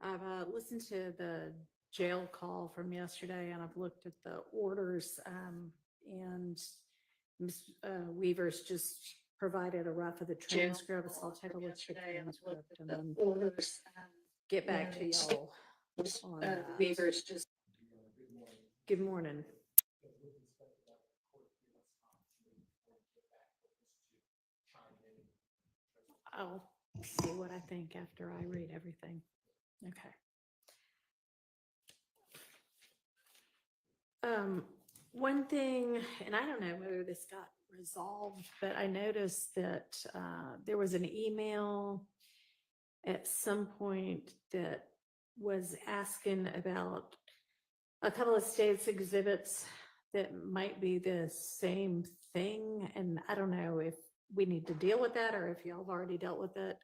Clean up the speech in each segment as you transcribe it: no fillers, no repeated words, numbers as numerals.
I've listened to the jail call from yesterday and I've looked at the orders and Ms. Weaver's just provided a rough of the transcript, so I'll take a look at the transcript and then get back to y'all on that. Weaver's just. Good morning. I'll see what I think after I read everything. Okay. One thing, and I don't know whether this got resolved, but I noticed that there was an email at some point that was asking about a couple of states exhibits that might be the same thing. And I don't know if we need to deal with that or if y'all have already dealt with it.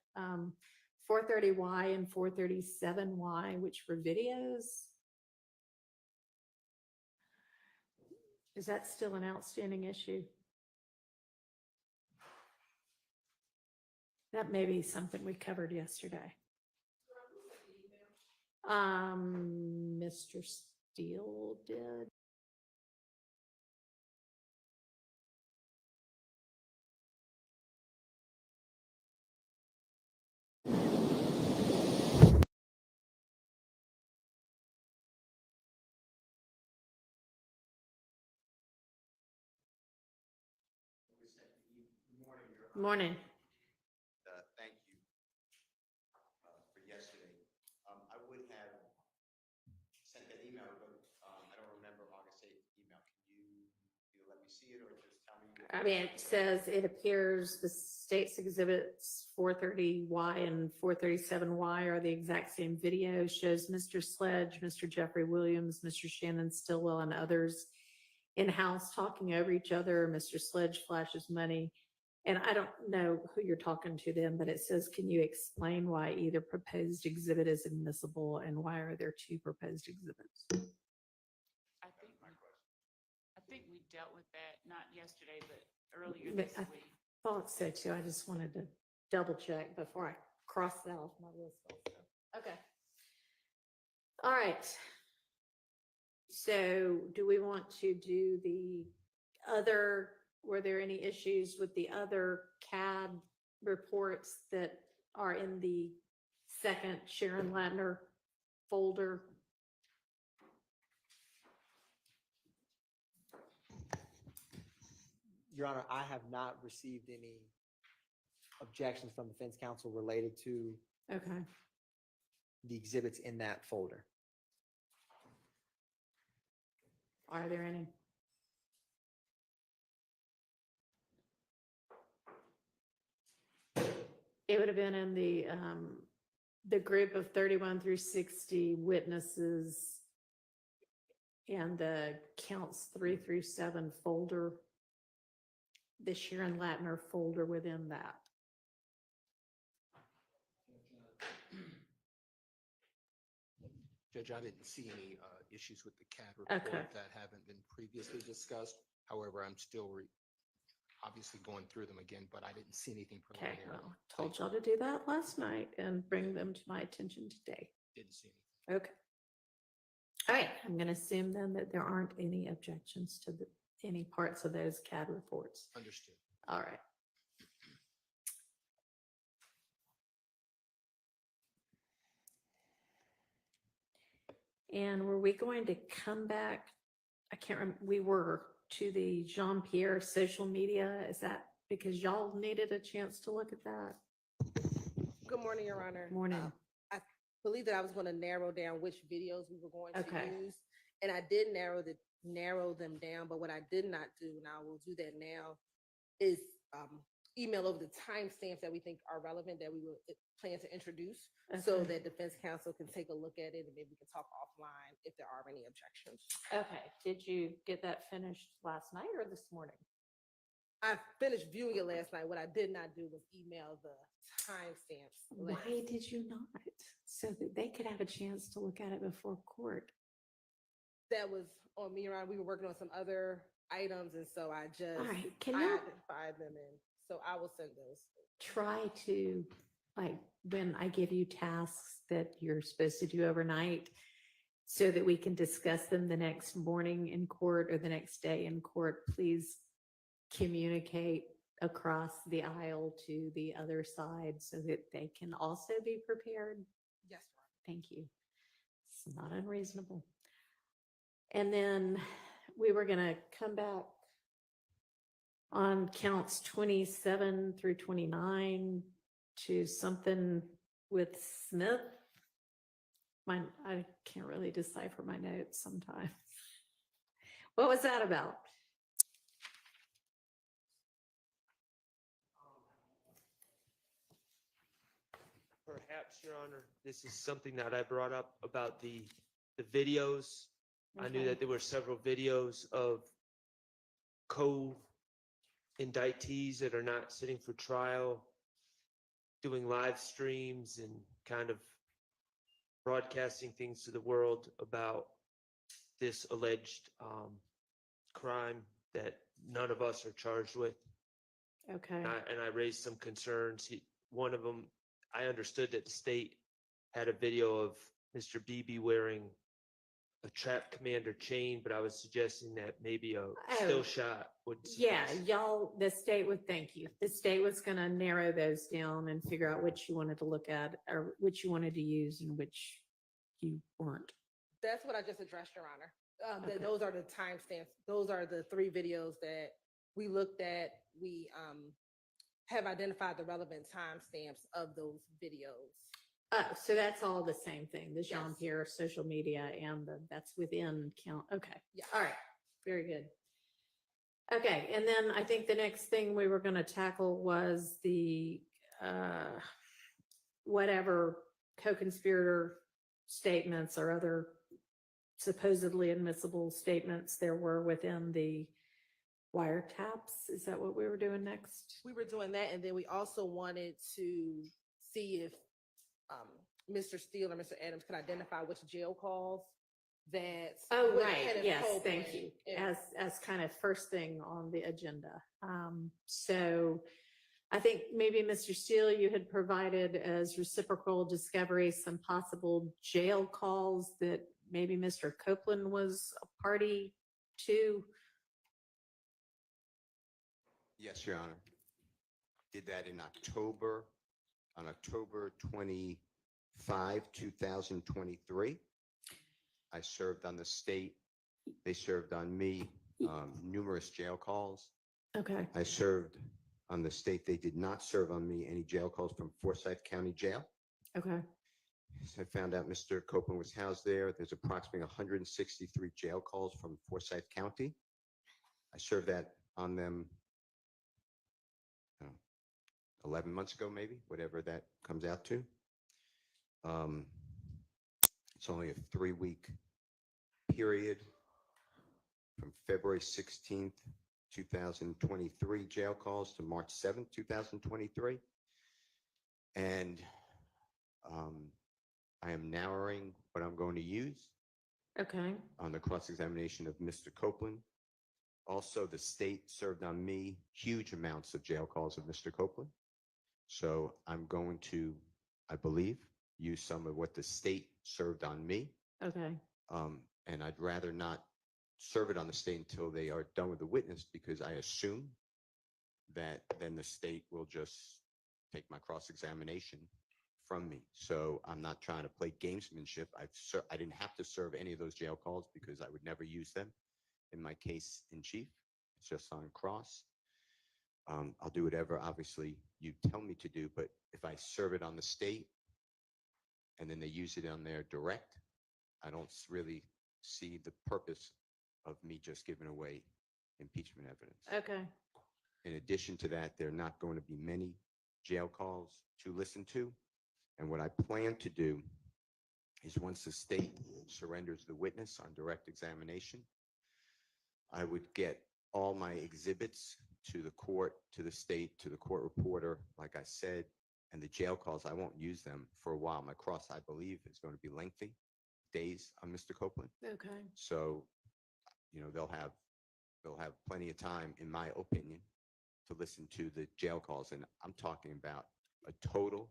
430Y and 437Y, which were videos. Is that still an outstanding issue? That may be something we covered yesterday. Mr. Steele did. Morning. Thank you for yesterday. I would have sent that email, but I don't remember August 8th email. Can you either let me see it or just tell me? I mean, it says it appears the state's exhibits 430Y and 437Y are the exact same video. Shows Mr. Sledge, Mr. Jeffery Williams, Mr. Shannon Stillwell, and others in-house talking over each other. Mr. Sledge flashes money. And I don't know who you're talking to then, but it says, can you explain why either proposed exhibit is admissible and why are there two proposed exhibits? I think we dealt with that, not yesterday, but earlier this I week. thought so too. I just wanted to double check before I cross that off my list also. Okay. All right. So do we want to do the other, were there any issues with the other CAD reports that are in the second Sharon Latner folder? Your Honor, I have not received any objections from defense counsel related to Okay. the exhibits in that folder. Are there any? It would have been in the group of 31 through 60 witnesses and the counts 3 through 7 folder, the Sharon Latner folder within that. Judge, I didn't see any issues with the CAD report Okay. that haven't been previously discussed. However, I'm still obviously going through them again, but I didn't see anything Okay, preliminary. well, told y'all to do that last night and bring them to my attention today. Didn't see anything. Okay. All right, I'm going to assume then that there aren't any objections to any parts of those CAD reports. Understood. All right. And were we going to come back? I can't remember. We were to the Jean-Pierre social media. Is that because y'all needed a chance to look at that? Good morning, Your Honor. Morning. I believe that I was going to narrow down which videos we were going Okay. to use. And I did narrow them down, but what I did not do, and I will do that now, is email over the timestamps that we think are relevant that we will plan to introduce so Okay. that defense counsel can take a look at it and maybe we can talk offline if there are any objections. Okay. Did you get that finished last night or this morning? I finished viewing it last night. What I did not do was email the timestamps. Why did you not? So that they could have a chance to look at it before court. That was on me, Your Honor. We were working on some other items, and so I just All right, can I you identified them, and so I will send those. try to like when I give you tasks that you're supposed to do overnight so that we can discuss them the next morning in court or the next day in court, please communicate across the aisle to the other side so that they can also be prepared. Yes, Thank you. It's not unreasonable. And then we were going to come back on counts 27 through 29 to something with Smith. I can't really decipher my notes sometimes. What was that about? Perhaps, Your Honor, this is something that I brought up about the videos. I knew Okay. that there were several videos of co-indictees that are not sitting for trial, doing live streams and kind of broadcasting things to the world about this alleged crime that none of us are charged with. Okay. And I raised some concerns. One of them, I understood that the state had a video of Mr. Beebe wearing a trap commander chain, but I was suggesting that maybe a still shot would Yeah, suffice. y'all, the state would, thank you. The state was going to narrow those down and figure out which you wanted to look at or which you wanted to use and which you weren't. that's what I just addressed, Your Honor. Okay. Those are the timestamps. Those are the 3 videos that we looked at. We have identified the relevant timestamps of those videos. So that's all the same thing, the Jean Yes. Pierre social media and that's within count. Okay. Yeah. All right. Very good. Okay. And then I think the next thing we were going to tackle was the whatever co-conspirator statements or other supposedly admissible statements there were within the wiretaps. Is that what we were doing next? We were doing that, and then we also wanted to see if Mr. Steele or Mr. Adams could identify which jail calls that. Oh, went right. ahead and Yes, pulled thank in. you. And As kind of first thing on the agenda. So I think maybe Mr. Steele, you had provided as reciprocal discovery some possible jail calls that maybe Mr. Copeland was a party to. Yes, Your Honor. Did that in October, on October 25, 2023. I served on the state. They served on me numerous jail calls. Okay. I served on the state. They did not serve on me any jail calls from Forsyth County Jail. Okay. So I found out Mr. Copeland was housed there. There's approximately 163 jail calls from Forsyth County. I served that on them 11 months ago, maybe, whatever that comes out to. It's only a 3-week period from February 16th, 2023 jail calls to March 7th, 2023. And I am narrowing what I'm going to use Okay. on the cross-examination of Mr. Copeland. Also, the state served on me huge amounts of jail calls of Mr. Copeland. So I'm going to, I believe, use some of what the state served on me. Okay. And I'd rather not serve it on the state until they are done with the witness, because I assume that then the state will just take my cross-examination from me. So I'm not trying to play gamesmanship. I didn't have to serve any of those jail calls because I would never use them in my case in chief. It's just on cross. I'll do whatever, obviously, you tell me to do, but if I serve it on the state and then they use it on their direct, I don't really see the purpose of me just giving away impeachment evidence. Okay. In addition to that, there are not going to be many jail calls to listen to. And what I plan to do is, once the state surrenders the witness on direct examination, I would get all my exhibits to the court, to the state, to the court reporter, like I said, and the jail calls. I won't use them for a while. My cross, I believe, is going to be lengthy days on Mr. Copeland. Okay. So, you know, they'll have plenty of time, in my opinion, to listen to the jail calls. And I'm talking about a total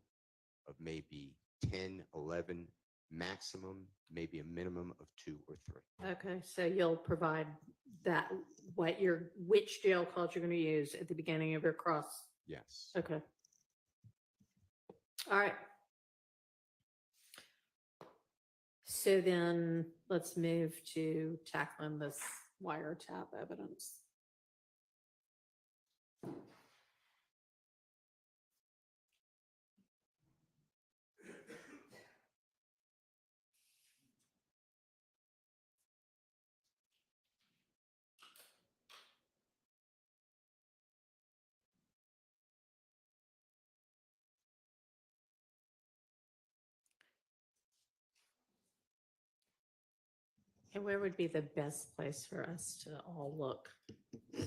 of maybe 10, 11, maximum, maybe a minimum of 2 or 3. Okay, so you'll provide that, which jail calls you're gonna use at the beginning of your cross. Yes. Okay. All right. So then let's move to tackling this wiretap evidence. And where would be the best place for us to all look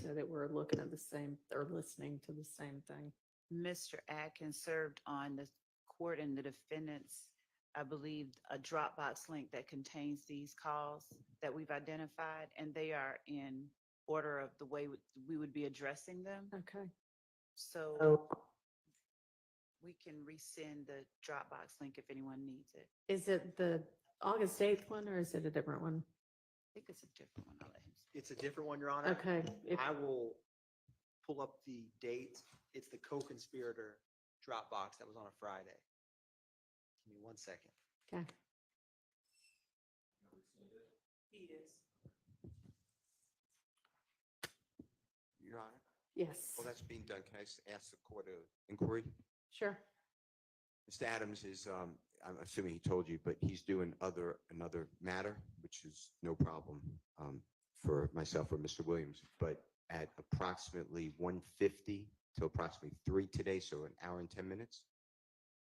so that we're looking at the same or listening to the same thing? Mr. Atkins served on the court and the defendants, I believe, a Dropbox link that contains these calls that we've identified, and they are in order of the way we would be addressing them. Okay. So we can resend the Dropbox link if anyone needs it. Is it the August 8th one or is it a different one? I think it's a different one. I'll let him speak. It's a different one, Your Honor. Okay. I will pull up the date. It's the co-conspirator Dropbox that was on a Friday. Give me 1 second. Okay. He is. Your Honor, Yes. well, that's being done. Can I ask the court of inquiry? Sure. Mr. Adams is, I'm assuming he told you, but he's doing another matter, which is no problem for myself or Mr. Williams. But at approximately 1:50 till approximately 3 today, so an hour and 10 minutes,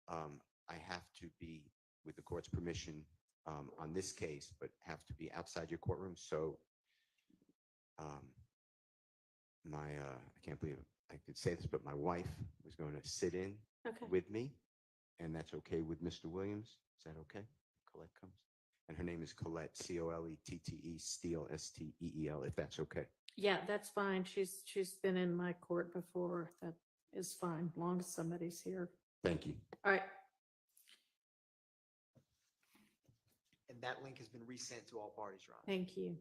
I have to be, with the court's permission, on this case, but have to be outside your courtroom. So I can't believe I could say this, but my wife was going to sit in Okay. with me, and that's okay with Mr. Williams. Is that okay? Colette comes. And her name is Colette, Colettete, Steele, Steel, if that's okay. Yeah, that's fine. She's been in my court before. That is fine, long as somebody's here. Thank you. All right. And that link has been resent to all parties, Your Honor. Thank you.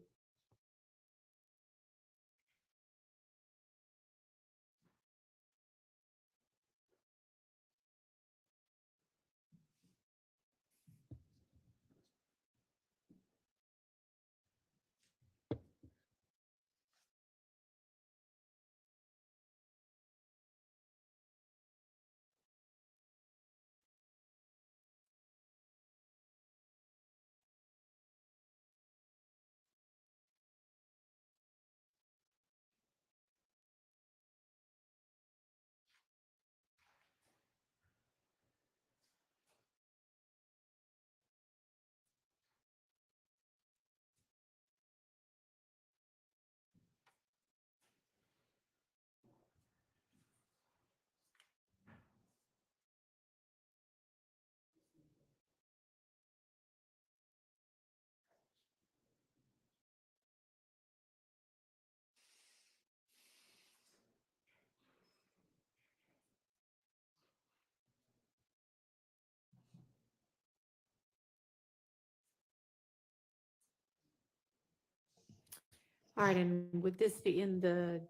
All right, and would this be in the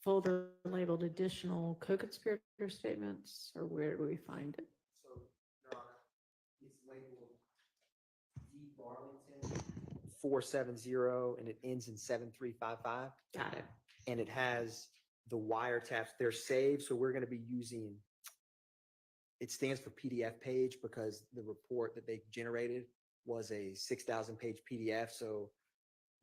folder labeled additional co-conspirator statements, or where do we find it? So, Your Honor, it's labeled D. Darlington 470, and it ends in 7355. Got it. And it has the wiretaps. They're saved, so we're going to be using, it stands for PDF page because the report that they generated was a 6,000 page PDF. So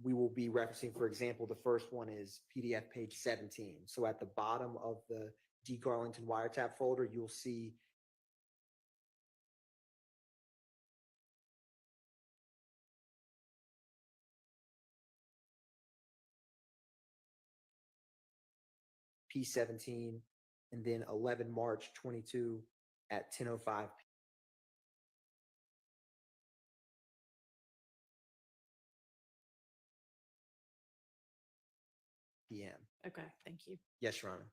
we will be referencing, for example, the first one is PDF page 17. So at the bottom of the D. Garlington wiretap folder, you'll see P17, and then 11 March 22 at 10:05 p.m. Okay, thank you. Yes, Your Honor.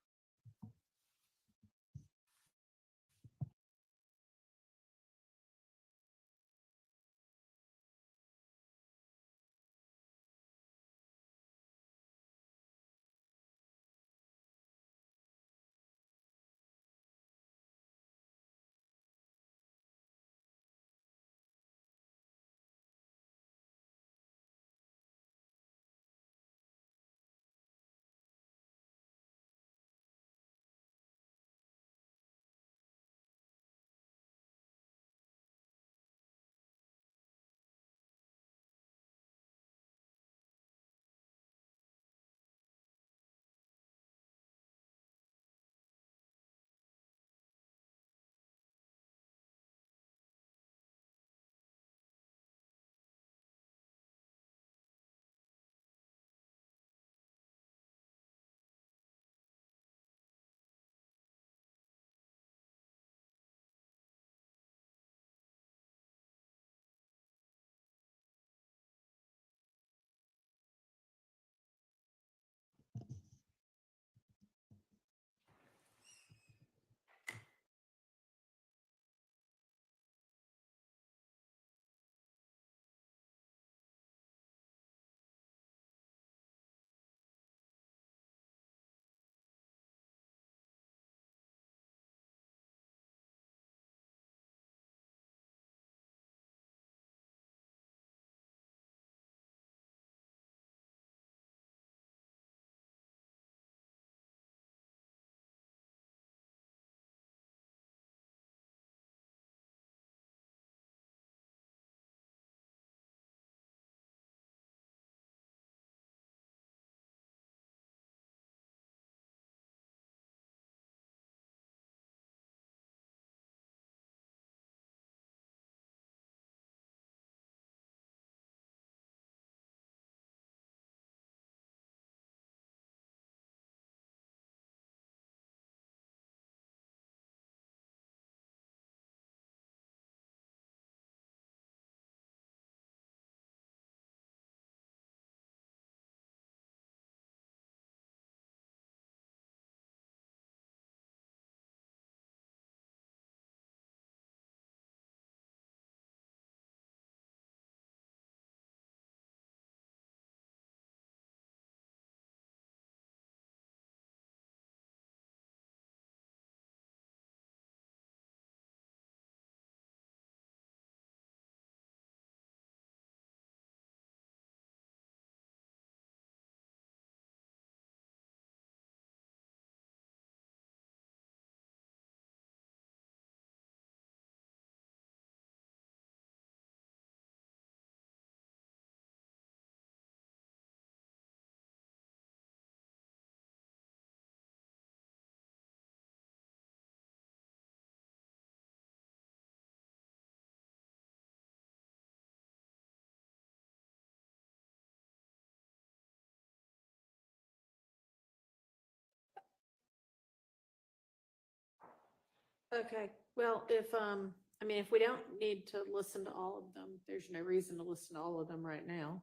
Okay, well, if, I mean, if we don't need to listen to all of them, there's no reason to listen to all of them right now.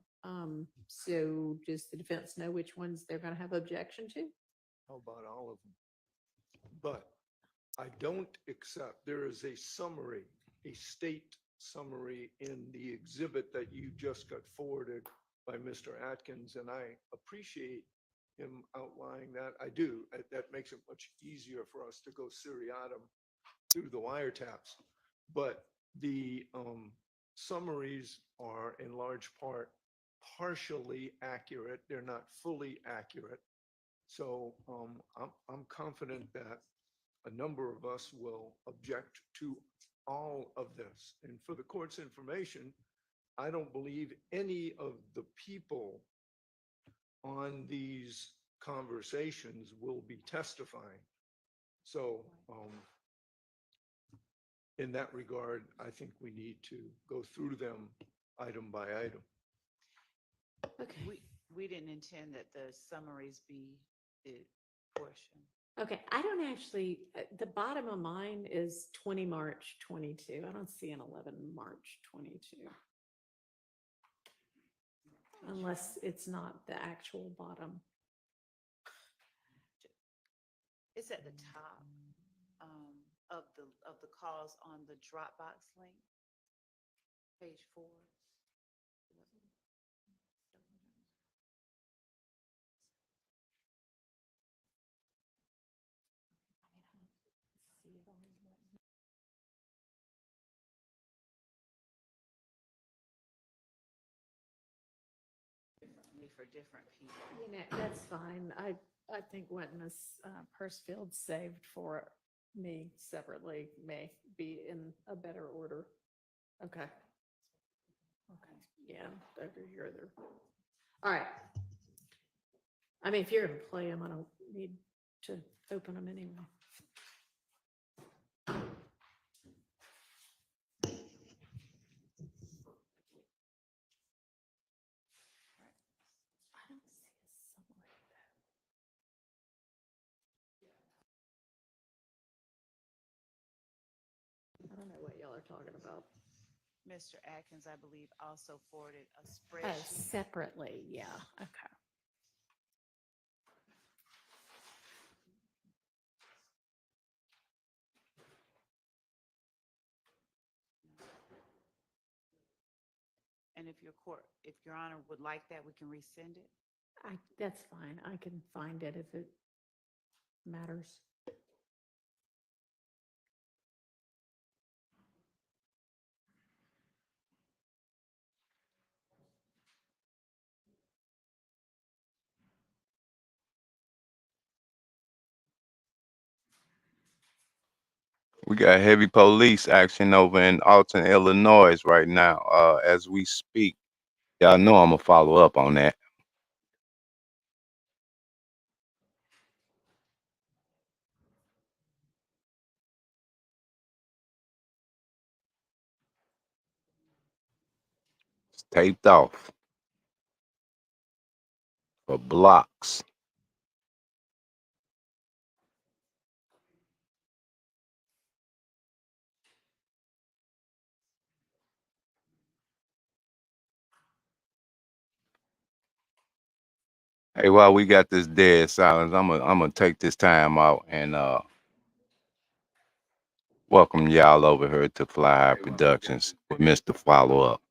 So does the defense know which ones they're gonna have objection to? How about all of them? But I don't accept, there is a summary, a state summary in the exhibit that you just got forwarded by Mr. Atkins, and I appreciate him outlining that. I do. That makes it much easier for us to go seriatim through the wiretaps. But the summaries are in large part partially accurate. They're not fully accurate. So I'm confident that a number of us will object to all of this. And for the court's information, I don't believe any of the people on these conversations will be testifying. So in that regard, I think we need to go through them item by item. Okay, We didn't intend that the summaries be the portion. okay, I don't actually, the bottom of mine is 20 March 22. I don't see an 11 March 22. Unless it's not the actual bottom. It's at the top of the calls on the Dropbox link, page 4. Differently for different people. You know, that's fine. I think wanting this Persefield saved for me separately may be in a better order. Okay. Okay, yeah, over here, there. All right. I mean, if you're gonna play them, I don't need to open them anyway. I don't see a summary though. I don't know what y'all are talking about. Mr. Atkins, I believe, also forwarded a Oh, spreadsheet. separately, yeah, okay. And if your honor would like that, we can resend it. That's fine. I can find it if it matters. We got heavy police action over in Alton, Illinois right now, as we speak. Y'all know I'm gonna follow up on that. It's taped off for blocks. Hey, while we got this dead silence, I'm gonna take this time out and welcome y'all over here to Fly High Productions with Mr. Follow Up.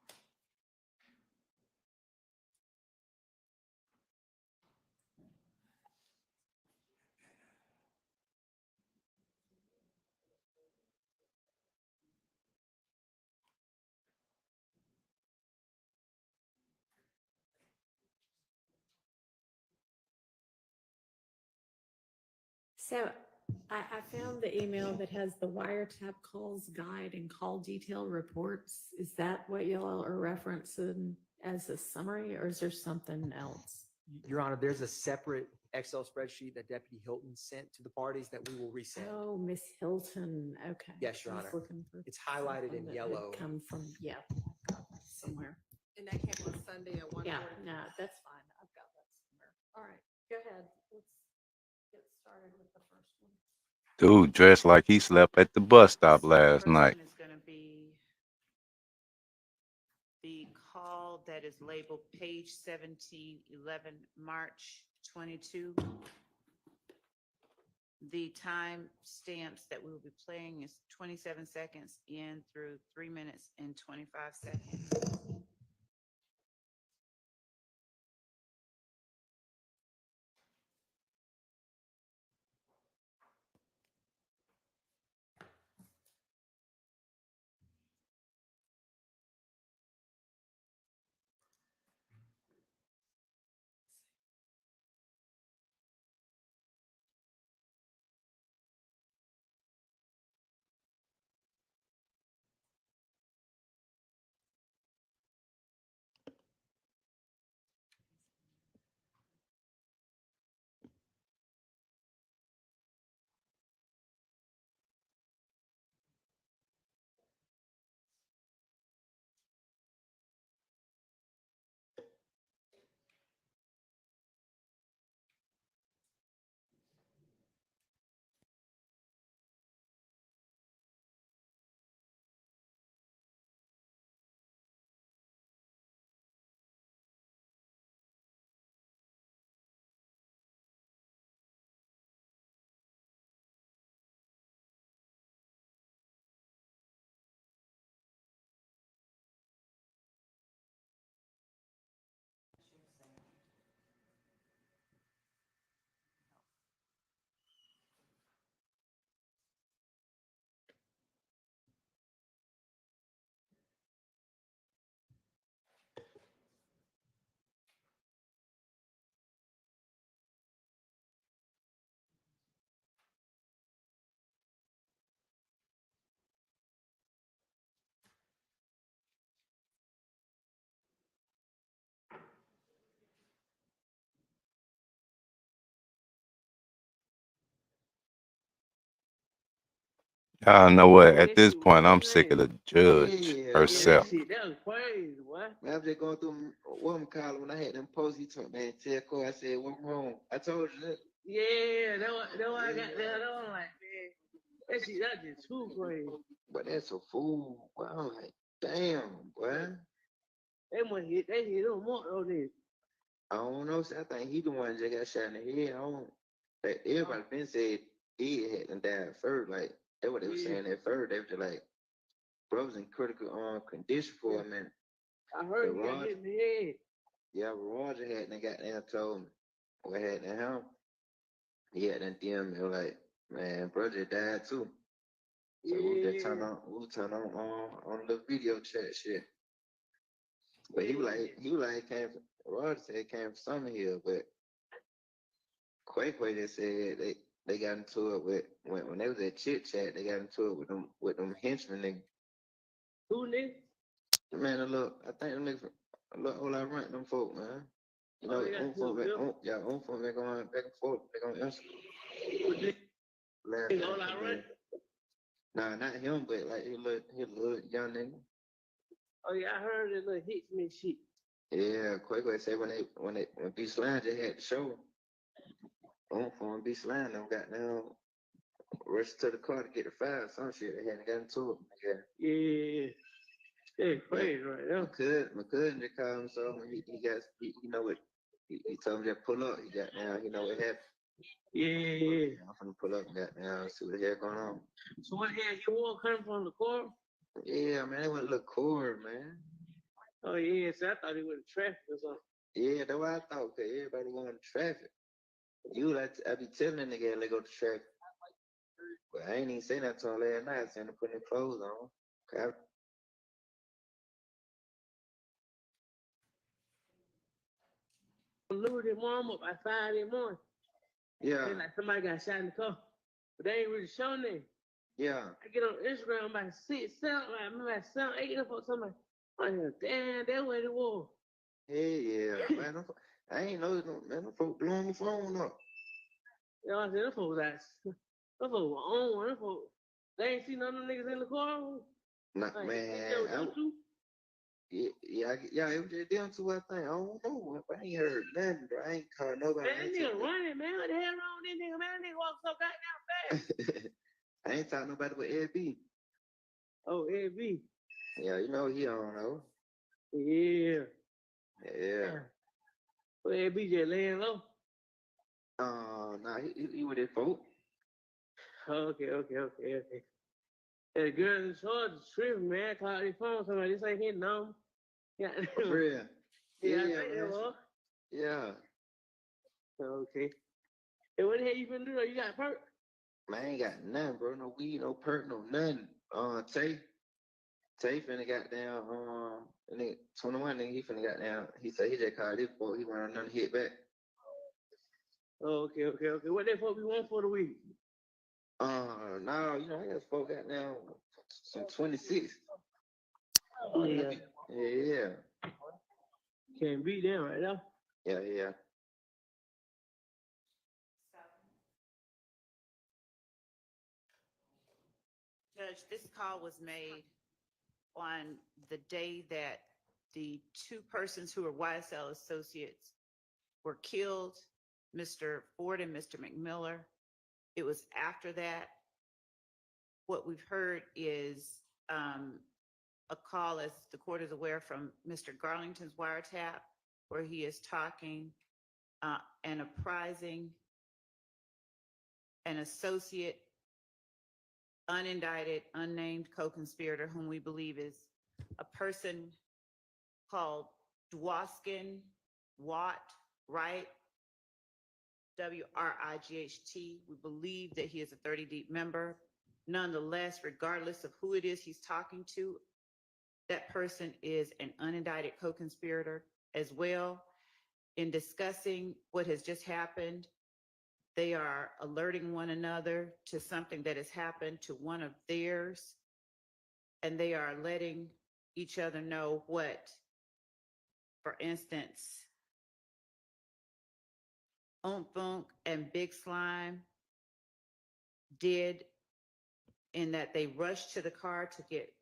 So I found the email that has the wiretap calls guide and call detail reports. Is that what y'all are referencing as a summary, or is there something else? Your Honor, there's a separate Excel spreadsheet that Deputy Hilton sent to the parties that we will resend. Oh, Miss Hilton, okay. Yes, Your I was Honor. looking for It's highlighted something in that had yellow. Come from, yeah, I've got that somewhere. And that came on Sunday at 1:40. Yeah, no, that's fine. I've got that somewhere. All right, go ahead. Let's get started with the first one. Dude dressed like he slept at the bus stop last First night. one is gonna be the call that is labeled page 1711, March 22. The time stamps that we will be playing is 27 seconds in through 3 minutes and 25 seconds. Y'all know what? At this point, I'm sick of the judge Yeah, man. herself. That was crazy, boy. Man, I was just going through what I'm calling when I had them posts. He told man, tell Corey, I said, what wrong? I told you that. Yeah, that what I got there. That was like, man, that shit, that's just too crazy. But that's a fool. Boy, I'm like, damn, boy. They hit them more on this. I don't know. I think he the one that got shot in the head. I don't. Like, everybody been said he had done died first. Like that's what they were saying at first. They were just like, bro was in critical condition for a minute. I heard But he got hit in the head. yeah, but Roger had and got down told me what had to him. He had done DM me like, man, brother died too. So we just turn on the video chat shit. But he was like, he came from, Roger said he came from Summer Hill, but Quay just said they got into it with when they was at Chit Chat, they got into it with them henchmen niggas. Who nigga? Man, look, I think them niggas look all I rent them folk, man. You know, them folk been going back and forth, they gonna answer. Last Nigga, all I rent? Nah, not him, but like his little young nigga. Oh yeah, I heard that little hits me shit. Yeah, Quay said when B Slime just had the show, for B Slime them got down rushed to the car to get the file, some shit they hadn't gotten to it. Yeah. That's crazy right there. My cousin just called him, so he know what he told me to pull up. He got down, he know what happened. Yeah. I'm gonna pull up and got down, see what the hell going on. So what the hell you want coming from the car? Yeah, man, they went a little cord, man. Oh yeah, so I thought he went to traffic or something. Yeah, that's what I thought, cause everybody going to traffic. I be telling that nigga they go to traffic. But I ain't even say that to him last night. I seen him putting his clothes on. Okay. Lose mom up by 5 in the morning. Yeah. They like somebody got shot in the car. But they ain't really showing that. Yeah. I get on Instagram by 6, 7, like 7, 8 of somebody. I'm like, damn, that's what it was. Hey, yeah. Man, I ain't know man, them folk blowing my phone up. You know what I said? Them folks were on. Them folks, they ain't seen none of them niggas in the car. Nah, Like, man. yeah, it was just them two, I think. I don't know. I ain't heard nothing, bro. I ain't called nobody. Man, that nigga running, man. What the hell wrong with this nigga, man? That nigga walk so goddamn fast. I ain't talking nobody but Ed B. Oh, AB. Yeah, you know he don't know. Yeah. Yeah. Well, AB just laying low. Nah, he with his folk. Okay. Yeah, the girl in the short is tripping, man. Call his phone, somebody. This ain't his number. Yeah. For real. Yeah, I Yeah, think man. it was. Yeah. Okay. Hey, what the hell you finna do though? You got perk? Man, I ain't got nothing, bro. No weed, no perk, no nothing. Tay finna got down, and then 21 nigga, he finna got down. He said he just called his folk. He went on nothing hit back. Oh, okay. What they supposed to be want for the week? No, you know, I got folk got down some 26. Yeah. Yeah. Can't beat them right now. Yeah. Judge, this call was made on the day that the two persons who were YSL associates were killed, Mr. Ford and Mr. McMiller. It was after that. What we've heard is a call, as the court is aware, from Mr. Garlington's wiretap, where he is talking and apprising an associate, unindicted, unnamed co-conspirator, whom we believe is a person called Dwoskin Watt Wright, W-R-I-G-H-T. We believe that he is a 30 Deep member. Nonetheless, regardless of who it is he's talking to, that person is an unindicted co-conspirator as well. In discussing what has just happened, they are alerting one another to something that has happened to one of theirs, and they are letting each other know what, for instance, Funk and Big Slime did, in that they rushed to the car to get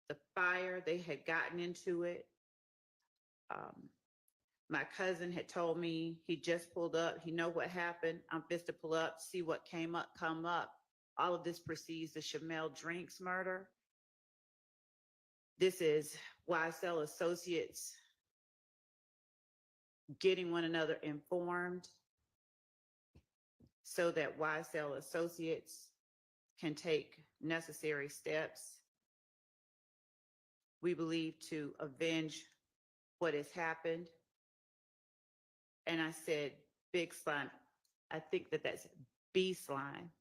the fire. They had gotten into it. My cousin had told me he just pulled up. He know what happened. I'm fit to pull up, see what come up. All of this precedes the Shamel Drinks murder. This is YSL associates getting one another informed so that YSL associates can take necessary steps, we believe, to avenge what has happened. And I said, Big Slime. I think that that's B Slime.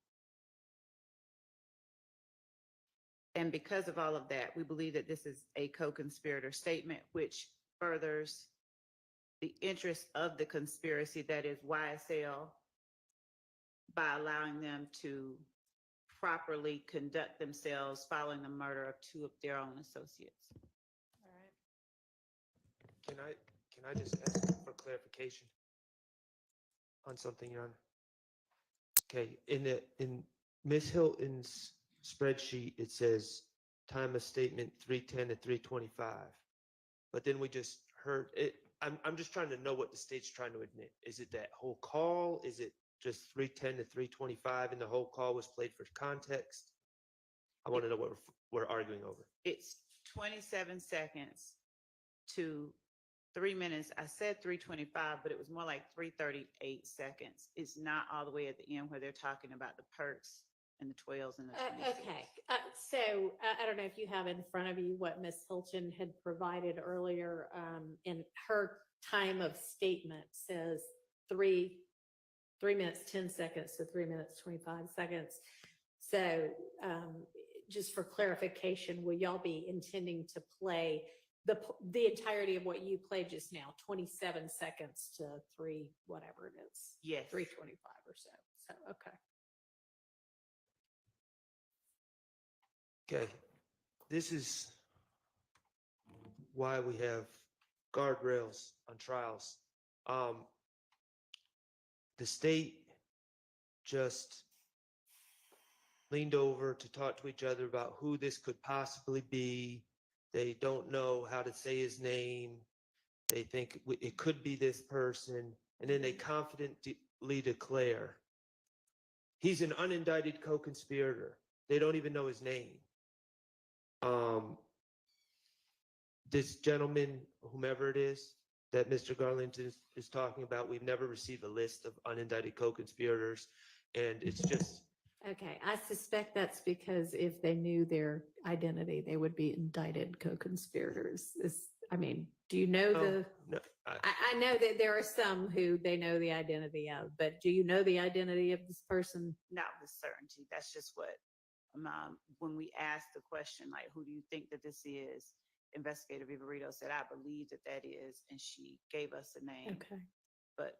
And because of all of that, we believe that this is a co-conspirator statement, which furthers the interest of the conspiracy, that is YSL, by allowing them to properly conduct themselves following the murder of two of their own associates. All right. Can I just ask for clarification on something, Your Honor? Okay, in Ms. Hilton's spreadsheet, it says time of statement 3:10 to 3:25, but then we just heard it. I'm just trying to know what the state's trying to admit. Is it that whole call? Is it just 3:10 to 3:25 and the whole call was played for context? I want to know what we're arguing over. It's 27 seconds to 3 minutes. I said 3:25, but it was more like 3:38 seconds. It's not all the way at the end where they're talking about the perks and the 12s and the 26s. Okay, so I don't know if you have in front of you what Ms. Hilton had provided earlier. In her time of statement says 3 minutes, 10 seconds to 3 minutes, 25 seconds. So just for clarification, will y'all be intending to play the entirety of what you played just now, 27 seconds to 3, whatever it is? Yes. 3:25 or so. So, okay. Okay, this is why we have guardrails on trials. The state just leaned over to talk to each other about who this could possibly be. They don't know how to say his name. They think it could be this person. And then they confidently declare he's an unindicted co-conspirator. They don't even know his name. This gentleman, whomever it is that Mr. Garlington is talking about, we've never received a list of unindicted co-conspirators. And it's just, Okay, I suspect that's because if they knew their identity, they would be indicted co-conspirators. Do you know the, no, I know that there are some who they know the identity of, but do you know the identity of this person? Not with certainty. That's just what, when we asked the question, like, who do you think that this is? Investigator Viverito said, I believe that that is, and she gave us a name. Okay. But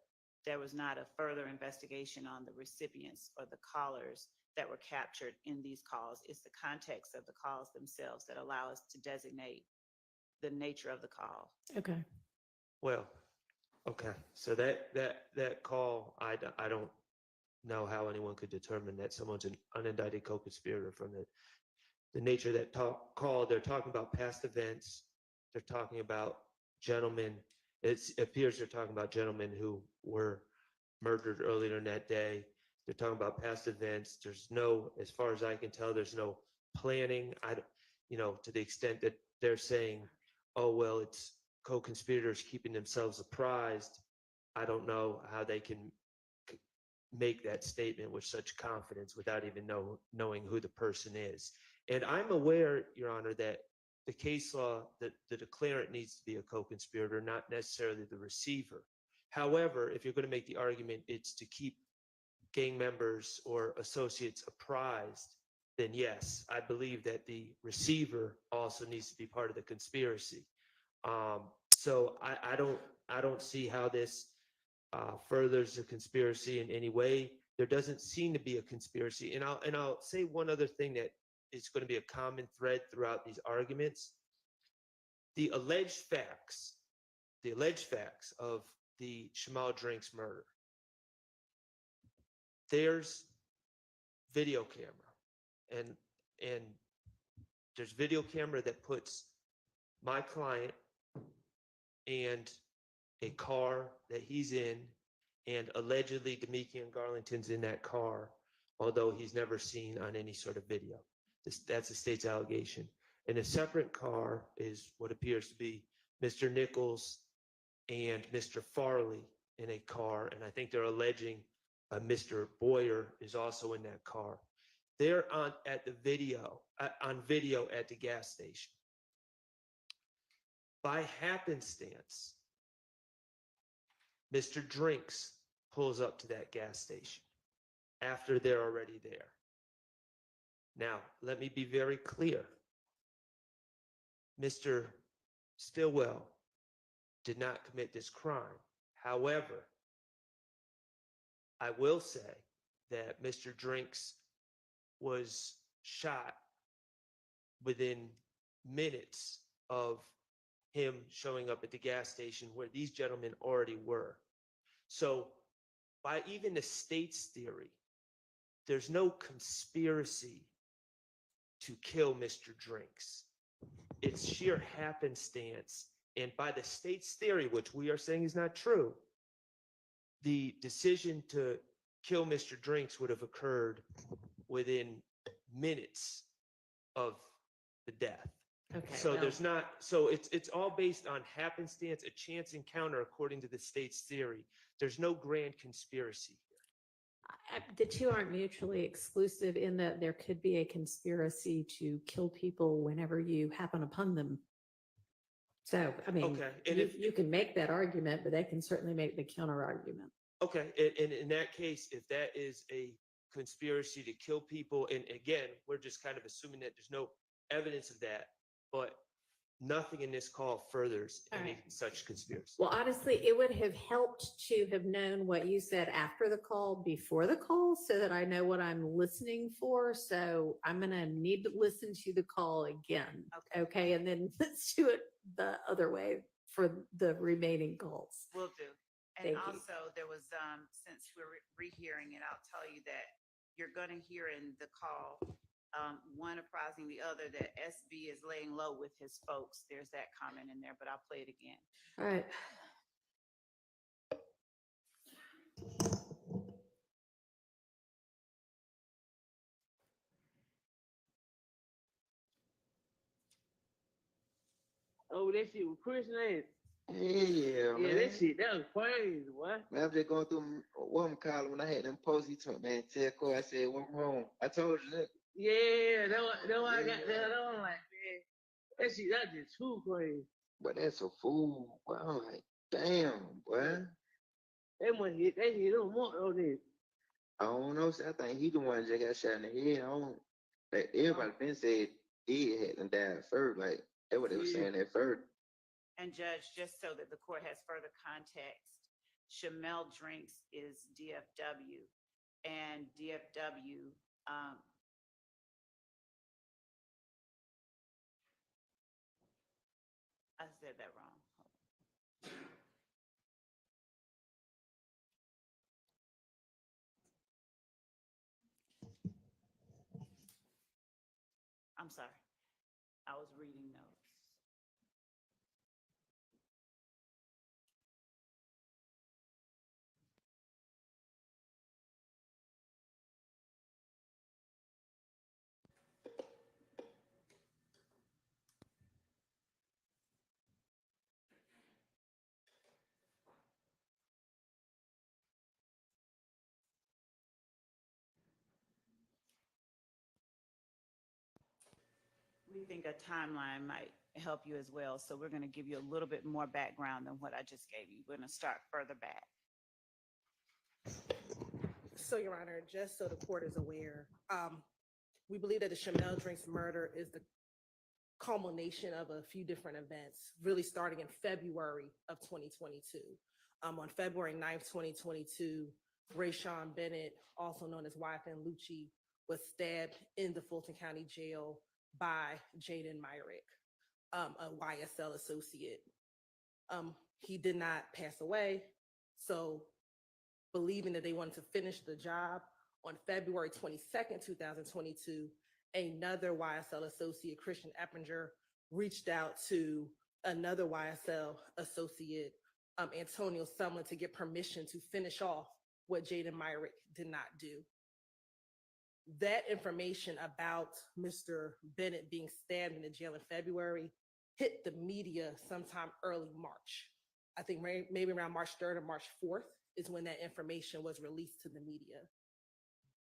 there was not a further investigation on the recipients or the callers that were captured in these calls. It's the context of the calls themselves that allow us to designate the nature of the call. Okay. well, okay. So that call, I don't know how anyone could determine that someone's an unindicted co-conspirator from the nature of that call. They're talking about past events. They're talking about gentlemen. It appears they're talking about gentlemen who were murdered earlier in that day. They're talking about past events. There's no, as far as I can tell, there's no planning. To the extent that they're saying, oh, well, it's co-conspirators keeping themselves apprised. I don't know how they can make that statement with such confidence without even knowing who the person is. And I'm aware, Your Honor, that the case law, that the declarant needs to be a co-conspirator, not necessarily the receiver. However, if you're going to make the argument it's to keep gang members or associates apprised, then yes, I believe that the receiver also needs to be part of the conspiracy. So I don't see how this furthers the conspiracy in any way. There doesn't seem to be a conspiracy. And I'll say one other thing that is going to be a common thread throughout these arguments. The alleged facts of the Shamal Drinks murder. There's video camera, and there's video camera that puts my client and a car that he's in, and allegedly Demikian Garlington's in that car, although he's never seen on any sort of video. That's the state's allegation. In a separate car is what appears to be Mr. Nichols and Mr. Farley in a car, and I think they're alleging Mr. Boyer is also in that car. They're on video at the gas station. By happenstance, Mr. Drinks pulls up to that gas station after they're already there. Now, let me be very clear. Mr. Stillwell did not commit this crime. However, I will say that Mr. Drinks was shot within minutes of him showing up at the gas station where these gentlemen already were. So by even the state's theory, there's no conspiracy to kill Mr. Drinks. It's sheer happenstance. And by the state's theory, which we are saying is not true, the decision to kill Mr. Drinks would have occurred within minutes of the death. Okay. So well, there's not, so it's all based on happenstance, a chance encounter according to the state's theory. There's no grand conspiracy here. The two aren't mutually exclusive in that there could be a conspiracy to kill people whenever you happen upon them. So, Okay, and you can make that argument, but they can certainly make the counter argument. Okay, and in that case, if that is a conspiracy to kill people, and again, we're just kind of assuming that there's no evidence of that, but nothing in this call furthers All any right. such conspiracy. Well, honestly, it would have helped to have known what you said after the call, before the call, so that I know what I'm listening for. So I'm going to need to listen to the call again. Okay. And then let's do it the other way for the remaining calls. Will do. And Thank you. also there was, since we're rehearing it, I'll tell you that you're going to hear in the call one apprising the other that SB is laying low with his folks. There's that comment in there, but I'll play it again. All right. Oh, that shit was Christian ass. Yeah, Yeah, man. that shit, that was crazy, boy. Man, I'm just going through one column when I had them posts. He told me, man, tell Corey, I said, what's wrong? I told you that. Yeah, that's why I got that on. Like, man, that shit, that's just too crazy. But that's a fool. Boy, I'm like, damn, boy. They hit them more on this. I don't know. I think he the one that got shot in the head. I don't, like, everybody been said he had them died first. Like, that's what they were saying at first. And Judge, just so that the court has further context, Chamel Drinks is DFW, and DFW, I said that wrong. I'm sorry. I was reading notes. We think a timeline might help you as well. So we're going to give you a little bit more background than what I just gave you. We're going to start further back. So, Your Honor, just so the court is aware, we believe that the Chamel Drinks murder is the culmination of a few different events, really starting in February of 2022. On February 9th, 2022, Rayshawn Bennett, also known as YFN Lucci, was stabbed in the Fulton County Jail by Jaden Myrick, a YSL associate. He did not pass away, so believing that they wanted to finish the job, on February 22nd, 2022, another YSL associate, Christian Eppinger, reached out to another YSL associate, Antonio Sumlin, to get permission to finish off what Jaden Myrick did not do. That information about Mr. Bennett being stabbed in the jail in February hit the media sometime early March. I think maybe around March 3rd or March 4th is when that information was released to the media.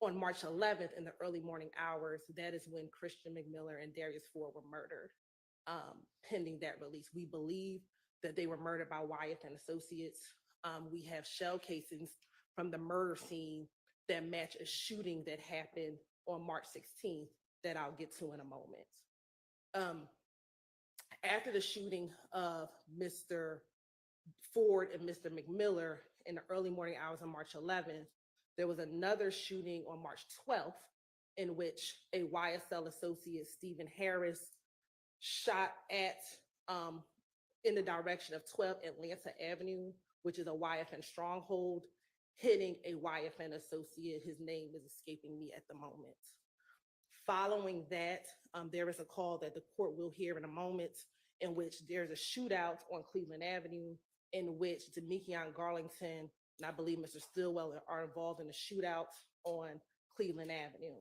On March 11th, in the early morning hours, that is when Christian McMiller and Darius Ford were murdered. Pending that release, we believe that they were murdered by Wyeth and Associates. We have shell casings from the murder scene that match a shooting that happened on March 16th that I'll get to in a moment. After the shooting of Mr. Ford and Mr. McMiller in the early morning hours on March 11th, there was another shooting on March 12th in which a YSL associate, Stephen Harris, shot at in the direction of 12 Atlanta Avenue, which is a YFN stronghold, hitting a YFN associate. His name is escaping me at the moment. Following that, there is a call that the court will hear in a moment in which there's a shootout on Cleveland Avenue in which Demekion Garlington and I believe Mr. Stillwell are involved in a shootout on Cleveland Avenue.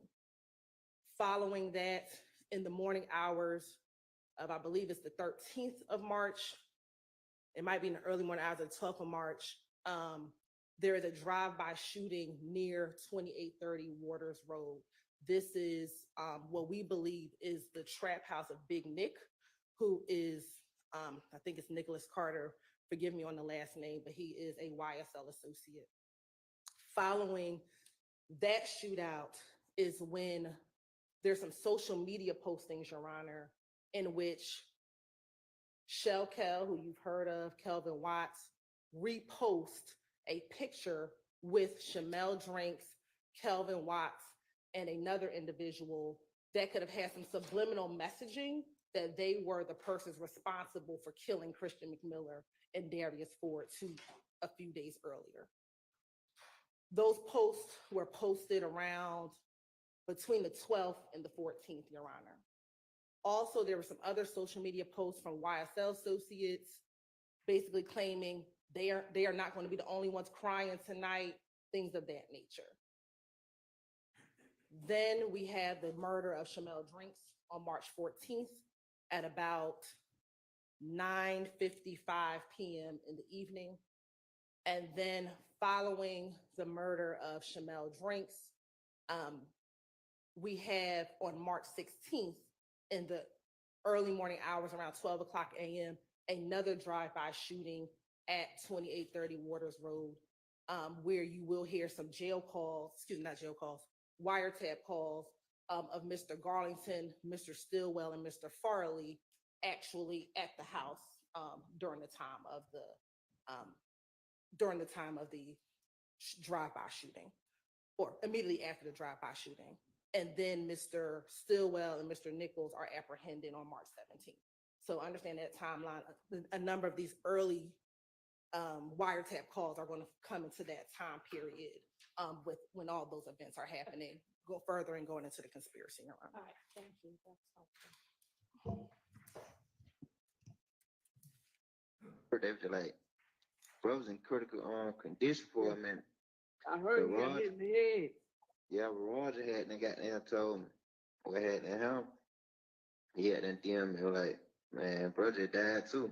Following that, in the morning hours of, I believe it's the 13th of March, it might be in the early morning hours of the 12th of March, there is a drive-by shooting near 2830 Waters Road. This is what we believe is the trap house of Big Nick, who is, I think it's Nicholas Carter, forgive me on the last name, but he is a YSL associate. Following that shootout is when there's some social media postings, Your Honor, in which Shell Kel, who you've heard of, Kelvin Watts, repost a picture with Chamel Drinks, Kelvin Watts, and another individual that could have had some subliminal messaging that they were the persons responsible for killing Christian McMiller and Darius Ford a few days earlier. Those posts were posted around between the 12th and the 14th, Your Honor. Also, there were some other social media posts from YSL associates basically claiming they are not going to be the only ones crying tonight, things of that nature. Then we had the murder of Shamel Drinks on March 14th at about 9:55 p.m. in the evening. And then following the murder of Shamel Drinks, we have on March 16th in the early morning hours around 12 o'clock a.m., another drive-by shooting at 2830 Waters Road, where you will hear some wiretap calls of Mr. Garlington, Mr. Stillwell, and Mr. Farley actually at the house during the time of the drive-by shooting, or immediately after the drive-by shooting. And then Mr. Stillwell and Mr. Nichols are apprehended on March 17th. So understand that timeline. A number of these early wiretap calls are going to come into that time period with when all those events are happening. Go further and going into the conspiracy. Your Honor. All right, thank you. That's helpful. They was like, bro was in critical condition for a minute. I heard you got hit in the head. Yeah, but Roger had and got down told me what happened to him. He had that DM me like, man, brother died too.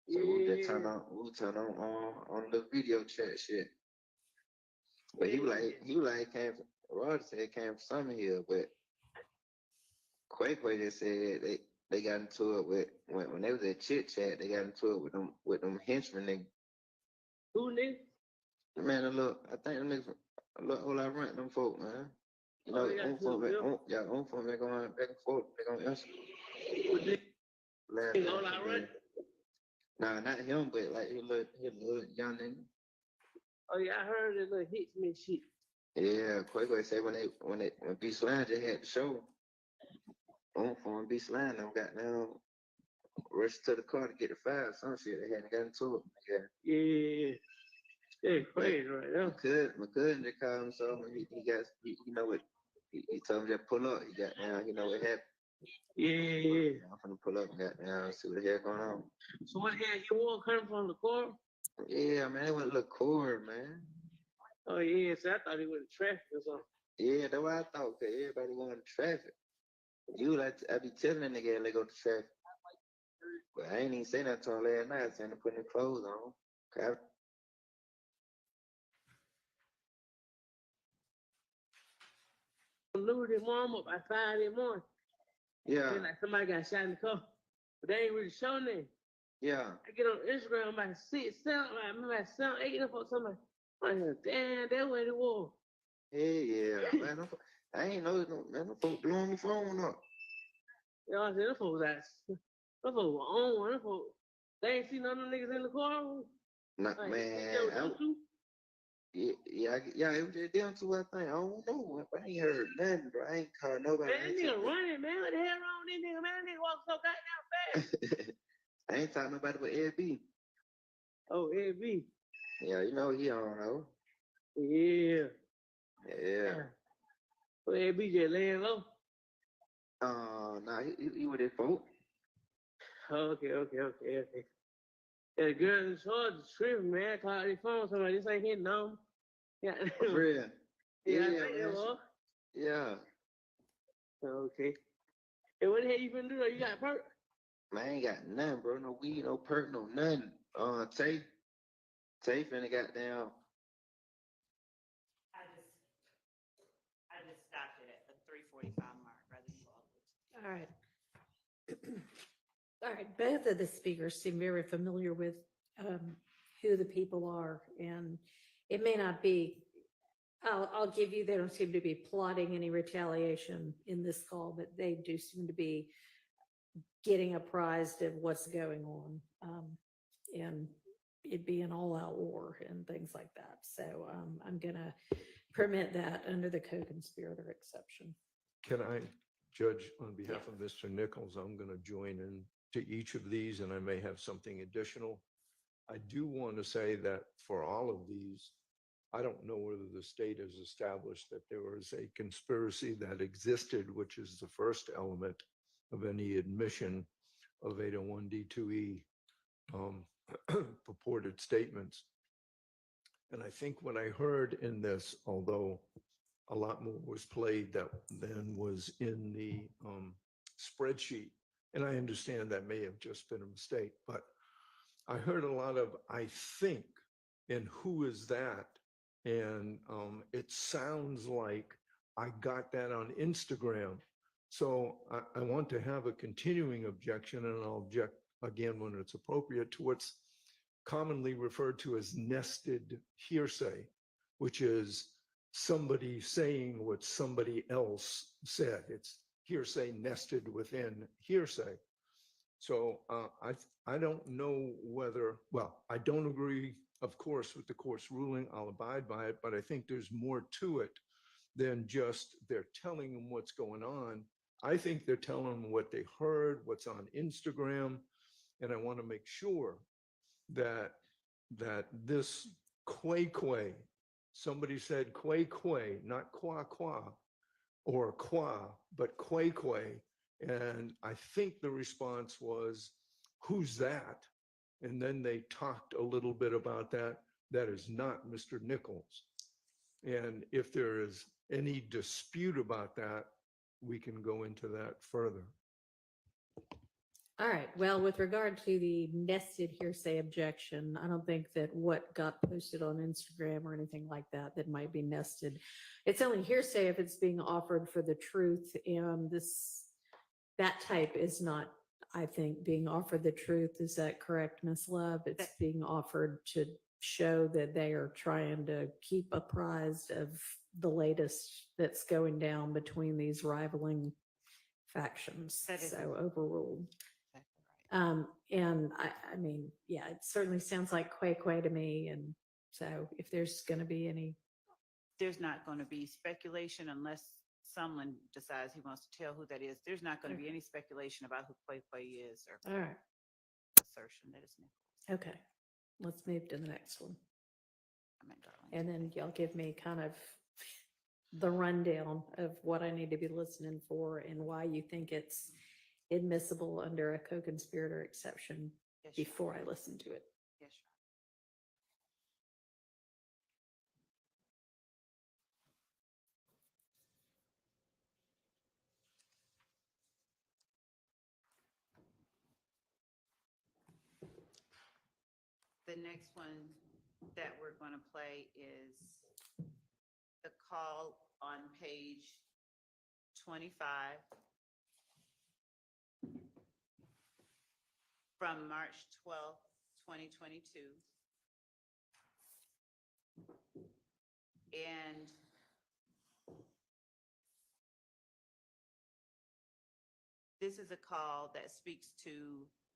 So we just turn on the video chat shit. But he was like, Roger said it came from Summer Hill, but Quay just said they got into it with when they was at Chit Chat, they got into it with them henchmen niggas. Who niggas? Man, I think them niggas all I rent them folk, man. You know, own folk been going back and forth, they gonna answer. All I rent? Nah, not him, but like his little young nigga. Oh yeah, I heard it little hits me shit. Yeah, Quay said when B Slime just had the show, on phone B Slime them got down, rushed to the car to get the file, some shit they hadn't got into it. Yeah. Yeah, crazy right now. My cousin just called him, so he you know what, he told me just pull up. He got down, you know what happened. Yeah. I'm finna pull up and got down, see what the hell going on. So what the hell you want coming from the car? Yeah, man, it went a little cord, man. Oh yeah, so I thought he went to traffic or something. Yeah, that's what I thought, cause everybody going to traffic. I be telling that nigga they go to traffic. But I ain't even saying that to him last night, saying to put his clothes on. Okay. Lose their mom up by 5 in the morning. Yeah. Feel like somebody got shot in the car. But they ain't really showing that. Yeah. I get on Instagram by 6, 7, I remember at 7, 8 up on somebody. I'm like, damn, that's what it was. Hey, yeah, man. I ain't know, man. Them folks blowing my phone up. You know what I'm saying? Them folks were on one. Them folks, they ain't seen none of them niggas in the car. Nah, Like, man. Yeah, it was just them two, I think. I don't know. I ain't heard nothing, bro. I ain't called nobody. Man, that nigga running, man. What the hell wrong with this nigga, man? That nigga walk so goddamn fast. I ain't talking nobody but Ed B. Oh, Ed B. Yeah, you know he on though. Yeah. Yeah. Well, Ed B just laying low. Nah, he with his folk. Okay. Yeah, the girl in charge is tripping, man. I called his phone, somebody, this ain't his number. Yeah. For real. Yeah, I Yeah, think it man. was. Yeah. Okay. Hey, what the hell you finna do though? You got a perk? Man, I ain't got nothing, bro. No weed, no perk, no nothing. Tay finna got down. I just stopped it at the 3:45 mark rather than go up. All right. All right, both of the speakers seem very familiar with who the people are, and it may not be, I'll give you, they don't seem to be plotting any retaliation in this call, but they do seem to be getting apprised of what's going on, and it'd be an all-out war and things like that. So I'm gonna permit that under the co-conspirator exception. Can I, Judge, on behalf of Mr. Nichols, I'm going to join in to each of these, and I may have something additional. I do want to say that for all of these, I don't know whether the state has established that there was a conspiracy that existed, which is the first element of any admission of 801D2E purported statements. And I think what I heard in this, although a lot more was played than was in the spreadsheet, and I understand that may have just been a mistake, but I heard a lot of "I think" and "who is that?" And it sounds like I got that on Instagram. So I want to have a continuing objection, and I'll object again when it's appropriate, to what's commonly referred to as nested hearsay, which is somebody saying what somebody else said. It's hearsay nested within hearsay. So I don't know whether, well, I don't agree, of course, with the court's ruling. I'll abide by it, but I think there's more to it than just they're telling them what's going on. I think they're telling them what they heard, what's on Instagram, and I want to make sure that this quay, somebody said quay, not qua, or qua, but quay. And I think the response was, "Who's that?" And then they talked a little bit about that. That is not Mr. Nichols. And if there is any dispute about that, we can go into that further. All right, well, with regard to the nested hearsay objection, I don't think that what got posted on Instagram or anything like that might be nested. It's only hearsay if it's being offered for the truth, and that type is not, I think, being offered the truth. Is that correct, Ms. Love? It's being offered to show that they are trying to keep apprised of the latest that's going down between these rivaling factions. That is So overruled. exactly right. And I mean, yeah, it certainly sounds like quay to me. And so if there's going to be any, There's not going to be speculation unless someone decides he wants to tell who that is. There's not going to be any speculation about who Quay is or all right, assertion that it's Nichols. okay, let's move to the next one. I meant Darlington. And then y'all give me kind of the rundown of what I need to be listening for and why you think it's admissible under a co-conspirator exception Yes, Your before Honor. I listen to it. Yes, Your Honor. The next one that we're going to play is the call on page 25 from March 12th, 2022. And this is a call that speaks to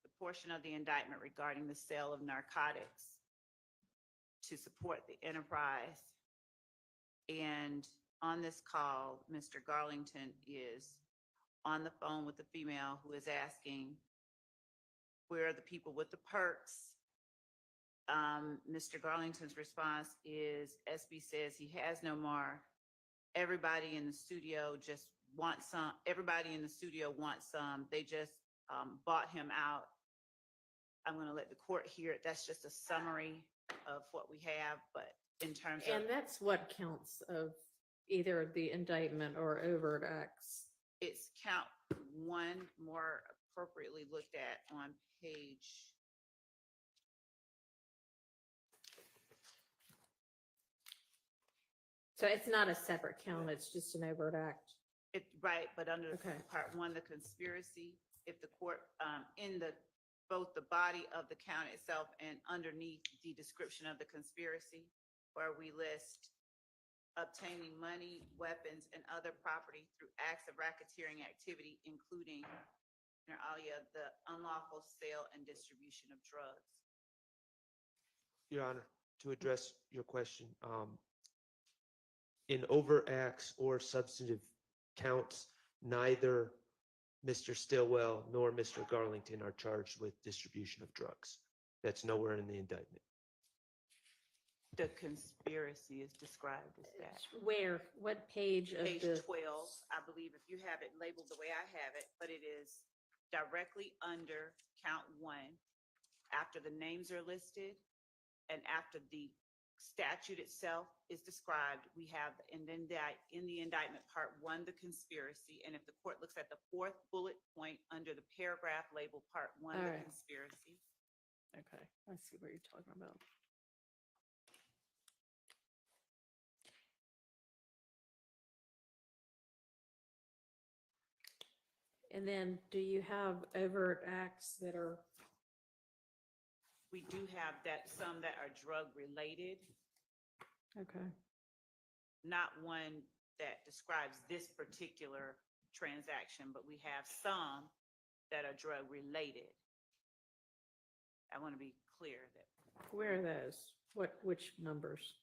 the portion of the indictment regarding the sale of narcotics to support the enterprise. And on this call, Mr. Garlington is on the phone with the female who is asking, where are the people with the perks? Mr. Garlington's response is, SB says he has no more. Everybody in the studio just wants some. Everybody in the studio wants some. They just bought him out. I'm going to let the court hear it. That's just a summary of what we have, but in terms of. And that's what counts of either the indictment or overt acts. It's count one, more appropriately looked at on page. So it's not a separate count, it's just an overt act. Right, but under Okay. part one, the conspiracy, if the court, in both the body of the count itself and underneath the description of the conspiracy, where we list obtaining money, weapons, and other property through acts of racketeering activity, including, inter alia, the unlawful sale and distribution of drugs. Your Honor, to address your question, in overt acts or substantive counts, neither Mr. Stillwell nor Mr. Garlington are charged with distribution of drugs. That's nowhere in the indictment. The conspiracy is described as that. Where, what page of Page the? 12, I believe, if you have it labeled the way I have it, but it is directly under count 1, after the names are listed and after the statute itself is described, we have in the indictment part 1, the conspiracy. And if the court looks at the 4th bullet point under the paragraph labeled part 1, All the right. conspiracy. Okay, I see what you're talking about. And then do you have overt acts that are, We do have some that are drug related, okay, not one that describes this particular transaction, but we have some that are drug related. I want to be clear that where are those? Which numbers?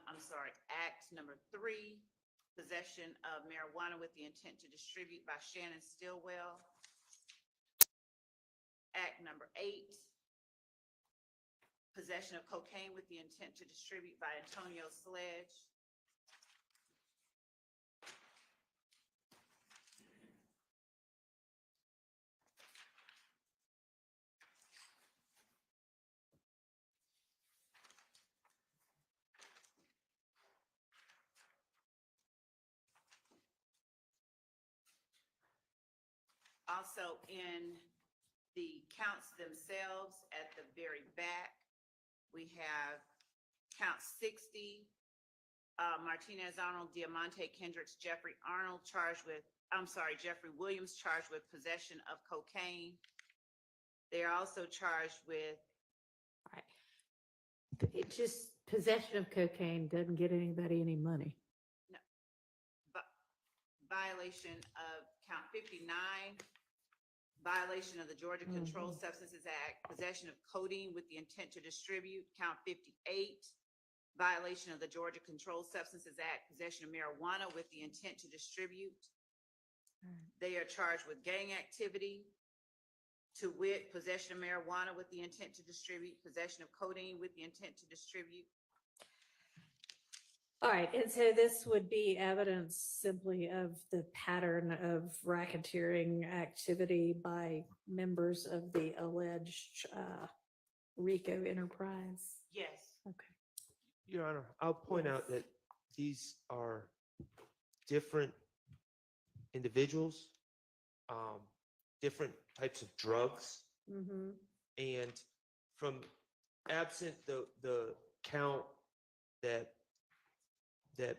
I'm sorry, act number 3, possession of marijuana with the intent to distribute by Shannon Stillwell. Act number 8, possession of cocaine with the intent to distribute by Antonio Sledge. Also in the counts themselves at the very back, we have count 60, Martinez Arnold, Diamante Kendricks, Jeffrey Williams charged with possession of cocaine. They are also charged with It just, possession of cocaine doesn't get anybody any money. violation of count 59, violation of the Georgia Controlled Substances Act, possession of codeine with the intent to distribute, count 58, violation of the Georgia Controlled Substances Act, possession of marijuana with the intent to distribute. They are charged with gang activity, to wit, possession of marijuana with the intent to distribute, possession of codeine with the intent to distribute. All right, and so this would be evidence simply of the pattern of racketeering activity by members of the alleged RICO enterprise. Yes. Okay. Your Honor, I'll point out that these are different individuals, different types of drugs, Mm-hmm. and from absent the count that the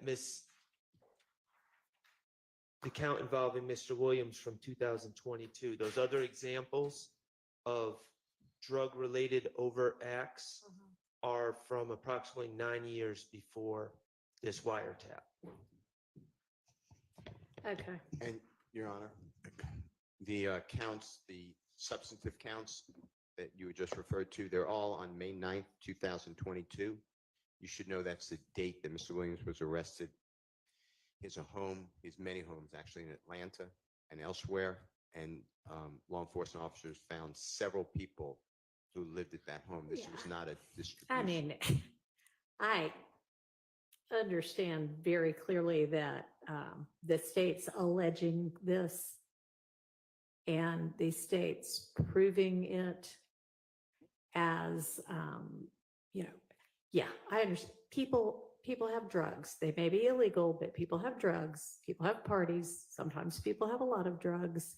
count involving Mr. Williams from 2022, those other examples of drug-related overt acts are from approximately 9 years before this wiretap. Okay. And, Your Honor, the counts, the substantive counts that you just referred to, they're all on May 9th, 2022. You should know that's the date that Mr. Williams was arrested. He has a home, he has many homes actually in Atlanta and elsewhere. And law enforcement officers found several people who lived at that home. This was not a distribution. I mean, I understand very clearly that the state's alleging this and the state's proving it as, yeah, I understand. People have drugs. They may be illegal, but people have drugs. People have parties. Sometimes people have a lot of drugs.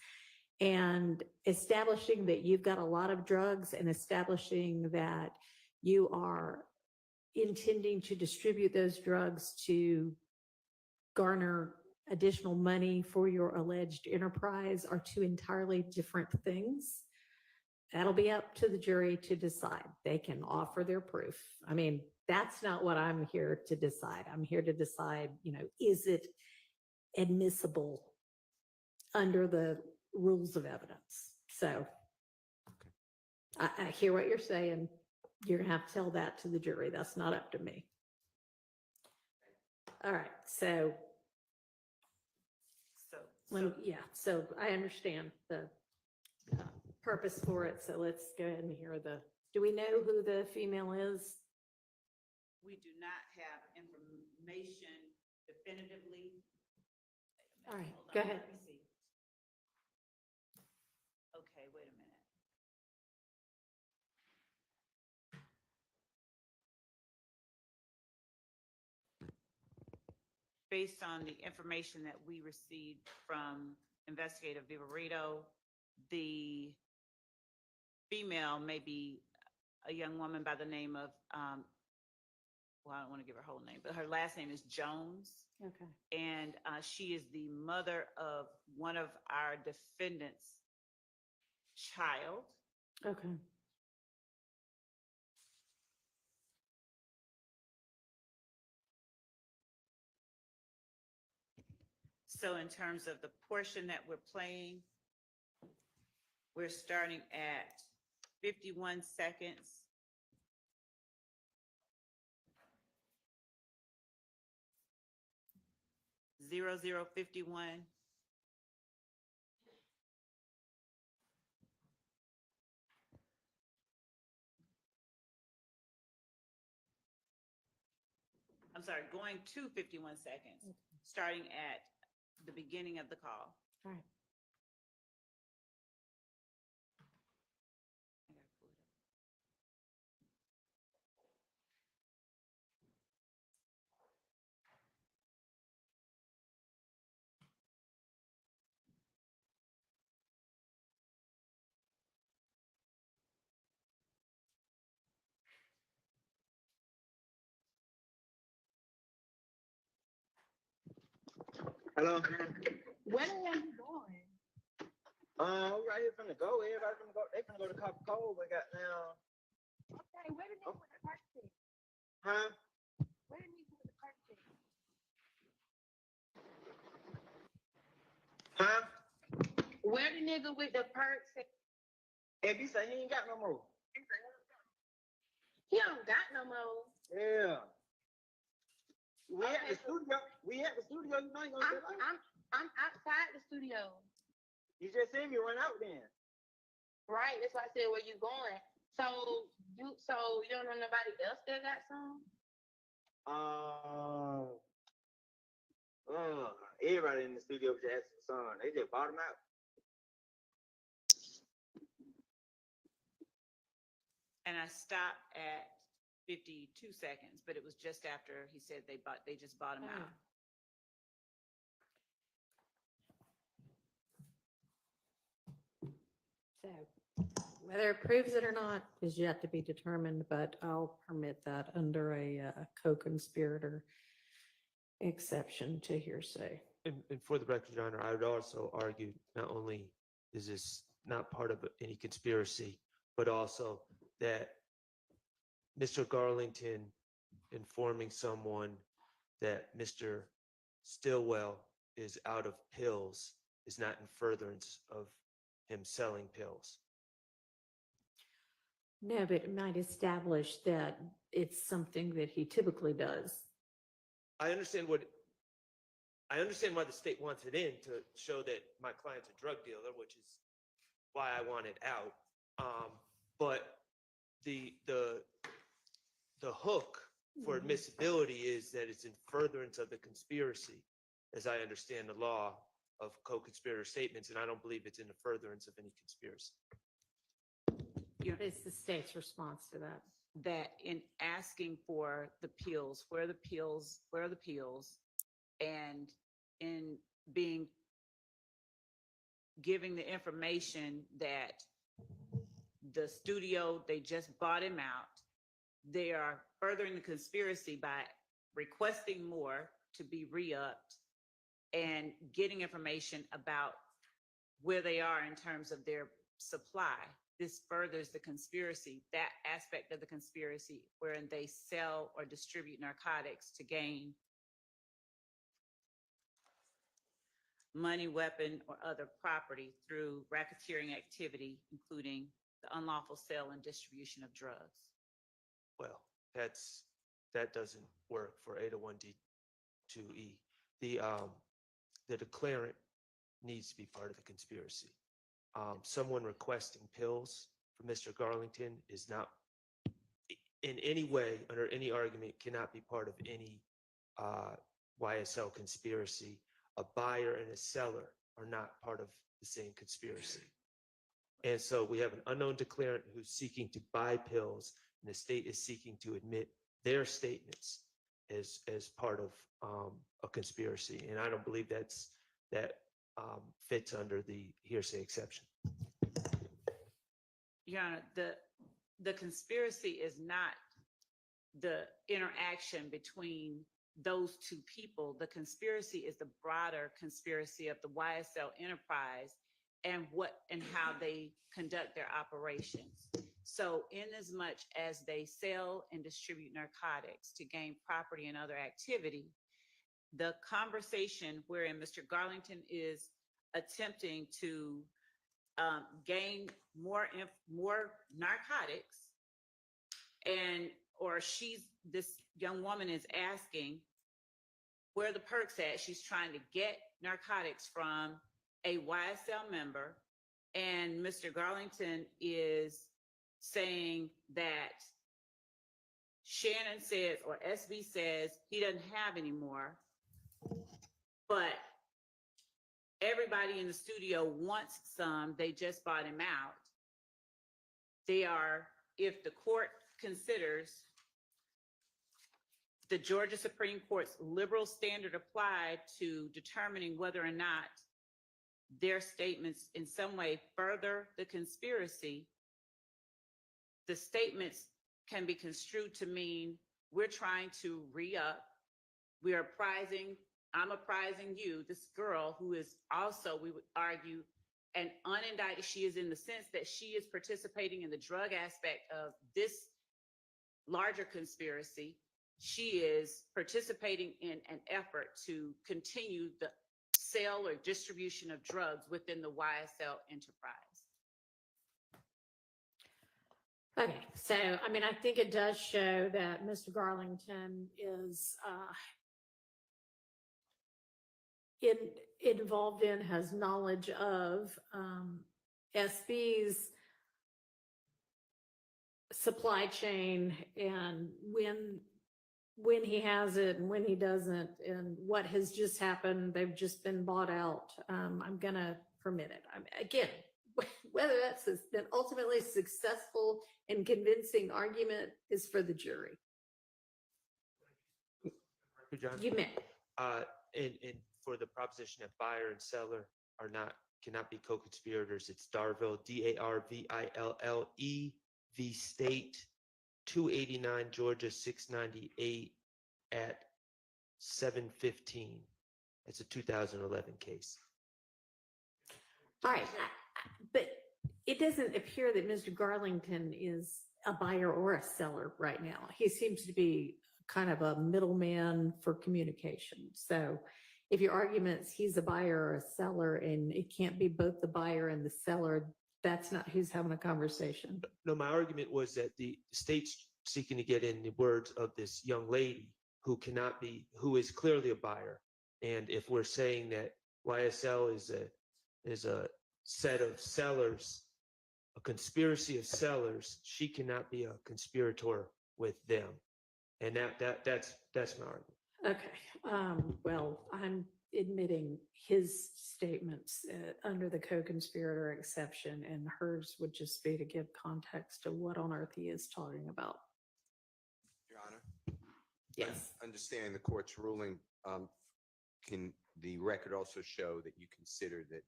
And establishing that you've got a lot of drugs and establishing that you are intending to distribute those drugs to garner additional money for your alleged enterprise are two entirely different things. That'll be up to the jury to decide. They can offer their proof. I mean, that's not what I'm here to decide. I'm here to decide, is it admissible under the rules of evidence? So I hear what you're saying. You're gonna have to tell that to the jury. That's not up to me. All right, so Yeah, so I understand the purpose for it, so let's go ahead and hear do we know who the female is? We do not have information definitively. All right, Hold on, go ahead. let me see. Okay, wait a minute. Based on the information that we received from investigator Viverito, the female may be a young woman by the name of, well, I don't want to give her whole name, but her last name is Jones. Okay. And she is the mother of one of our defendants' child. Okay. So in terms of the portion that we're playing, we're starting at 51 seconds. Zero, 51. I'm sorry, going to 51 seconds, starting at the beginning of the call. All right. I gotta pull it up. Hello? Where the hell you going? Right here finna go. Everybody finna go. They finna go to Copper Cove. We got now. Okay, where the nigga with the person? Huh? Where the nigga with the person? Huh? Where the nigga with the person? If you say he ain't got no more. He don't got no more. Yeah. We at Okay, the studio. We at the studio. You know you gonna get out. I'm outside the studio. You just seen me run out then. Right, that's why I said where you going. So you don't know nobody else that got some? Everybody in the studio was just asking for some. They just bought them out. And I stopped at 52 seconds, but it was just after he said they just bought him Oh. out. So whether it proves it or not is yet to be determined, but I'll permit that under a co-conspirator exception to hearsay. And for the record, Your Honor, I would also argue not only is this not part of any conspiracy, but also that Mr. Garlington informing someone that Mr. Stillwell is out of pills is not in furtherance of him selling pills. No, but it might establish that it's something that he typically does. I understand why the state wants it in to show that my client's a drug dealer, which is why I want it out. But the hook for admissibility is that it's in furtherance of the conspiracy, as I understand the law of co-conspirator statements, and I don't believe it's in the furtherance of any conspiracy. What is the state's response to that? That in asking for the pills, where are the pills, and in giving the information that the studio, they just bought him out. They are furthering the conspiracy by requesting more to be re-upped and getting information about where they are in terms of their supply. This furthers the conspiracy, that aspect of the conspiracy wherein they sell or distribute narcotics to gain money, weapon, or other property through racketeering activity, including the unlawful sale and distribution of drugs. Well, that doesn't work for 801D2E. The declarant needs to be part of the conspiracy. Someone requesting pills for Mr. Garlington is not in any way, under any argument, cannot be part of any YSL conspiracy. A buyer and a seller are not part of the same conspiracy. And so we have an unknown declarant who's seeking to buy pills, and the state is seeking to admit their statements as part of a conspiracy. And I don't believe that fits under the hearsay exception. Your Honor, the conspiracy is not the interaction between those two people. The conspiracy is the broader conspiracy of the YSL enterprise and how they conduct their operations. So in as much as they sell and distribute narcotics to gain property and other activity, the conversation wherein Mr. Garlington is attempting to gain more narcotics, or this young woman is asking where the perks at. She's trying to get narcotics from a YSL member, and Mr. Garlington is saying that Shannon says, or SB says, he doesn't have any more, but everybody in the studio wants some. They just bought him out. If the court considers the Georgia Supreme Court's liberal standard applied to determining whether or not their statements in some way further the conspiracy, the statements can be construed to mean we're trying to re-up. I'm apprising you, this girl who is also, we would argue, an unindicted. She is in the sense that she is participating in the drug aspect of this larger conspiracy. She is participating in an effort to continue the sale or distribution of drugs within the YSL enterprise. Okay, so, I mean, I think it does show that Mr. Garlington is involved in, has knowledge of SB's supply chain, and when he has it and when he doesn't, and what has just happened. They've just been bought out. I'm gonna permit it. Again, whether that's an ultimately successful and convincing argument is for the jury. John? You may. And for the proposition that buyer and seller cannot be co-conspirators, it's Darville, DARVILLE, v. State, 289 Georgia 698 at 715. It's a 2011 case. All right, but it doesn't appear that Mr. Garlington is a buyer or a seller right now. He seems to be kind of a middleman for communication. So if your argument's he's a buyer or a seller and it can't be both the buyer and the seller, that's not who's having a conversation. No, my argument was that the state's seeking to get in the words of this young lady who is clearly a buyer. And if we're saying that YSL is a set of sellers, a conspiracy of sellers, she cannot be a conspirator with them. And that's my argument. Okay, well, I'm admitting his statements under the co-conspirator exception, and hers would just be to give context to what on earth he is talking about. Your Honor? Yes. Understanding the court's ruling, can the record also show that you consider that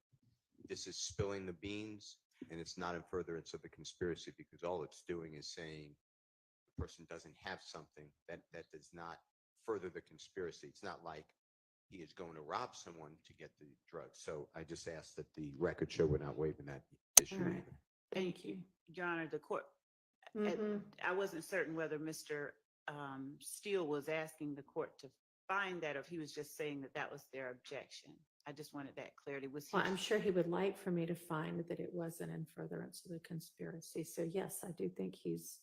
this is spilling the beans and it's not in furtherance of the conspiracy, because all it's doing is saying the person doesn't have something that does not further the conspiracy. It's not like he is going to rob someone to get the drugs. So I just ask that the record show we're not waiving that issue. All right. either. Thank you. Your Honor, the court, Mhm. I wasn't certain whether Mr. Steele was asking the court to find that, or if he was just saying that was their objection. I just wanted that clarity. Well, I'm sure he would like for me to find that it wasn't in furtherance of the conspiracy. So yes, I do think he's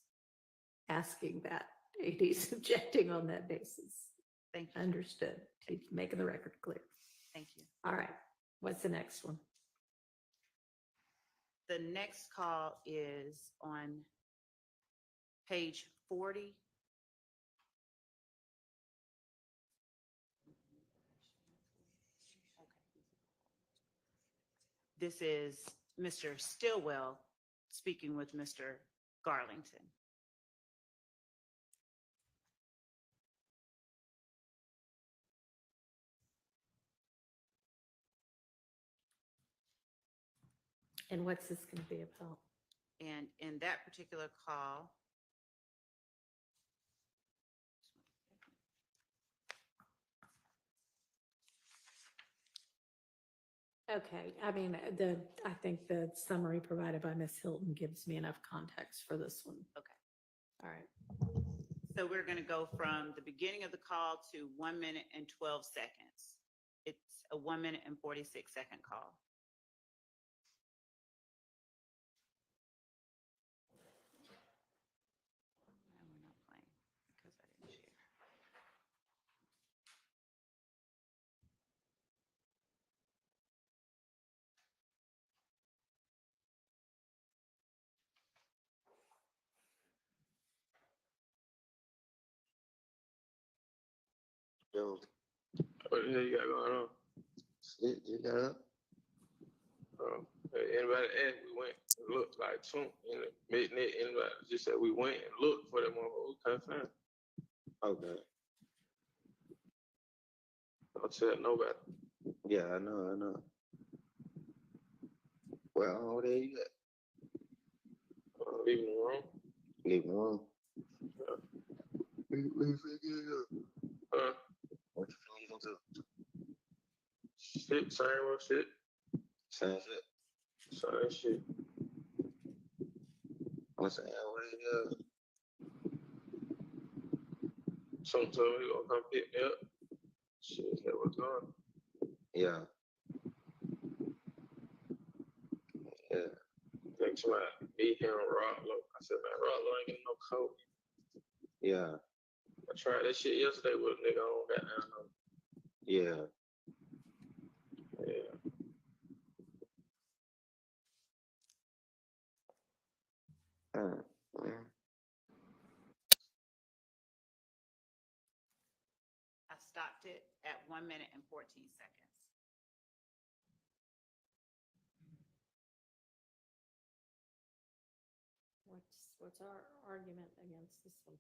asking that. He's objecting on that basis. Thank you. Understood. He's making the record clear. Thank you. All right. What's the next one? The next call is on page 40. This is Mr. Stillwell speaking with Mr. Garlington. And what's this going to be about? And in that particular call, Okay, I mean, I think the summary provided by Ms. Hilton gives me enough context for this one. Okay. All right. so we're going to go from the beginning of the call to 1 minute and 12 seconds. It's a 1 minute and 46-second call. And we're not playing because I didn't share. Yo, What the hell you got going on? shit, you got up? Anybody asked, we went and looked like Trump in the midnight. Anybody just said we went and looked for that motherfucker. We couldn't find it. Okay. Don't tell nobody. Yeah, I know. Well, over there you at? Leaving the room. Leave me alone. Yeah. What you figure it Huh? What you feel you gonna do? Shit, same old shit. Same shit. Same shit. I'm saying, what you Some told me he gonna come pick me up. Shit, that was going. Yeah. Yeah. Think somebody beat him, Rollo. I said, man, Rollo ain't getting no coat. Yeah. I tried that shit yesterday with a nigga on got down. Yeah. Yeah. Mm. I stopped it at 1 minute and 14 seconds. What's our argument against this one?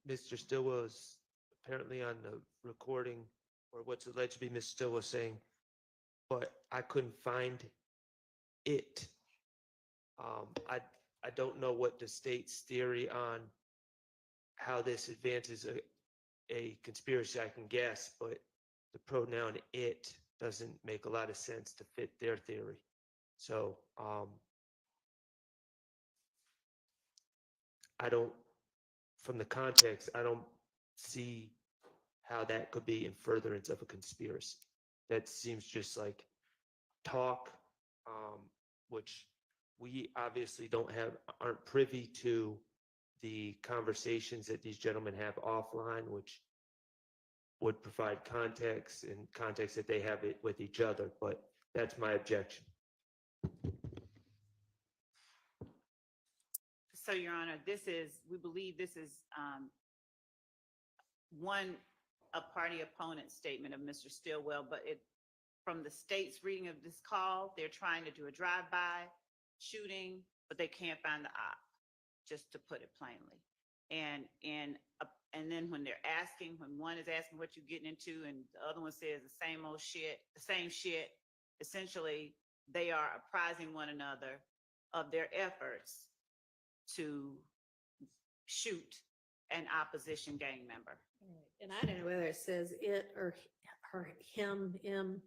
Mr. Stillwell is apparently on the recording, or what's alleged to be Ms. Stillwell saying, but I couldn't find it. I don't know what the state's theory on how this advances a conspiracy, I can guess, but the pronoun it doesn't make a lot of sense to fit their theory. So, I don't, from the context, I don't see how that could be in furtherance of a conspiracy. That seems just like talk, which we obviously aren't privy to the conversations that these gentlemen have offline, which would provide context and context that they have it with each other, but that's my objection. So, Your Honor, we believe this is a party opponent statement of Mr. Stillwell, but from the state's reading of this call, they're trying to do a drive-by shooting, but they can't find the op, just to put it plainly. And then when one is asking what you're getting into and the other one says the same old shit, the same shit, essentially they are apprising one another of their efforts to shoot an opposition gang member. And I don't know whether it says it or him,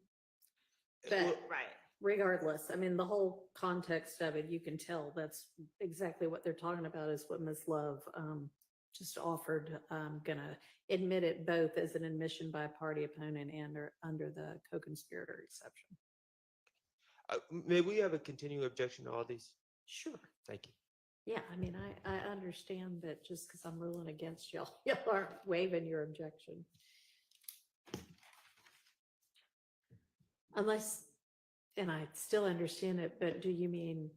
but Right. regardless, I mean, the whole context of it, you can tell that's exactly what they're talking about is what Ms. Love just offered. Gonna admit it both as an admission by a party opponent and or under the co-conspirator exception. May we have a continuing objection to all these? Sure. Thank you. Yeah, I mean, I understand that just because I'm ruling against y'all, y'all aren't waiving your objection. Unless, and I still understand it, but do you mean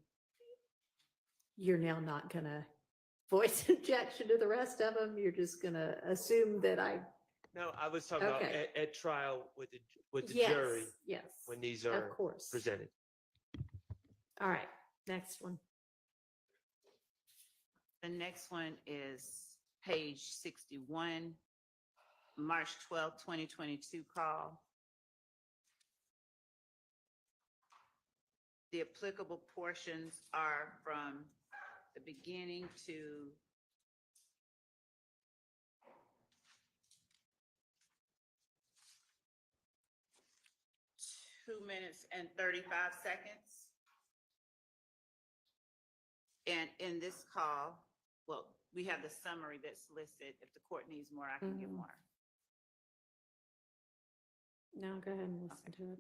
you're now not gonna voice objection to the rest of them? You're just gonna assume that I, No, I was talking about Okay. at trial with the yes, jury yes, when these of are course. presented. All right, next one. The next one is page 61, March 12th, 2022 call. The applicable portions are from the beginning to two minutes and 35 seconds. And in this call, well, we have the summary that's listed. If the court needs more, I can give more. No, go ahead and listen to it.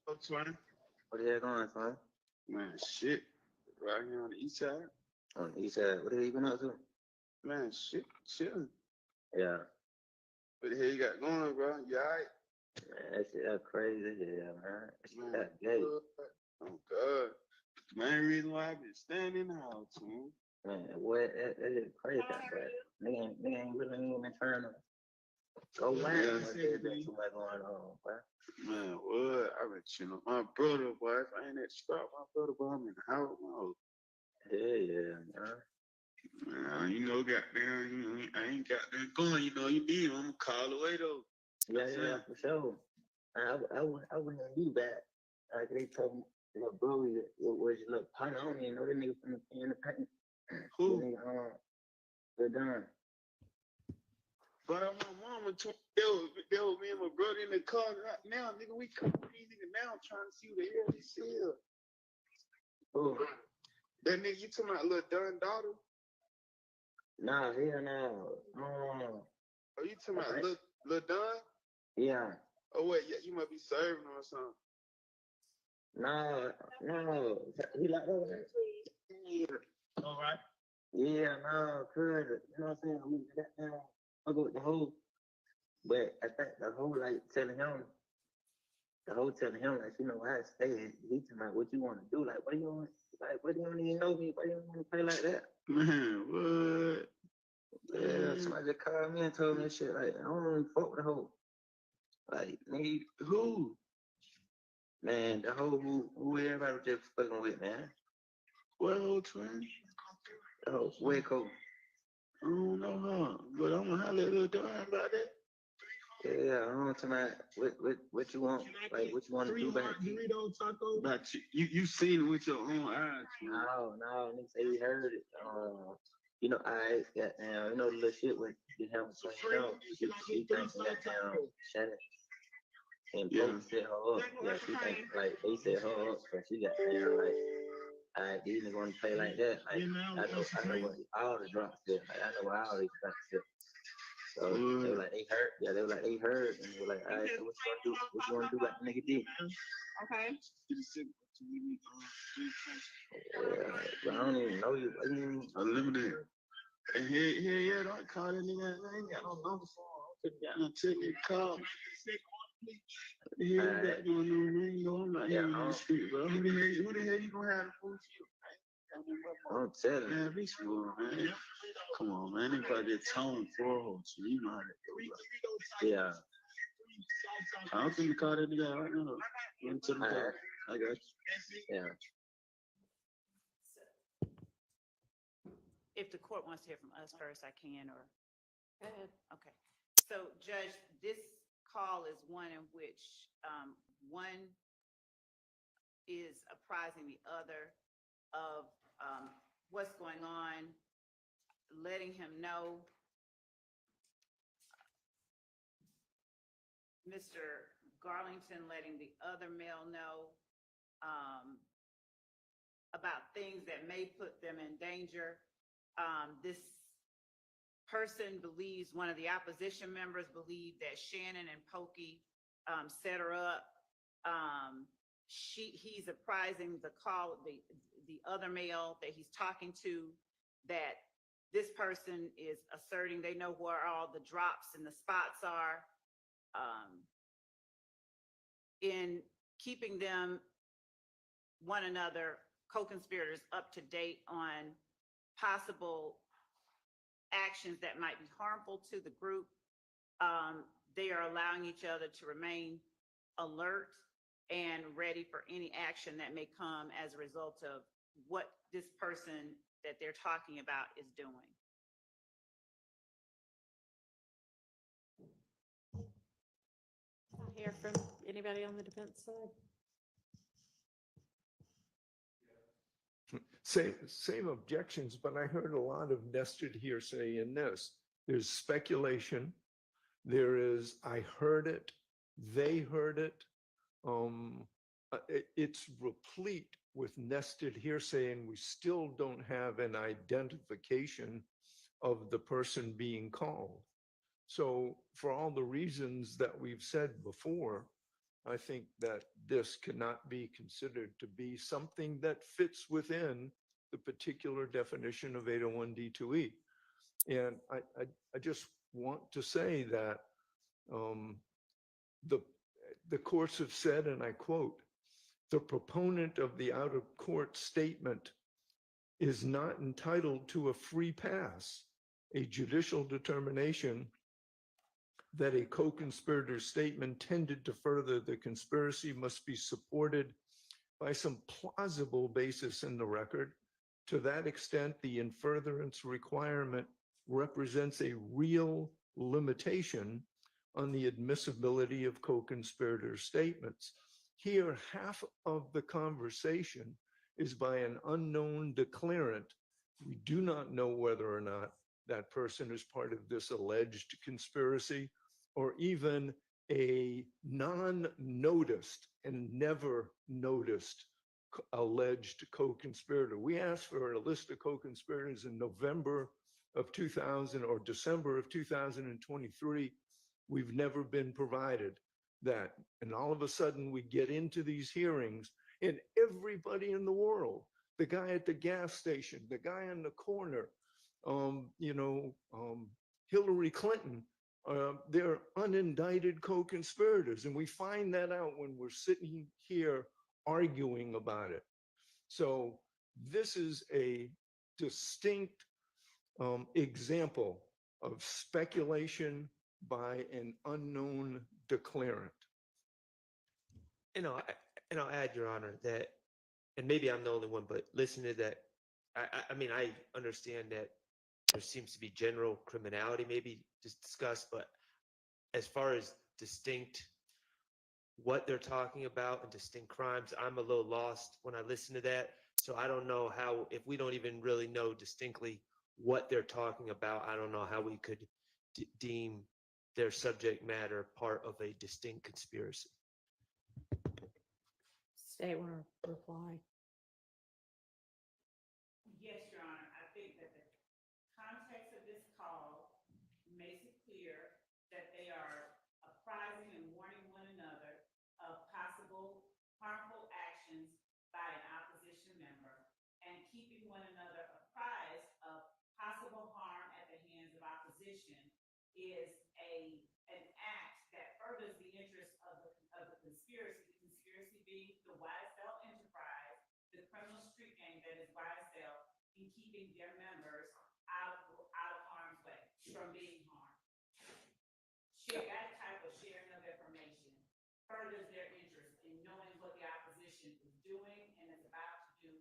Oh, Twin. What the heck going, son? Man, shit. Right here on the east side. On the east side, what the hell you been up to? Man, shit, chilling. Yeah, What the hell you got going, bro? You alright? man, that shit that crazy, yeah, man. That shit Man, that gay. oh, God. Main reason why I've been staying in the house, man. Man, what, that is crazy, but nigga ain't really even trying to go wild. Yeah, But there's been too much going on, bro. Man, what? I've been chilling with my brother, boy. If I ain't at scrap my brother, boy, I'm in the house, man. Yeah, man. Man, you know, goddamn, you know, I ain't got that going, you know, you need him, I'm call away, though. Yeah, for sure. I wouldn't do that. Like they told me, your brother was your little partner. I don't even know the nigga from the paint. Who? The nigga, they're done. But my mama told they was me and my brother in the car right now, nigga. We come these niggas now trying to see what the hell they sell. Who? That nigga, you talking about little Dunn daughter? Nah, hell no. Oh, you talking about little Dunn? Yeah. Oh wait, yeah, you might be serving or something. No. He like that. Yeah. All right. Yeah, no, cuz, you know what I'm saying? We got down, I go with the whole, but I think the whole like telling him, like, you know, I stay, he tell me what you want to do, like, what do you want, like, what do you don't even know me, why you don't want to play like that? Man, what? Yeah, somebody just called me and told me shit, like, I don't even fuck with the whole, like, nigga, Who? man, the whole, who everybody was just fucking with, man. What old twin? The whole, YSL. I don't know her, but I'm gonna holler at little Dunn about that. Yeah, I don't know tonight. What you want? Like, what you want to do back? But you seen it with your own eyes. Man. No, nigga say he heard it. You know, I got down. You know the little shit with the helmet. You know, she thinks that down. Shannon and folks set her up. Yeah, she think like they set her up, but she got down like. These niggas want to play like that. Like, I know what all the drops fit. Like, I know what all these drops fit. So they were like, they hurt. Yeah, they were like, they heard. And they were like, all right, so what you want to do? What you want to do like the nigga did? Okay. Yeah, but I don't even know you. Unlimited. And here, don't call that nigga. I ain't got no number for him. I'm gonna take your call. Yeah, you got going on, man. You know, I'm not here on the street, bro. Who the hell you gonna have to fool you? I'm telling you. Man, be smooth, man. Come on, man. They about that tone forward, so you know how to go, bro. Yeah. I don't think you call that nigga right now. Into the car. I got you. Yeah. If the court wants to hear from us first, I can, or, Go ahead. okay. So Judge, this call is one in which one is apprising the other of what's going on, letting him know Mr. Garlington letting the other male know about things that may put them in danger. This person believes, one of the opposition members believed that Shannon and Pokey set her up. He's apprising the other male that he's talking to that this person is asserting they know where all the drops and the spots are. In keeping them, one another, co-conspirators, up to date on possible actions that might be harmful to the group. They are allowing each other to remain alert and ready for any action that may come as a result of what this person that they're talking about is doing. I hear from anybody on the defense side. Same objections, but I heard a lot of nested hearsay in this. There's speculation. There is, I heard it, they heard it. It's replete with nested hearsay, and we still don't have an identification of the person being called. So for all the reasons that we've said before, I think that this cannot be considered to be something that fits within the particular definition of 801D2E. And I just want to say that the courts have said, and I quote, "The proponent of the out-of-court statement is not entitled to a free pass. A judicial determination that a co-conspirator's statement tended to further the conspiracy must be supported by some plausible basis in the record. To that extent, the in furtherance requirement represents a real limitation on the admissibility of co-conspirator statements." Here, half of the conversation is by an unknown declarant. We do not know whether or not that person is part of this alleged conspiracy, or even a non-noticed and never noticed alleged co-conspirator. We asked for a list of co-conspirators in November of 2000 or December of 2023. We've never been provided that. And all of a sudden we get into these hearings, and everybody in the world, the guy at the gas station, the guy on the corner, Hillary Clinton, they're unindicted co-conspirators. And we find that out when we're sitting here arguing about it. So this is a distinct example of speculation by an unknown declarant. And I'll add, Your Honor, that, and maybe I'm the only one, but listening to that, I mean, I understand that there seems to be general criminality maybe just discussed, but as far as distinct, what they're talking about and distinct crimes, I'm a little lost when I listen to that. So I don't know how, if we don't even really know distinctly what they're talking about, I don't know how we could deem their subject matter part of a distinct conspiracy. State want to reply. Yes, Your Honor. I think that the context of this call makes it clear that they are apprising and warning one another of possible harmful actions by an opposition member, and keeping one another apprised of possible harm at the hands of opposition is an act that furthers the interest of the conspiracy. The conspiracy being the YSL enterprise, the criminal street gang that is YSL, in keeping their members out of harm's way, from being harmed. That type of sharing of information furthers their interest in knowing what the opposition is doing and is about to do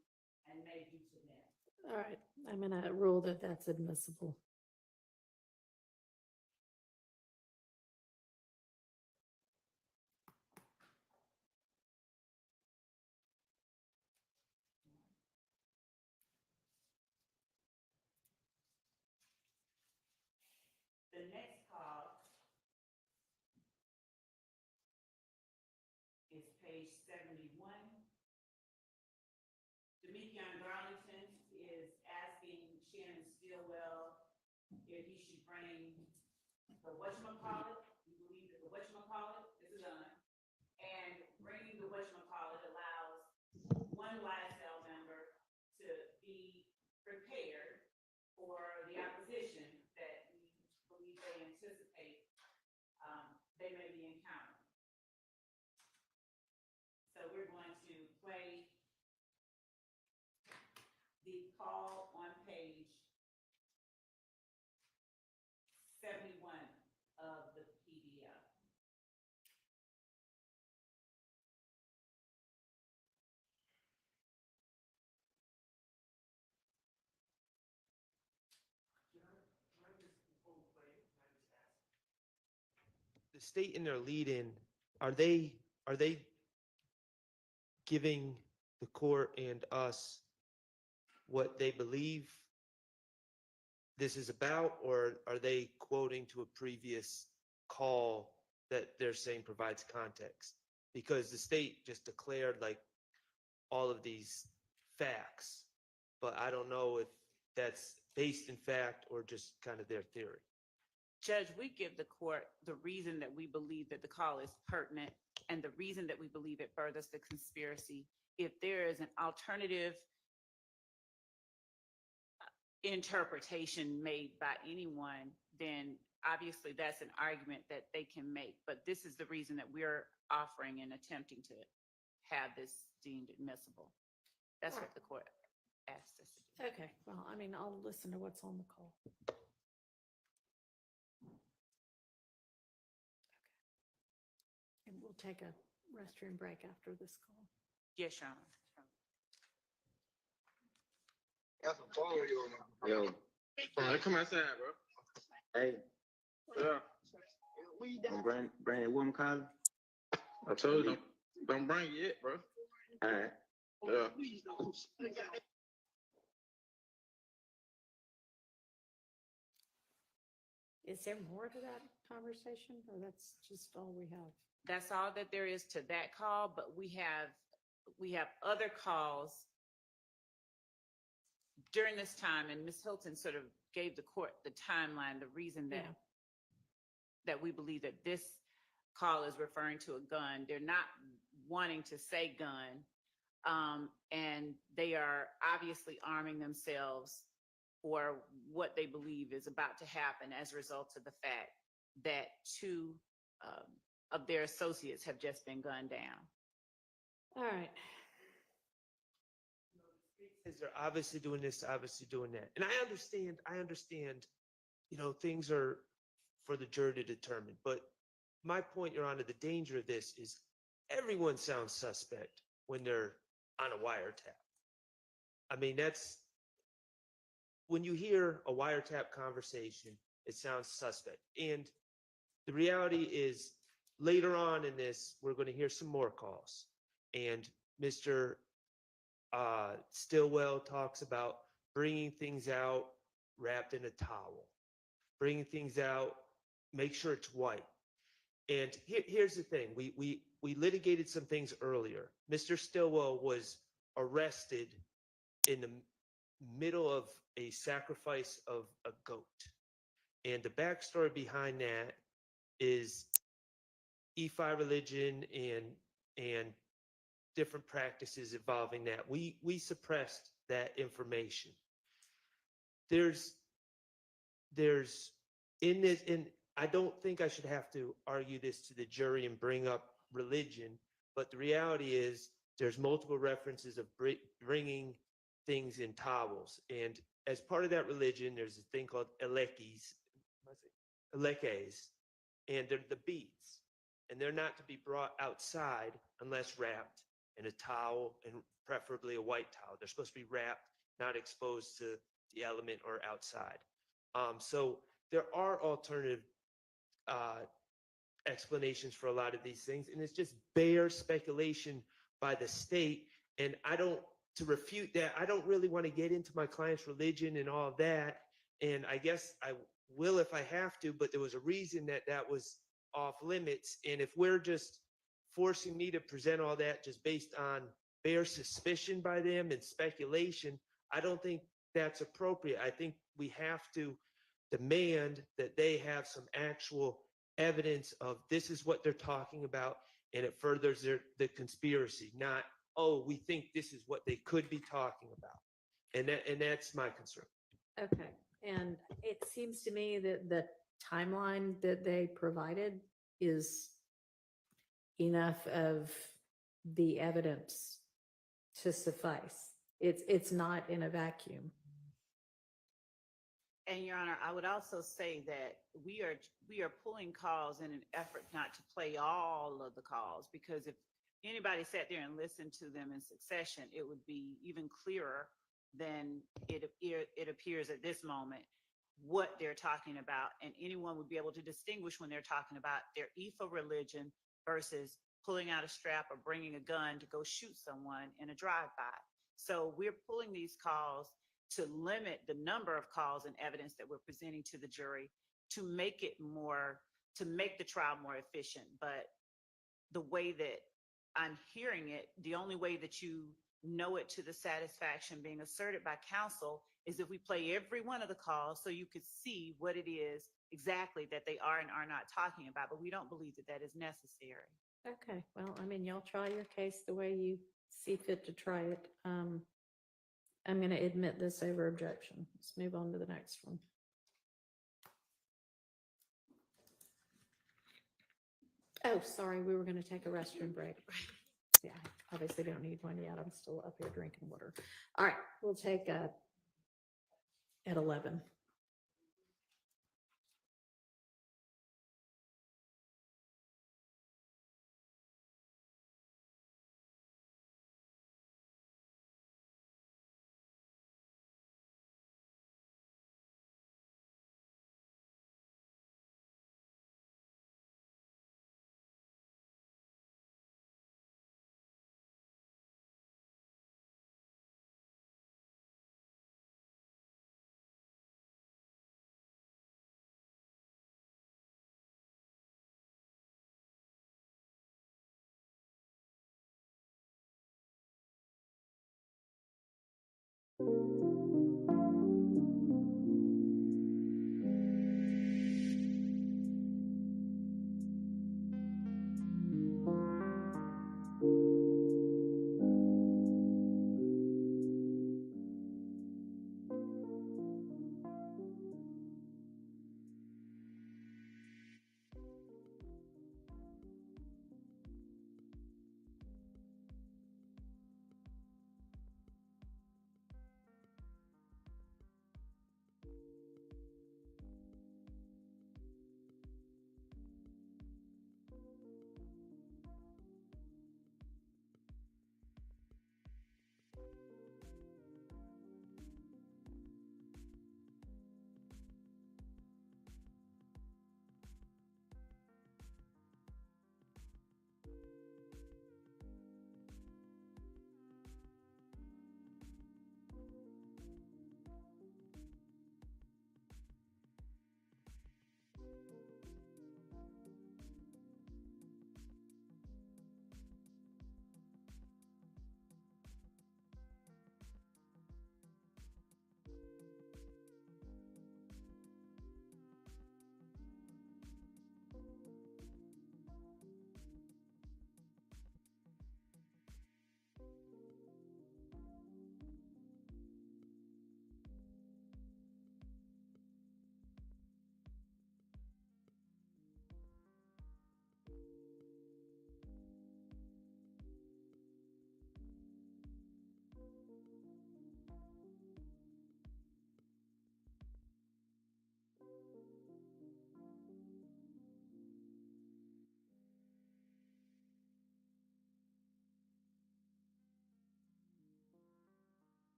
and may do to them. All right, I'm gonna rule that that's admissible. The next call page 71. Demetrion Garlington is asking Shannon Stillwell if he should bring the whatchamacallit, you believe that the whatchamacallit is a gun, and bringing the whatchamacallit allows one YSL member to be prepared for the opposition that we believe they anticipate they may be encountering. So we're going to play the call on page 71 of the PDF. The state in their lead-in, are they giving the court and us what they believe this is about, or are they quoting to a previous call that they're saying provides context? Because the state just declared like all of these facts, but I don't know if that's based in fact or just kind of their theory. Judge, we give the court the reason that we believe that the call is pertinent and the reason that we believe it furthers the conspiracy. If there is an alternative interpretation made by anyone, then obviously that's an argument that they can make. But this is the reason that we're offering and attempting to have this deemed admissible. That's what the court asked us to do. Okay, well, I mean, I'll listen to what's on the call. And we'll take a restroom break after this call. Yes, Your Honor. That's a phone Yo, come outside, bro. hey, Yeah. Brandon, what I'm calling? I told you, don't bring it yet, bro. All right. Yeah. Is there more to that conversation, or that's just all we have? That's all that there is to that call, but we have other calls during this time, and Ms. Hilton sort of gave the court the timeline, the reason that Yeah. that we believe that this call is referring to a gun. They're not wanting to say gun, and they are obviously arming themselves for what they believe is about to happen as a result of the fact that two of their associates have just been gunned down. All right. Is they're obviously doing this, obviously doing that. And I understand, you know, things are for the jury to determine. But my point, Your Honor, the danger of this is everyone sounds suspect when they're on a wiretap. I mean, that's when you hear a wiretap conversation, it sounds suspect. And the reality is later on in this, we're going to hear some more calls. And Mr. Stillwell talks about bringing things out wrapped in a towel, bringing things out, make sure it's white. And here's the thing. We litigated some things earlier. Mr. Stillwell was arrested in the middle of a sacrifice of a goat. And the backstory behind that is EFI religion and different practices involving that. We suppressed that information. There's in this, and I don't think I should have to argue this to the jury and bring up religion, but the reality is there's multiple references of bringing things in towels. And as part of that religion, there's a thing called elekes, and they're the beads. And they're not to be brought outside unless wrapped in a towel, and preferably a white towel. They're supposed to be wrapped, not exposed to the element or outside. So there are alternative explanations for a lot of these things, and it's just bare speculation by the state. And to refute that, I don't really want to get into my client's religion and all of that. And I guess I will if I have to, but there was a reason that was off limits. And if we're just forcing me to present all that just based on bare suspicion by them and speculation, I don't think that's appropriate. I think we have to demand that they have some actual evidence of this is what they're talking about, and it furthers the conspiracy, not, oh, we think this is what they could be talking about. And that's my concern. Okay, and it seems to me that the timeline that they provided is enough of the evidence to suffice. It's not in a vacuum. And Your Honor, I would also say that we are pulling calls in an effort not to play all of the calls, because if anybody sat there and listened to them in succession, it would be even clearer than it appears at this moment what they're talking about, and anyone would be able to distinguish when they're talking about their EFA religion versus pulling out a strap or bringing a gun to go shoot someone in a drive-by. So we're pulling these calls to limit the number of calls and evidence that we're presenting to the jury to make the trial more efficient. But the way that I'm hearing it, the only way that you know it to the satisfaction being asserted by counsel is if we play every one of the calls so you could see what it is exactly that they are and are not talking about. But we don't believe that that is necessary. Okay, well, I mean, y'all try your case the way you see fit to try it. I'm going to admit this over objection. Let's move on to the next one. Oh, sorry, we were going to take a restroom break. Yeah, I obviously don't need one yet. I'm still up here drinking water. All right, we'll take at 11.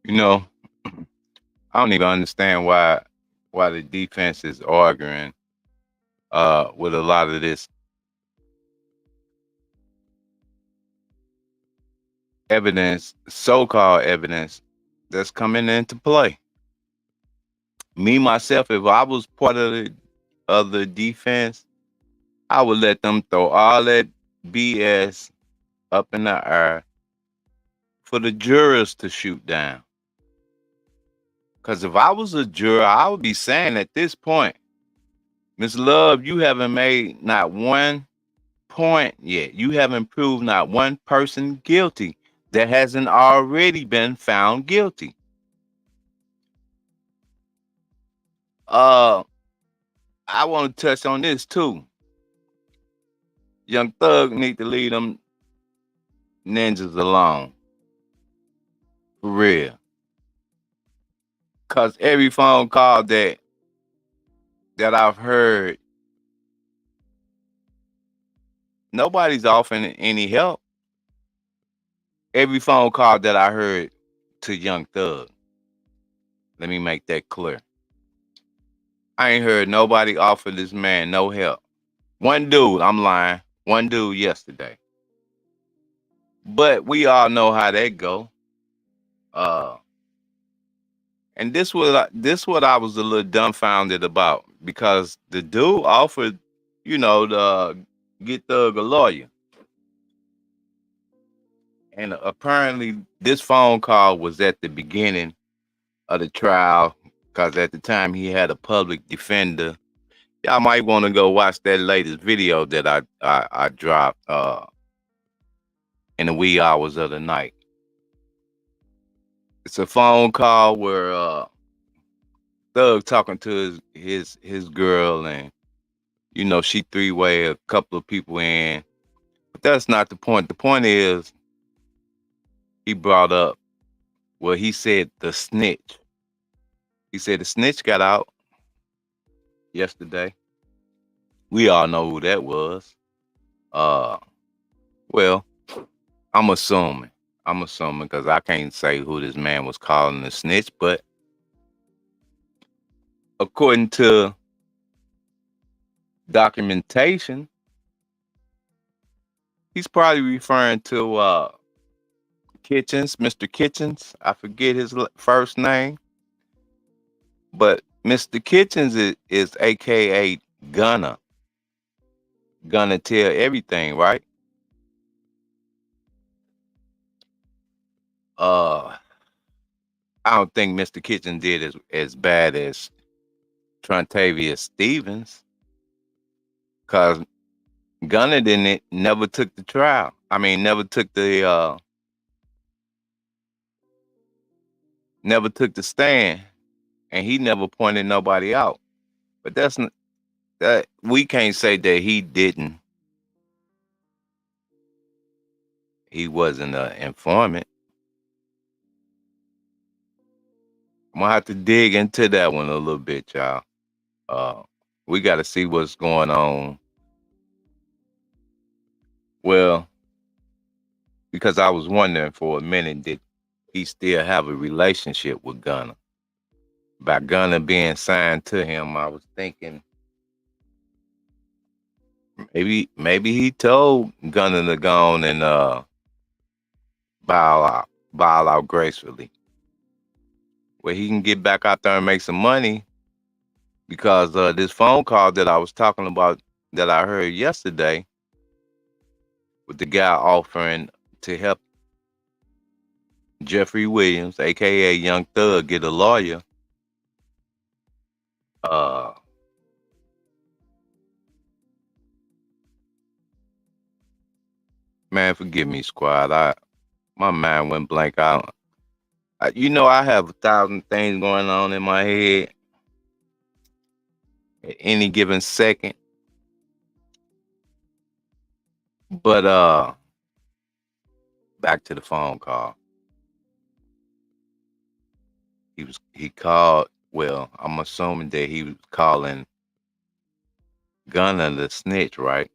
You know, I don't even understand why the defense is arguing with a lot of this evidence, so-called evidence that's coming into play. Me myself, if I was part of the defense, I would let them throw all that BS up in the air for the jurors to shoot down. Because if I was a juror, I would be saying at this point, Miss Love, you haven't made not one point yet. You haven't proved not one person guilty that hasn't already been found guilty. I want to touch on this too. Young Thug need to leave them ninjas alone. For real. Cause every phone call that I've heard, nobody's offering any help. Every phone call that I heard to Young Thug, let me make that clear. I ain't heard nobody offer this man no help. One dude, I'm lying. One dude yesterday. But we all know how that go. And this what I was a little dumbfounded about, because the dude offered, to get Thug a lawyer. And apparently this phone call was at the beginning of the trial, because at the time he had a public defender. Y'all might want to go watch that latest video that I dropped in the wee hours of the night. It's a phone call where Thug talking to his girl, and she three-way a couple of people in. But that's not the point. The point is he brought up, well, he said the snitch. He said the snitch got out yesterday. We all know who that was. Well, I'm assuming because I can't say who this man was calling the snitch, but according to documentation, he's probably referring to Kitchens, Mr. Kitchens. I forget his first name, but Mr. Kitchens is AKA Gunna. Gunna tell everything, right? I don't think Mr. Kitchen did as bad as Trontavious Stevens, because Gunna never took the trial. I mean, never took the stand, and he never pointed nobody out. But that we can't say that he didn't. He wasn't an informant. I'm gonna have to dig into that one a little bit, y'all. We got to see what's going on. Well, because I was wondering for a minute, did he still have a relationship with Gunna? By Gunna being signed to him, I was thinking maybe he told Gunna to go on and bow out gracefully, where he can get back out there and make some money. Because this phone call that I was talking about that I heard yesterday, with the guy offering to help Jeffery Williams, aka Young Thug, get a lawyer. Man, forgive me, squad. My mind went blank. I have 1,000 things going on in my head at any given second. But back to the phone call. He called. Well, I'm assuming that he was calling Gunna the snitch, right?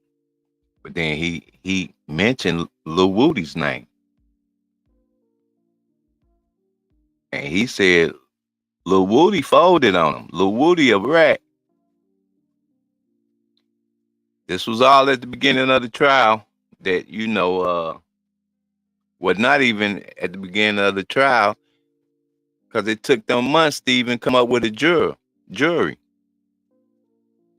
But then he mentioned Lil Woody's name, and he said Lil Woody folded on him. Lil Woody a rat. This was all at the beginning of the trial that Well, not even at the beginning of the trial, because it took them months to even come up with a jury.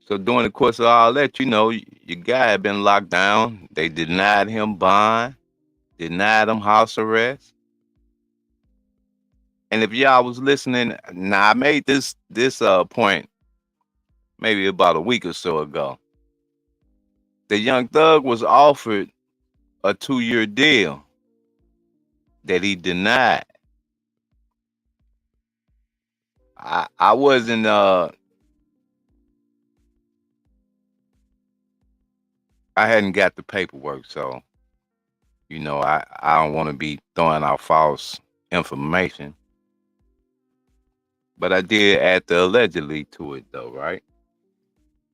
So during the course of all that, your guy had been locked down. They denied him bond, denied him house arrest. And if y'all was listening, now I made this point maybe about a week or so ago. The young thug was offered a 2-year deal that he denied. I wasn't I hadn't got the paperwork, so I don't want to be throwing out false information. But I did add the allegedly to it though, right?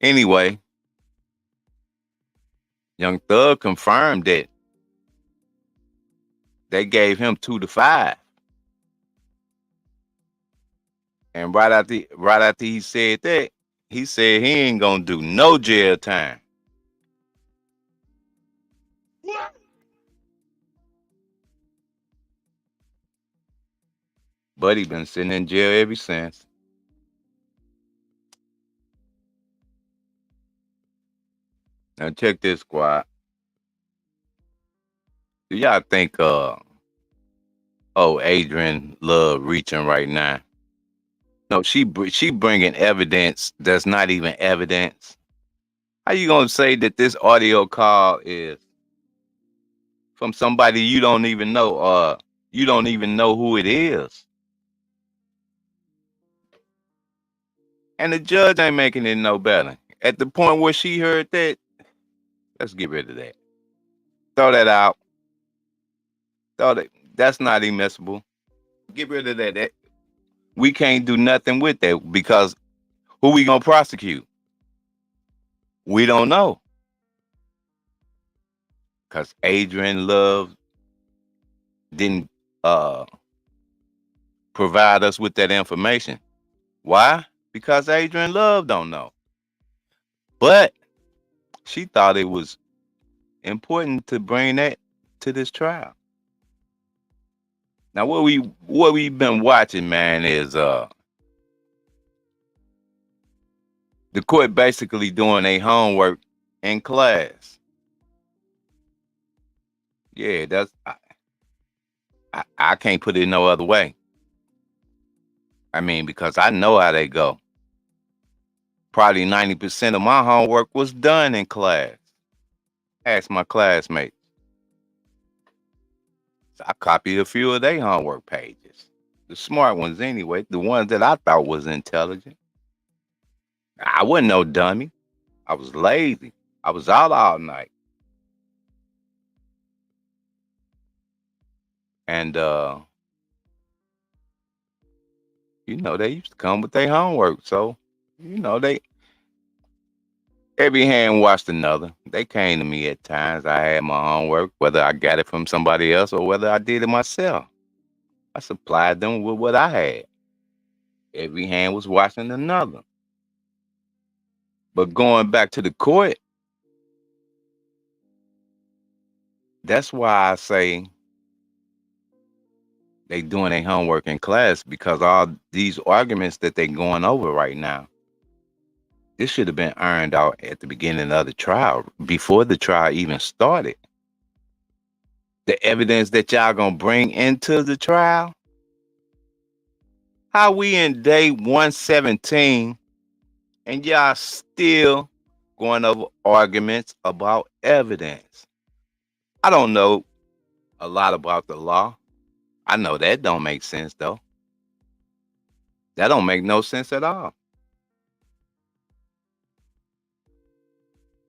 Anyway, young thug confirmed that they gave him 2 to 5. And right after he said that, he said he ain't gonna do no jail time. But he been sitting in jail ever since. Now check this, squad. Do y'all think Adrian Love reaching right now? No, she bringing evidence that's not even evidence. How you gonna say that this audio call is from somebody you don't even know, or you don't even know who it is? And the judge ain't making it no better. At the point where she heard that, let's get rid of that. Throw that out. That's not admissible. Get rid of that. We can't do nothing with that because who we gonna prosecute? We don't know. Because Adrian Love didn't provide us with that information. Why? Because Adrian Love don't know. But she thought it was important to bring that to this trial. Now what we've been watching, man, is the court basically doing their homework in class. Yeah, I can't put it no other way. I mean, because I know how they go. Probably 90% of my homework was done in class. Ask my classmates. So I copied a few of their homework pages. The smart ones anyway, the ones that I thought was intelligent. I wasn't no dummy. I was lazy. I was out all night. And they used to come with their homework. So, every hand washed another. They came to me at times. I had my homework, whether I got it from somebody else or whether I did it myself. I supplied them with what I had. Every hand was washing another. But going back to the court, that's why I say they doing their homework in class, because all these arguments that they going over right now, this should have been ironed out at the beginning of the trial, before the trial even started. The evidence that y'all gonna bring into the trial, how we in day 117 and y'all still going over arguments about evidence? I don't know a lot about the law. I know that don't make sense though. That don't make no sense at all.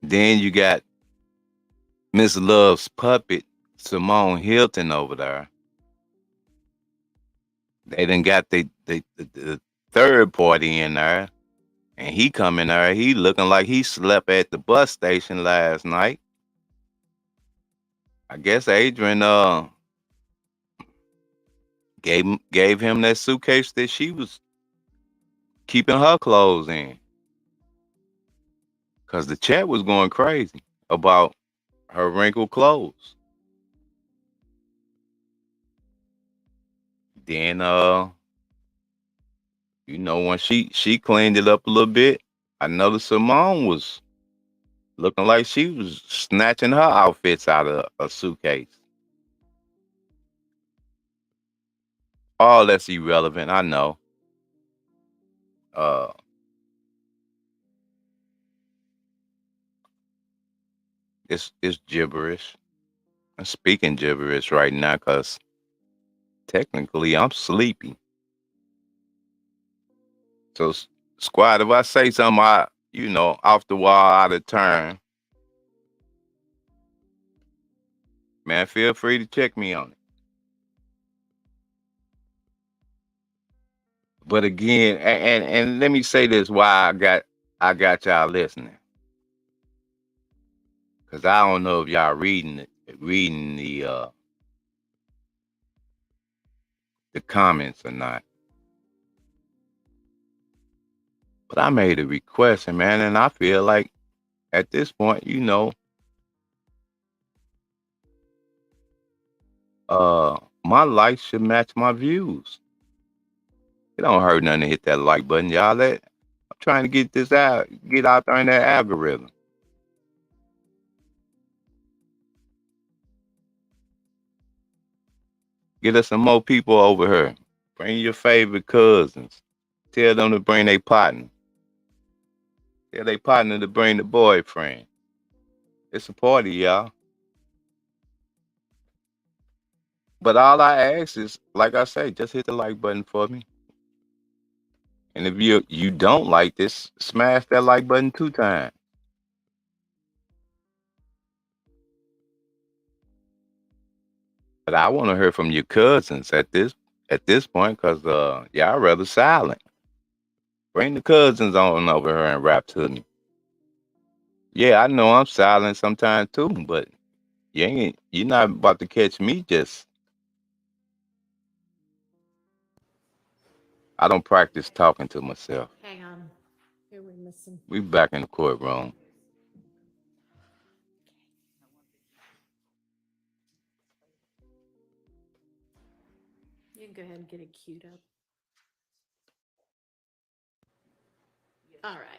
Then you got Miss Love's puppet, Simone Hilton, over there. They done got the third party in there. And he come in there, he looking like he slept at the bus station last night. I guess Adrian gave him that suitcase that she was keeping her clothes in. Cause the chat was going crazy about her wrinkled clothes. Then you know, when she cleaned it up a little bit, I noticed Simone was looking like she was snatching her outfits out of a suitcase. All that's irrelevant, I know. Uh, it's gibberish. I'm speaking gibberish right now because technically I'm sleepy. So, squad, if I say something, off the wall, out of turn, man, feel free to check me on it. But again, and let me say this: why I got y'all listening, because I don't know if y'all reading the comments or not. But I made a request, and man, and I feel like at this point, my likes should match my views. It don't hurt nothing to hit that like button, y'all. I'm trying to get this out, get out there in that algorithm. Get us some more people over here. Bring your favorite cousins. Tell them to bring their partner. Tell their partner to bring the boyfriend. It's a party, y'all. But all I ask is, like I say, just hit the like button for me. And if you don't like this, smash that like button 2 times. But I want to hear from your cousins at this point, because y'all rather silent. Bring the cousins on over here and rap to me. Yeah, I know I'm silent sometimes too, but you're not about to catch me just. I don't practice talking to myself. Hang on. Here we're missing. We back in the courtroom. You can go ahead and get it queued up. All right.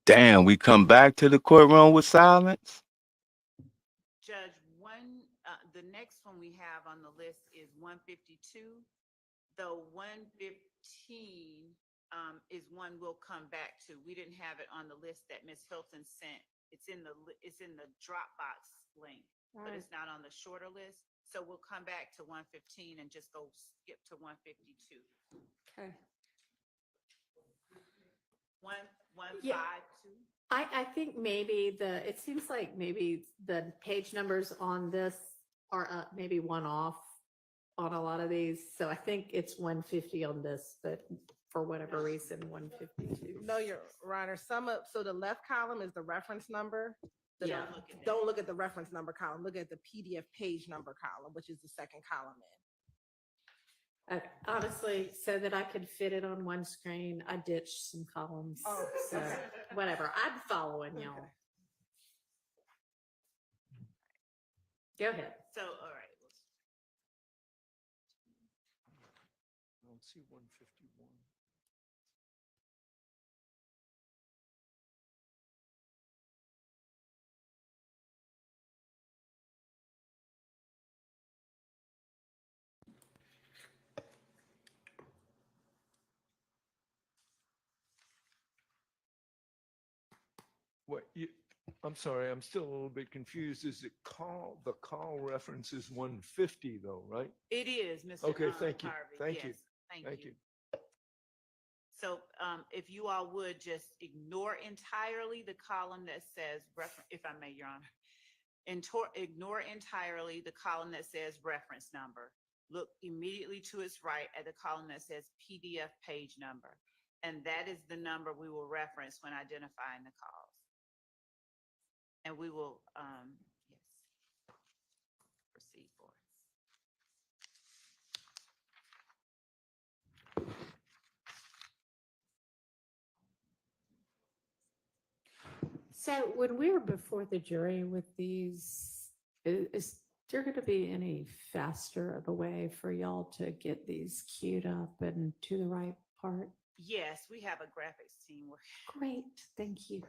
Damn, we come back to the courtroom with silence. Judge, the next one we have on the list is 152. The 115 is one we'll come back to. We didn't have it on the list that Ms. Hilton sent. It's in the Dropbox link, but Right. it's not on the shorter list. So we'll come back to 115 and just go skip to 152. Okay. 152. I think maybe it seems like maybe the page numbers on this are maybe one off on a lot of these. So I think it's 150 on this, but for whatever reason, 152. No, Your Honor, so the left column is the reference number. Yeah. Don't look at the reference number column, look at the PDF page number column, which is the second column in. Honestly, so that I could fit it on one screen, I ditched some columns. Oh, So whatever. I'm following y'all. Go ahead. So, all right. I don't see 151. I'm sorry, I'm still a little bit confused. Is the call reference is 150 though, right? It is, Mr. Okay, thank you. Harvey. Thank you. Yes, Thank you. So if you all would just ignore entirely the column that says reference, if I may, Your Honor. Ignore entirely the column that says reference number. Look immediately to its right at the column that says PDF page number. And that is the number we will reference when identifying the calls. And we will, yes, proceed forward. So when we were before the jury with these, is there going to be any faster of a way for y'all to get these queued up and to the right part? Yes, we have a graphics team working. Great, thank you.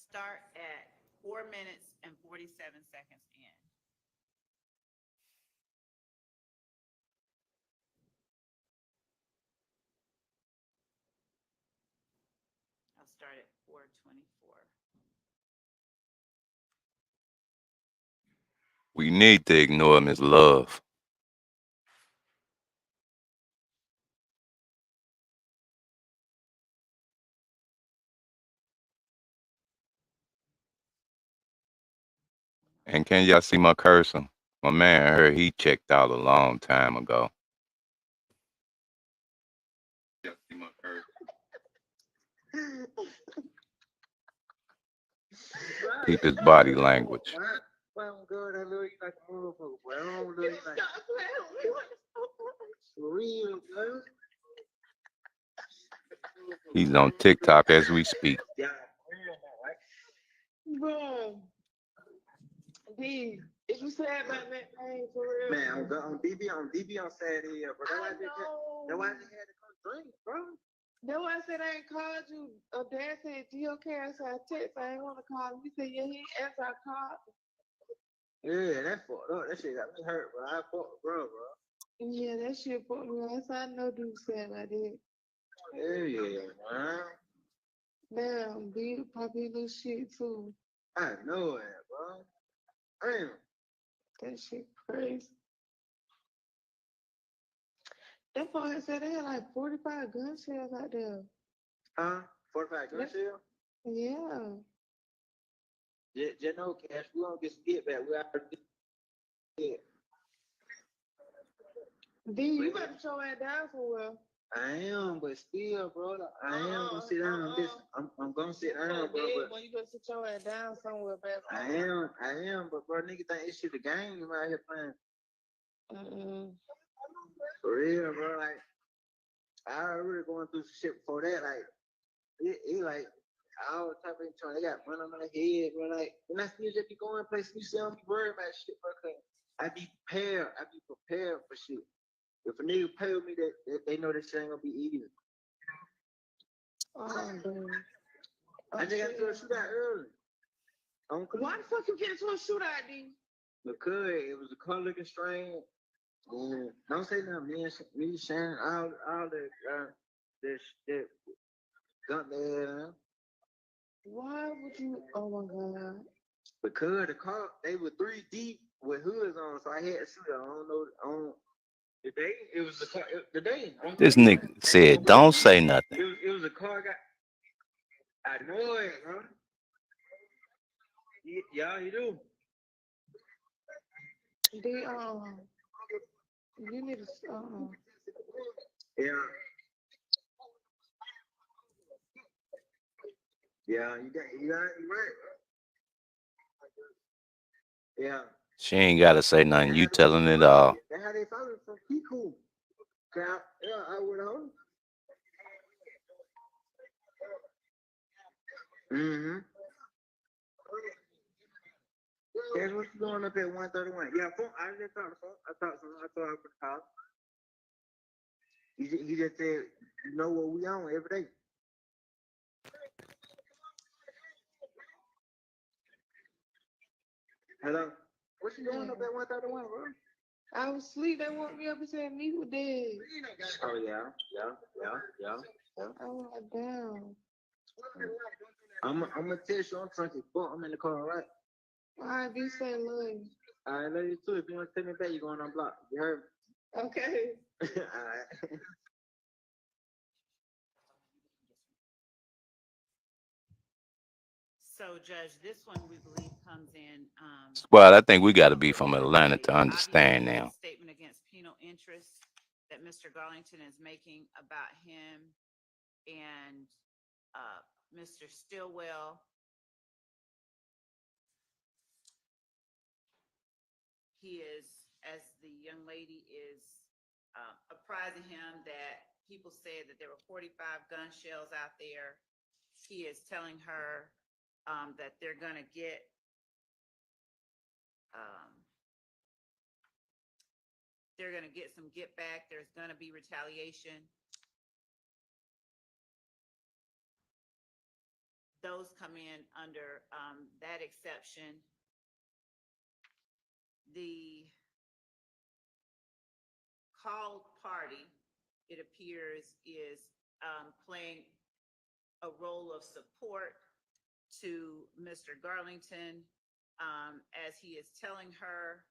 Start at 4 minutes and 47 seconds in. I'll start at 4:24. We need to ignore Miss Love. And can y'all see my cursor? My man heard he checked out a long time ago. See my cursor? Keep his body language. Well, good. I love you like a motherfucker. Well, I don't love you like for real, girl. He's on TikTok as we speak. Yeah, Bro, D, is you sad about that thing for real? man, on DB on Saturday, bro. That's why they had to come drink, bro. That's why I said I ain't called you. Dad said, "Do you okay?" I said, "I text. I ain't want to call him." He said, "Yeah, he ain't answer. I called." Yeah, that fucked up. That shit got me hurt, bro. I fucked bro. Yeah, that shit put me on. I know dude said I did. Yeah, man. Damn, B probably little shit too. I know it, bro. Damn. That shit crazy. That fucker said they had like 45 gun shells out there. Huh? 45 gun shell? Yeah. Just know, Cash, we gonna get some get back. We already did. D, you better show that down somewhere. I am, but still, bro, I am gonna sit down on this. I'm gonna sit down, bro. But you better sit your ass down somewhere, baby. I am, but bro, nigga think this shit the game. You out here playing. For real, bro. Like, I already going through some shit before that. Like, it like all type of trying. They got money on my head, bro. Like, and I still just be going places. You see, I don't be worried about shit, bro. Cause I be prepared. I be prepared for shit. If a nigga pay with me, that they know this shit ain't gonna be easy. I just got to a shootout early. Why the fuck you get into a shootout, D? Because it was a car looking strange. Don't say nothing. Me, Shannon, all the gun there. Why would you? Oh my god. Because the car, they were 3 deep with hoods on, so I had to shoot. I don't know. The day it was the car. The day This nigga said, "Don't say nothing." It was a car. I know it, bro. Yeah, you do. D, you need to, Yeah. Yeah, you right. Yeah. She ain't gotta say nothing. You telling it all. That's how they found it from Kiku. Yeah, I would hope. Mm-hmm. That's what you doing up at 131. Yeah, phone. I just talked to phone. I thought I could call. He just said, you know what we on every day. Hello. What you doing up at 131, bro? I was asleep. They woke me up and said me was dead. Oh yeah. Oh damn. I'm gonna text you. I'm trying to fuck. I'm in the car, right? All right, be safe, love you. I love you too. If you want to take me back, you're going on block. You heard? Okay. All right. So Judge, this one we believe comes in, Well, I think we got to be number from Atlanta to 38. understand Obviously, now. a statement against penal interest that Mr. Garlington is making about him and Mr. Stillwell. He is, as the young lady is apprising him that people said that there were 45 gun shells out there. He is telling her that they're going to get some get back. There's going to be retaliation. Those come in under that exception. The called party, it appears, is playing a role of support to Mr. Garlington as he is telling her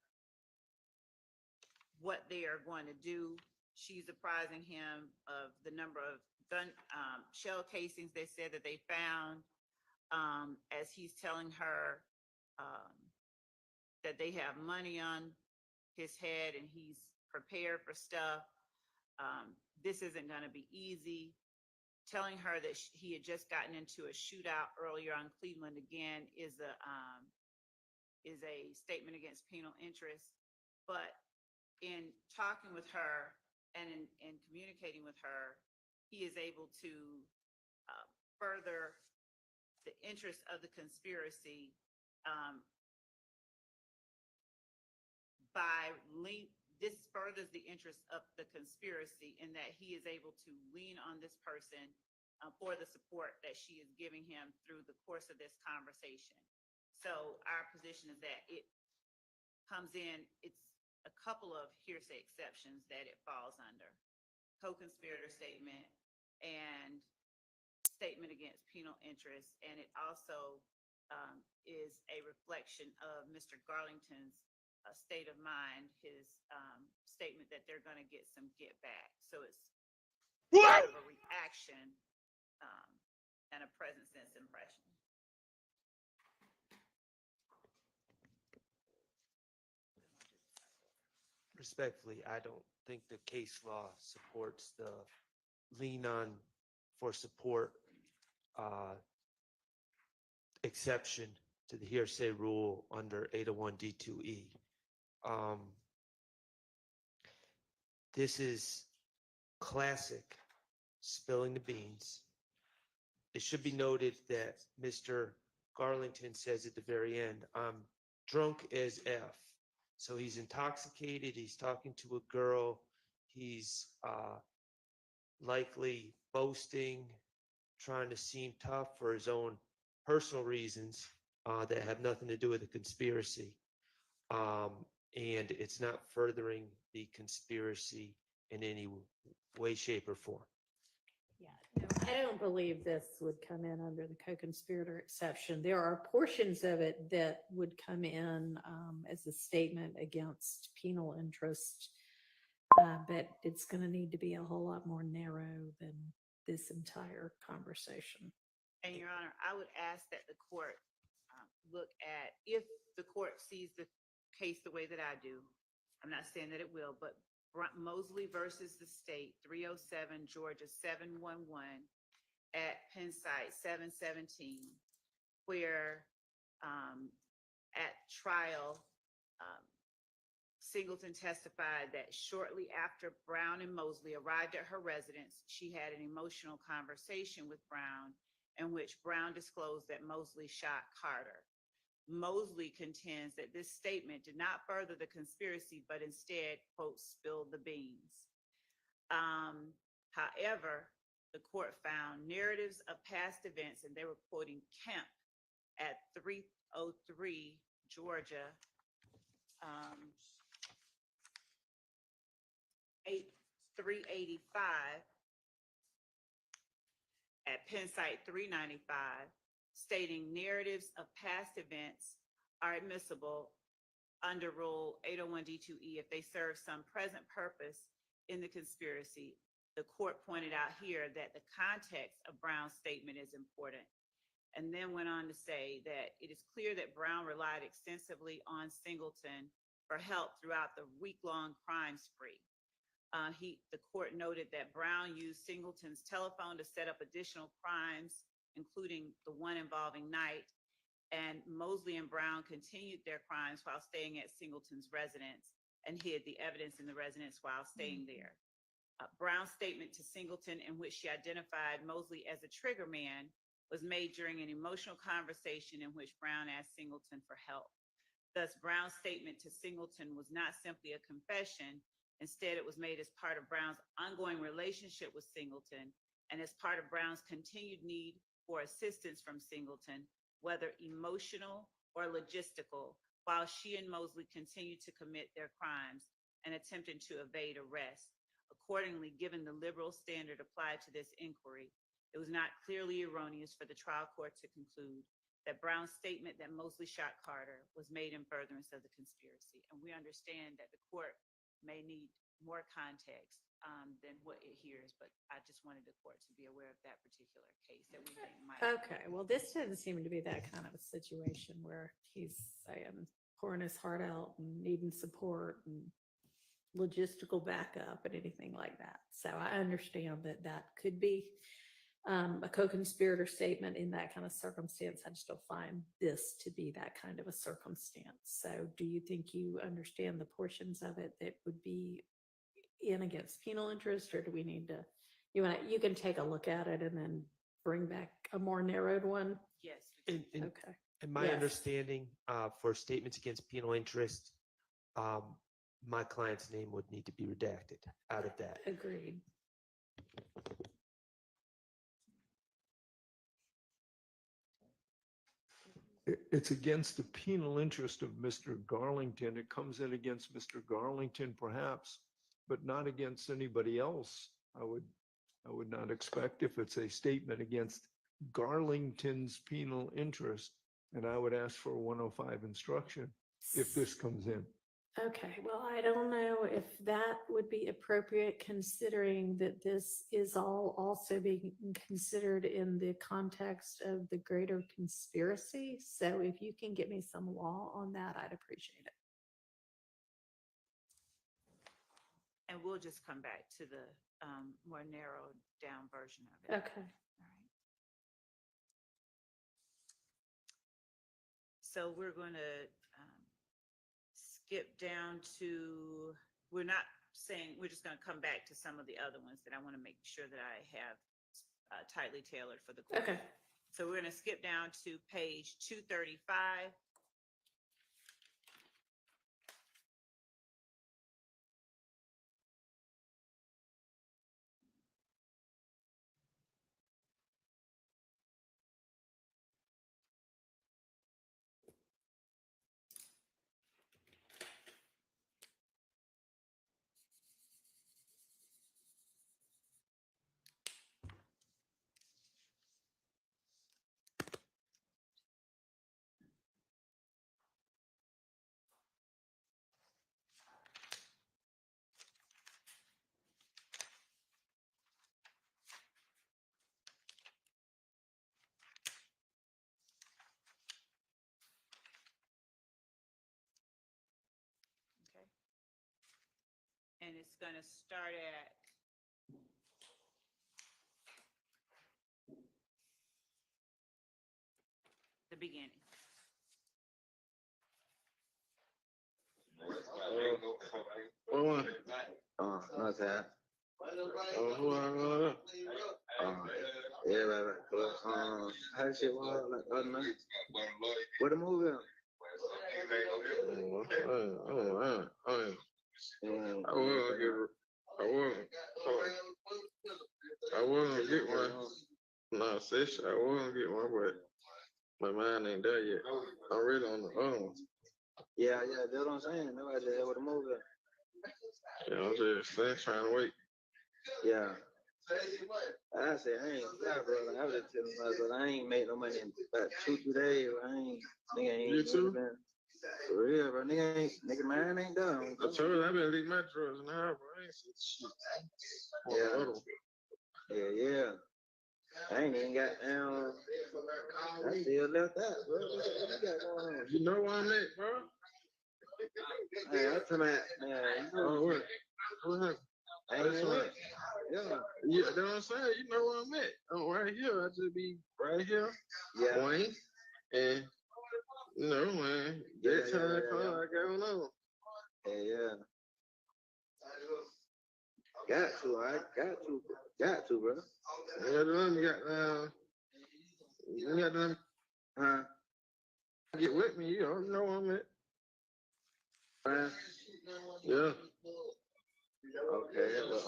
what they are going to do. She's apprising him of the number of gun shell casings they said that they found, as he's telling her that they have money on his head and he's prepared for stuff. This isn't going to be easy. Telling her that he had just gotten into a shootout earlier on Cleveland again is a statement against penal interest. But in talking with her and in communicating with her, he is able to further the interest of the conspiracy this furthers the interest of the conspiracy in that he is able to lean on this person for the support that she is giving him through the course of this conversation. So our position is that it comes in, it's a couple of hearsay exceptions that it falls under: co-conspirator statement and statement against penal interest. And it also is a reflection of Mr. Garlington's state of mind, his statement that they're going to get some get back. So it's sort of a reaction and a present sense impression. Respectfully, I don't think the case law supports the lean on for support exception to the hearsay rule under 801 D2E. This is classic spilling the beans. It should be noted that Mr. Garlington says at the very end, "I'm drunk as F." So he's intoxicated. He's talking to a girl. He's likely boasting, trying to seem tough for his own personal reasons that have nothing to do with the conspiracy. And it's not furthering the conspiracy in any way, shape, or form. Yeah, no, I don't believe this would come in under the co-conspirator exception. There are portions of it that would come in as a statement against penal interest, but it's going to need to be a whole lot more narrow than this entire conversation. And Your Honor, I would ask that the court look at, if the court sees the case the way that I do, I'm not saying that it will, but Mosley versus the state, 307 Georgia 711 at Penn site 717, where at trial, Singleton testified that shortly after Brown and Mosley arrived at her residence, she had an emotional conversation with Brown in which Brown disclosed that Mosley shot Carter. Mosley contends that this statement did not further the conspiracy, but instead, quote, spilled the beans. However, the court found narratives of past events, and they were quoting Kemp at 303 Georgia 385 at Penn Site 395, stating narratives of past events are admissible under Rule 801D2E if they serve some present purpose in the conspiracy. The court pointed out here that the context of Brown's statement is important, and then went on to say that it is clear that Brown relied extensively on Singleton for help throughout the week-long crime spree. The court noted that Brown used Singleton's telephone to set up additional crimes, including the one involving Knight, and Mosley and Brown continued their crimes while staying at Singleton's residence and hid the evidence in the residence while staying there. Brown's statement to Singleton, in which she identified Mosley as a trigger man, was made during an emotional conversation in which Brown asked Singleton for help. Thus, Brown's statement to Singleton was not simply a confession. Instead, it was made as part of Brown's ongoing relationship with Singleton and as part of Brown's continued need for assistance from Singleton, whether emotional or logistical, while she and Mosley continued to commit their crimes and attempted to evade arrest. Accordingly, given the liberal standard applied to this inquiry, it was not clearly erroneous for the trial court to conclude that Brown's statement that Mosley shot Carter was made in furtherance of the conspiracy. And we understand that the court may need more context than what it hears, but I just wanted the court to be aware of that particular case that we think might. Okay, well, this doesn't seem to be that kind of a situation where he's saying pouring his heart out and needing support and logistical backup and anything like that. So I understand that that could be a co-conspirator statement in that kind of circumstance. I just don't find this to be that kind of a circumstance. So do you think you understand the portions of it that would be in against penal interest, or do we need to, you can take a look at it and then bring back a more narrowed one? Yes. Okay. And my Yes. understanding for statements against penal interest, my client's name would need to be redacted out of that. Agreed. It's against the penal interest of Mr. Garlington. It comes in against Mr. Garlington perhaps, but not against anybody else. I would not expect if it's a statement against Garlington's penal interest. And I would ask for a 105 instruction if this comes in. Okay, well, I don't know if that would be appropriate, considering that this is all also being considered in the context of the greater conspiracy. So if you can get me some law on that, I'd appreciate it. And we'll just come back to the more narrowed down version of it. Okay. All right. So we're going to skip down to, we're not saying, we're just going to come back to some of the other ones that I want to make sure that I have tightly tailored for the court. Okay. So we're going to skip down to page 235. And it's going to start at the beginning. No that. Yeah, right. How shit was like other night? What the movie? I wasn't get one. No, sis, I wasn't get one, but my mind ain't there yet. I'm really on the phone. Yeah, that's what I'm saying. Nobody there with a movie. Yeah, I'm just still trying to wait. Yeah. I said, I ain't fly, bro. Like, I was just telling my brother, I ain't made no money in about 2-3 days. Bro. Nigga ain't You too? been. For real, bro. Nigga, mine ain't done. I told you I've been leaving my drugs now, bro. I ain't seen shit. Yeah. I ain't even got down. I still left out, bro. What you got going on? You know where I'm at, bro? Hey, I'm talking about, man. Oh, what? What happened? I ain't even went. Yeah. Yeah, that's what I'm saying. You know where I'm at. I'm right here. I just be right here. Yeah. Wayne. And, you know, man, that time come, I got on over. Yeah. Got to, bro. You got them, Huh? get with me. You know where I'm at. Huh? Yeah. Okay, but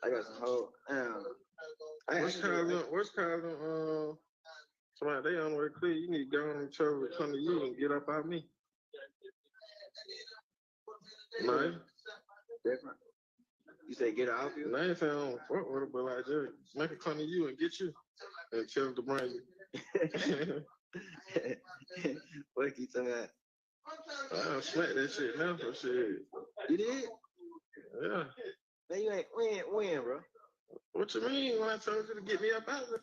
I got some whole What's causing somebody they on the way clear? You need to go on and trouble to come to you and get up out me. No. different. You say get off you? No, I ain't saying I don't fuck with it, but like just make it come to you and get you and tell them to bring you. What you talking about? I don't smack that shit now for shit. You did? Yeah. Man, you ain't win, bro. What you mean when I told you to get me up out of it?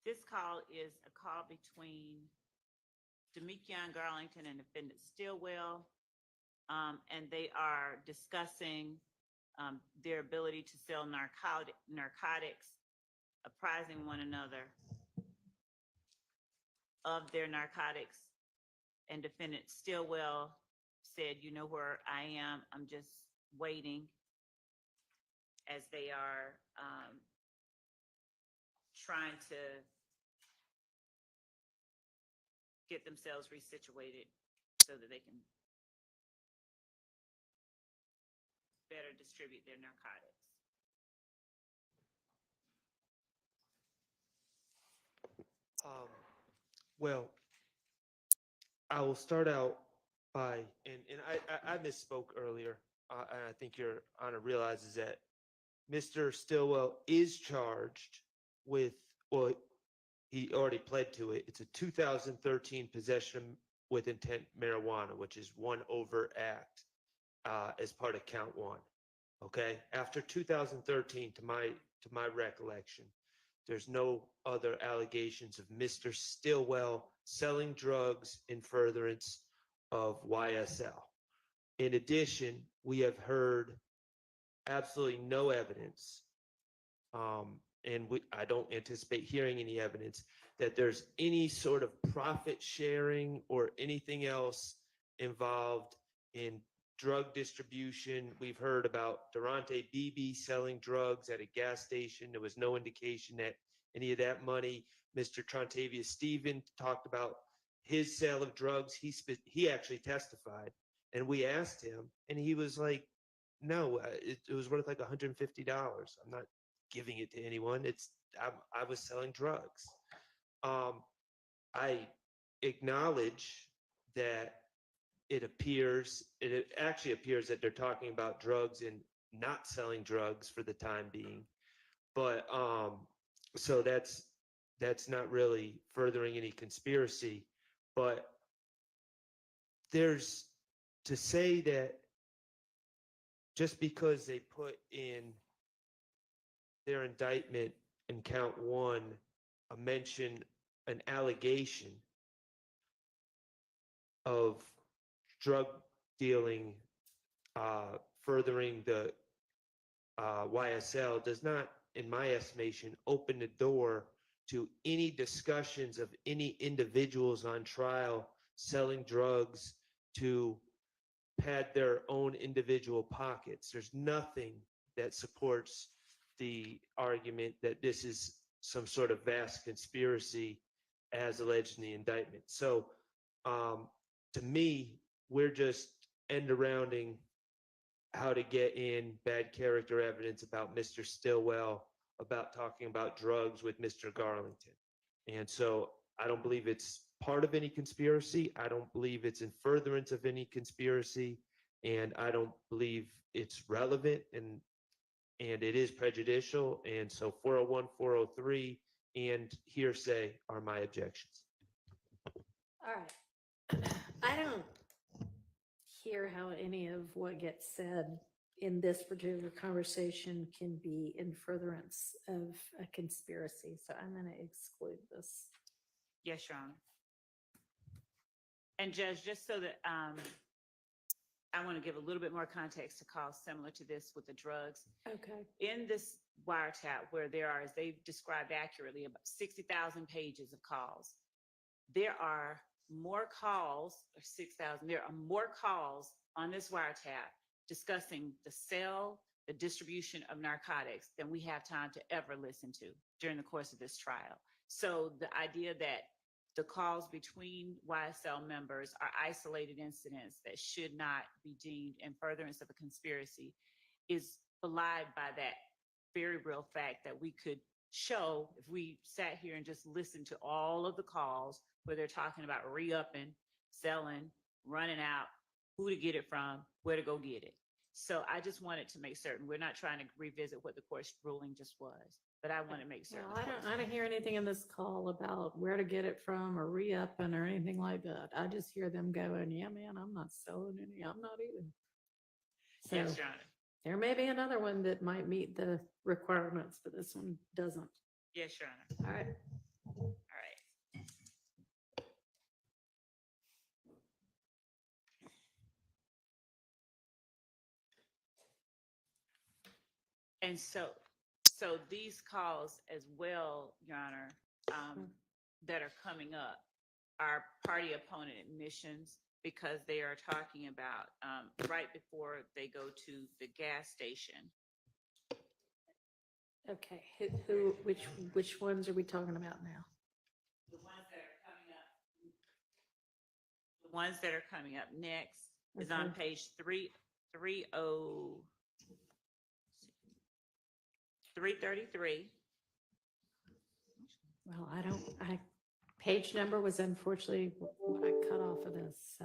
This call is a call between Demekion Garlington and defendant Stillwell. And they are discussing their ability to sell narcotics, apprising one another of their narcotics. And defendant Stillwell said, you know where I am, I'm just waiting, as they are trying to get themselves resituated so that they can better distribute their narcotics. Well, I will start out by, and I misspoke earlier, and I think Your Honor realizes that Mr. Stillwell is charged with, well, he already pled to it. It's a 2013 possession with intent marijuana, which is one overt act as part of count one. Okay, after 2013, to my recollection, there's no other allegations of Mr. Stillwell selling drugs in furtherance of YSL. In addition, we have heard absolutely no evidence, and I don't anticipate hearing any evidence that there's any sort of profit sharing or anything else involved in drug distribution. We've heard about Durante Beebe selling drugs at a gas station. There was no indication that any of that money. Mr. Trontavious Stephen talked about his sale of drugs. He actually testified, and we asked him, and he was like, no, it was worth like $150. I'm not giving it to anyone. I was selling drugs. I acknowledge that it actually appears that they're talking about drugs and not selling drugs for the time being. But so that's not really furthering any conspiracy. But there's to say that just because they put in their indictment in count one an allegation of drug dealing furthering the YSL does not, in my estimation, open the door to any discussions of any individuals on trial selling drugs to pad their own individual pockets. There's nothing that supports the argument that this is some sort of vast conspiracy as alleged in the indictment. So to me, we're just end-arounding how to get in bad character evidence about Mr. Stillwell, about talking about drugs with Mr. Garlington. And so I don't believe it's part of any conspiracy. I don't believe it's in furtherance of any conspiracy, and I don't believe it's relevant, and it is prejudicial. And so 401, 403, and hearsay are my objections. All right. I don't hear how any of what gets said in this particular conversation can be in furtherance of a conspiracy. So I'm going to exclude this. Yes, Your Honor. And Judge, just so that, I want to give a little bit more context to calls similar to this with the drugs. Okay. In this wiretap where there are, as they've described accurately, about 60,000 pages of calls, there are more calls, or 6,000, there are more calls on this wiretap discussing the sale, the distribution of narcotics than we have time to ever listen to during the course of this trial. So the idea that the calls between YSL members are isolated incidents that should not be deemed in furtherance of a conspiracy is belied by that very real fact that we could show if we sat here and just listened to all of the calls where they're talking about re-upping, selling, running out, who to get it from, where to go get it. So I just wanted to make certain, we're not trying to revisit what the court's ruling just was, but I want to make certain. Well, I don't hear anything in this call about where to get it from or re-upping or anything like that. I just hear them going, yeah, man, I'm not selling any. I'm not either. So Yes, Your Honor. there may be another one that might meet the requirements, but this one doesn't. Yes, Your Honor. All right. All right. And so these calls as well, Your Honor, that are coming up are party opponent admissions because they are talking about right before they go to the gas station. Okay. Which ones are we talking about now? The ones that are coming up. The ones that are coming up next is on Okay. page 333. Well, page number was unfortunately what I cut off of this, so.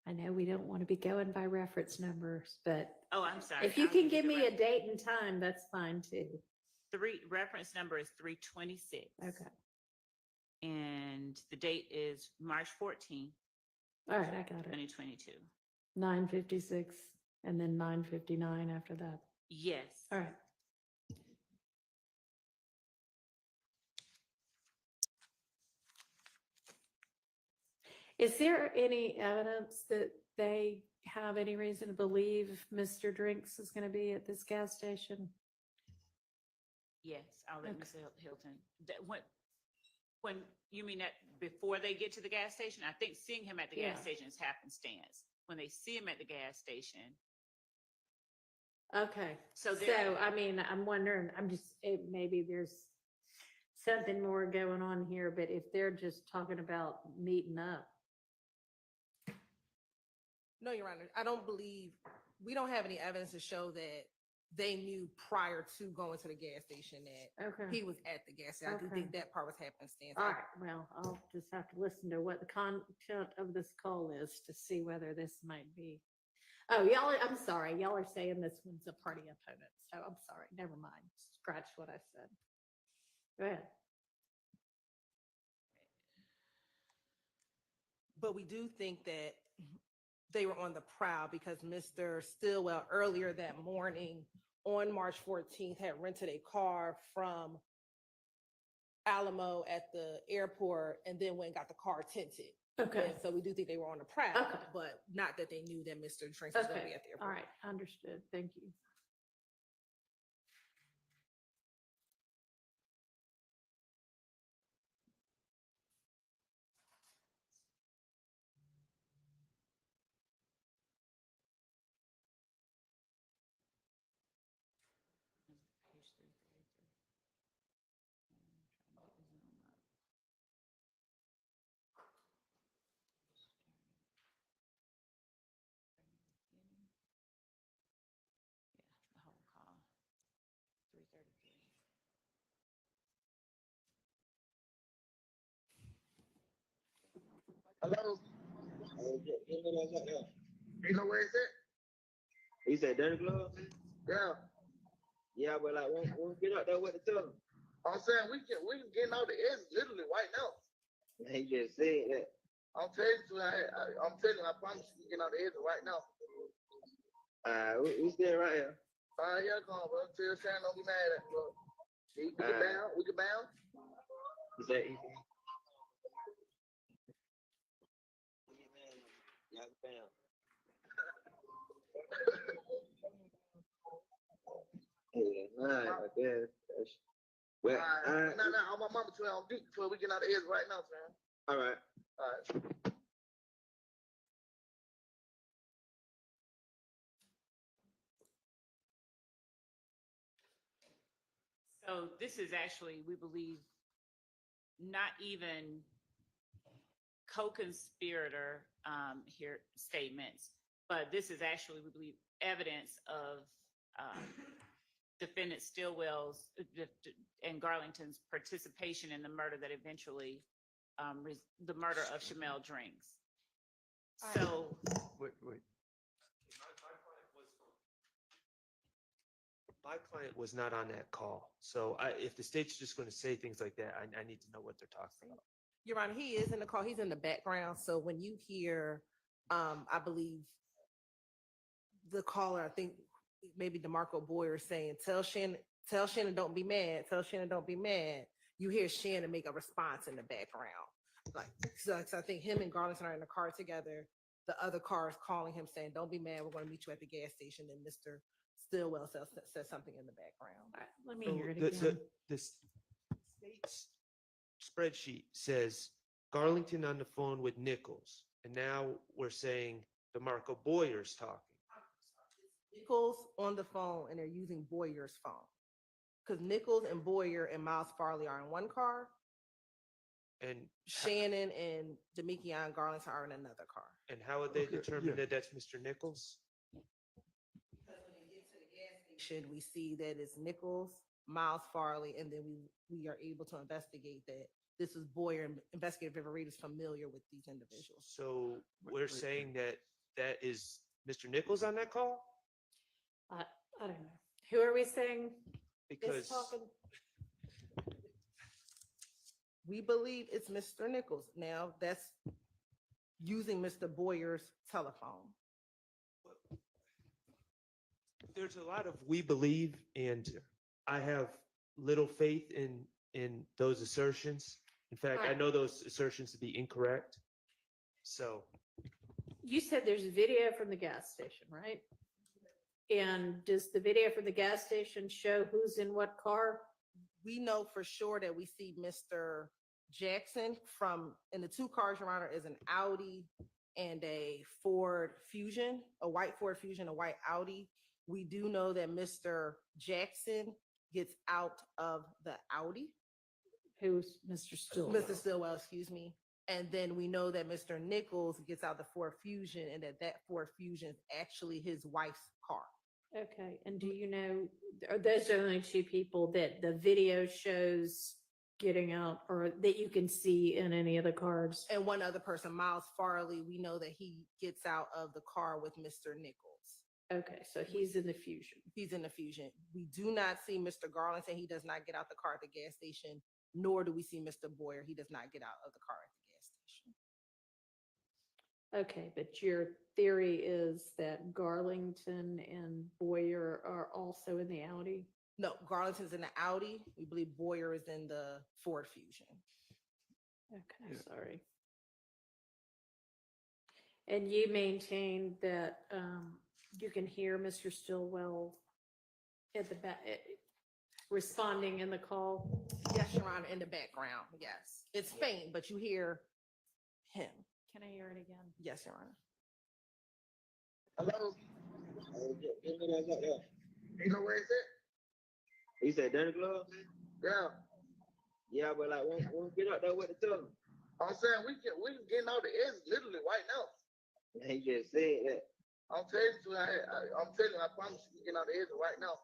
I know we don't want to be going by reference numbers, but Oh, I'm sorry. if you I'll can you give the me a date and time, that's fine too. reference number is 326. Okay. And the date is March 14th, All right, I got it. 2022. 9:56 and then 9:59 after that. Yes. All right. Is there any evidence that they have any reason to believe Mr. Drinks is going to be at this gas station? Yes, I'll let Okay. Ms. Hilton. When you mean that before they get to the gas station, I think seeing him at the gas Yeah. station is happenstance. When they see him at the gas station, Okay. So So, there- I mean, I'm wondering, maybe there's something more going on here, but if they're just talking about meeting up. No, Your Honor, I don't believe, we don't have any evidence to show that they knew prior to going to the gas station that Okay. he was at the gas station. I do Okay. think that part was happenstance. All right, well, I'll just have to listen to what the content of this call is to see whether this might be. Oh, I'm sorry, y'all are saying this one's a party opponent, so I'm sorry, never mind, scratch what I said. Go ahead. But we do think that they were on the prowl because Mr. Stillwell earlier that morning on March 14th had rented a car from Alamo at the airport and then went and got the car tinted. Okay, And so we do think they were on the prowl, Okay. but not that they knew that Mr. Drinks was going to be okay, at the all airport. right, understood, thank you. Page 333. I'm trying to get the Zoom up. Hello? You know where it's at? He said dirty glove? Yeah. Yeah, but like, won't get out there with the tell him. I'm saying we can get out the edge literally right now. He just said that. I'm telling you, I'm telling you, I promise you, we can get out the edge right now. We still right here. Yeah, come on, bro. Tell Shannon don't be mad at me, bro. We can bounce. We can bounce. He said, yeah, bam. Yeah, nah, I guess. Well, Nah, on my mama 12 on deep 12. We get out the edge right now, man. all right. All right. So this is actually, we believe, not even co-conspirator here statements, but this is actually, we believe, evidence of defendant Stillwell's and Garlington's participation in the murder that eventually, the murder of Shamel Drinks. So, Wait. My client was not on that call. So if the state's just going to say things like that, I need to know what they're talking about. Your Honor, he is in the call. He's in the background. So when you hear, I believe the caller, I think maybe DeMarco Boyer saying, tell Shannon don't be mad. Tell Shannon don't be mad. You hear Shannon make a response in the background. Like, so I think him and Garlington are in the car together. The other car is calling him saying, don't be mad. We're going to meet you at the gas station. And Mr. Stillwell says something in the background. All right, let me So hear it again. the state's spreadsheet says Garlington on the phone with Nichols. And now we're saying DeMarco Boyer's talking. Nichols on the phone and they're using Boyer's phone. Because Nichols and Boyer and Miles Farley are in one car. And Shannon and Demekion Garlington are in another car. and how would they determine that that's Mr. Nichols? Because when they get to the gas station, we see that it's Nichols, Miles Farley, and then we are able to investigate that this is Boyer. Investigative Reed is familiar with these individuals. So we're saying that is Mr. Nichols on that call? I don't know. Who are we saying is Because talking? We believe it's Mr. Nichols. Now that's using Mr. Boyer's telephone. there's a lot of we believe, and I have little faith in those assertions. In fact, I know those assertions to be incorrect. So You said there's a video from the gas station, right? And does the video from the gas station show who's in what car? We know for sure that we see Mr. Jackson in the two cars, Your Honor, is an Audi and a Ford Fusion, a white Ford Fusion, a white Audi. We do know that Mr. Jackson gets out of the Audi. Who's Mr. Stillwell? Mr. Stillwell, excuse me. And then we know that Mr. Nichols gets out the Ford Fusion and that Ford Fusion is actually his wife's car. Okay, and do you know, are those the only two people that the video shows getting out or that you can see in any of the cars? And one other person, Miles Farley, we know that he gets out of the car with Mr. Nichols. Okay, so he's in the Fusion. He's in the Fusion. We do not see Mr. Garlington. He does not get out the car at the gas station, nor do we see Mr. Boyer. He does not get out of the car at the gas station. Okay, but your theory is that Garlington and Boyer are also in the Audi? No, Garlington's in the Audi. We believe Boyer is in the Ford Fusion. Okay, sorry. And you maintain that you can hear Mr. Stillwell at the back, responding in the call? Yes, Your Honor, in the background, yes. It's faint, but you hear him. Can I hear it again? Yes, Your Honor. Hello? You know where it's at? He said dirty gloves? Yeah. Yeah, but like, won't get out there with the tell him. I'm saying we can get out the edge literally right now. He just said that. I'm telling you, I promise you, we get out the edge right now.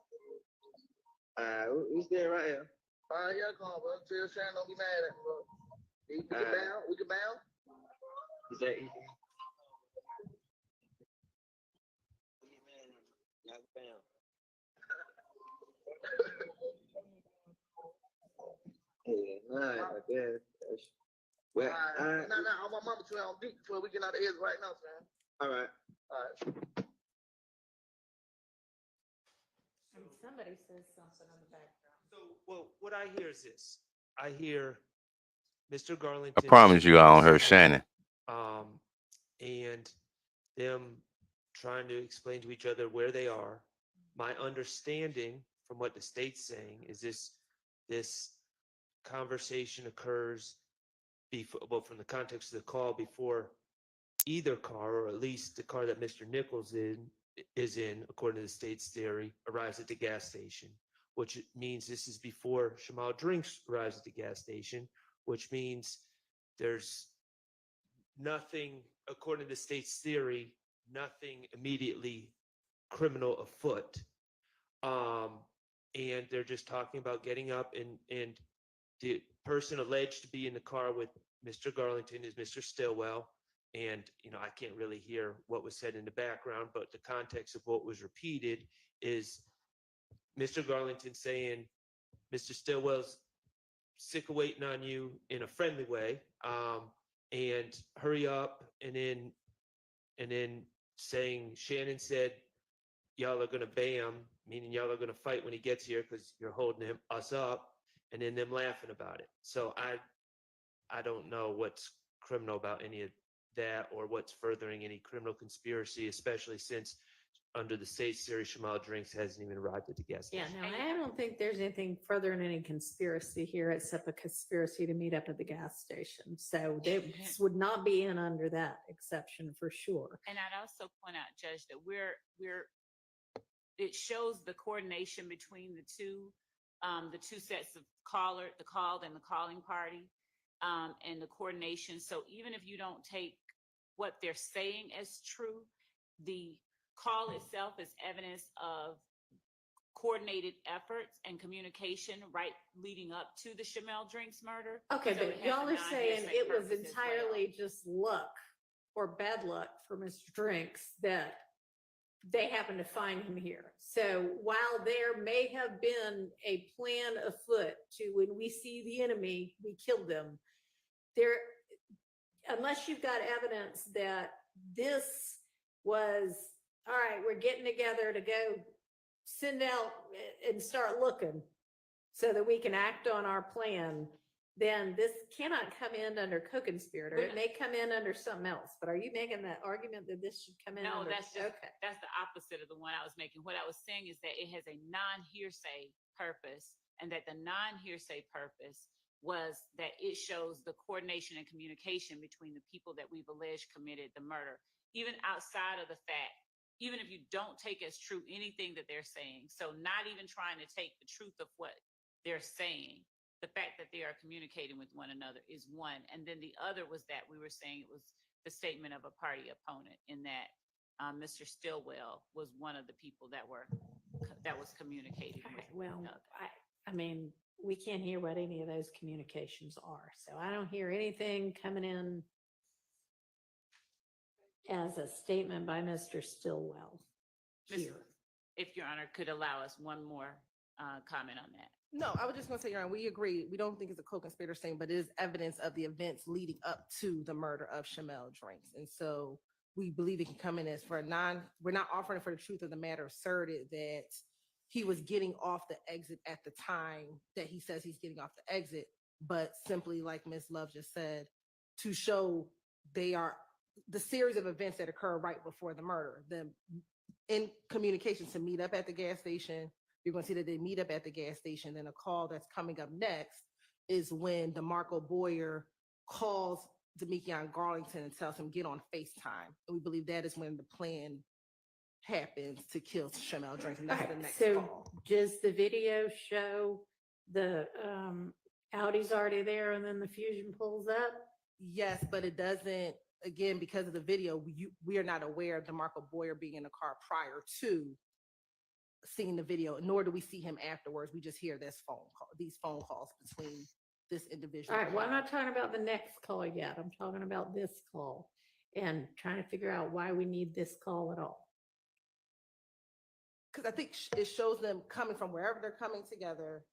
We still right here. Yeah, come on, bro. Tell Shannon don't be mad at me, bro. We can bounce. Is that yeah, nah, I guess. Well, I want mama to on deep before we get out of here right now, man. all right. All right. And somebody says something in the background. So, well, what I hear is this. I hear Mr. Garlington. I promise you, I don't hear Shannon. And them trying to explain to each other where they are. My understanding from what the state's saying is this conversation occurs before, well, from the context of the call, before either car, or at least the car that Mr. Nichols is in, according to the state's theory, arrives at the gas station, which means this is before Shamal Drinks arrives at the gas station, which means there's nothing, according to the state's theory, nothing immediately criminal afoot. And they're just talking about getting up, and the person alleged to be in the car with Mr. Garlington is Mr. Stillwell. And, I can't really hear what was said in the background, but the context of what was repeated is Mr. Garlington saying, Mr. Stillwell's sick of waiting on you in a friendly way, and hurry up. And then saying, Shannon said, y'all are going to bam, meaning y'all are going to fight when he gets here because you're holding us up, and then them laughing about it. So I don't know what's criminal about any of that, or what's furthering any criminal conspiracy, especially since under the state's theory, Shamal Drinks hasn't even arrived at the gas Yeah, station. no, I don't think there's anything further in any conspiracy here except a conspiracy to meet up at the gas station. So this would not be in under that exception for sure. And I'd also point out, Judge, that it shows the coordination between the two sets of the called and the calling party, and the coordination. So even if you don't take what they're saying as true, the call itself is evidence of coordinated efforts and communication right leading up to the Shamal Drinks murder. Okay, So it but has y'all a are saying non-hearsay it was purpose as well. entirely just luck or bad luck for Mr. Drinks that they happened to find him here. So while there may have been a plan afoot to, when we see the enemy, we kill them, there, unless you've got evidence that this was, all right, we're getting together to go send out and start looking so that we can act on our plan, then this cannot come in under co-conspirator. It may come in under something else. But are you making that argument that this should come in No, under? that's just, Okay. that's the opposite of the one I was making. What I was saying is that it has a non-hearsay purpose, and that the non-hearsay purpose was that it shows the coordination and communication between the people that we've alleged committed the murder, even outside of the fact, even if you don't take as true anything that they're saying. So not even trying to take the truth of what they're saying, the fact that they are communicating with one another is one. And then the other was that we were saying it was the statement of a party opponent, in that Mr. Stillwell was one of the people that was communicating with Well, one another. I mean, we can't hear what any of those communications are. So I don't hear anything coming in as a statement by Mr. Stillwell here. If Your Honor could allow us one more comment on that. No, I was just gonna say, Your Honor, we agree. We don't think it's a co-conspirator thing, but it is evidence of the events leading up to the murder of Shamal Drinks. And so we believe it can come in as we're not offering for the truth of the matter asserted that he was getting off the exit at the time that he says he's getting off the exit, but simply, like Ms. Love just said, to show they are the series of events that occur right before the murder, them in communication to meet up at the gas station. You're going to see that they meet up at the gas station. Then a call that's coming up next is when DeMarco Boyer calls Demekion Garlington and tells him, get on FaceTime. And we believe that is when the plan happens to kill Shamal Drinks. And that's the next call. Does the video show the Audi's already there and then the Fusion pulls up? Yes, but it doesn't, again, because of the video, we are not aware of DeMarco Boyer being in the car prior to seeing the video, nor do we see him afterwards. We just hear these phone calls between this individual. All right, well, I'm had. not talking about the next call yet. I'm talking about this call and trying to figure out why we need this call at all. Because I think it shows them coming from wherever they're coming together.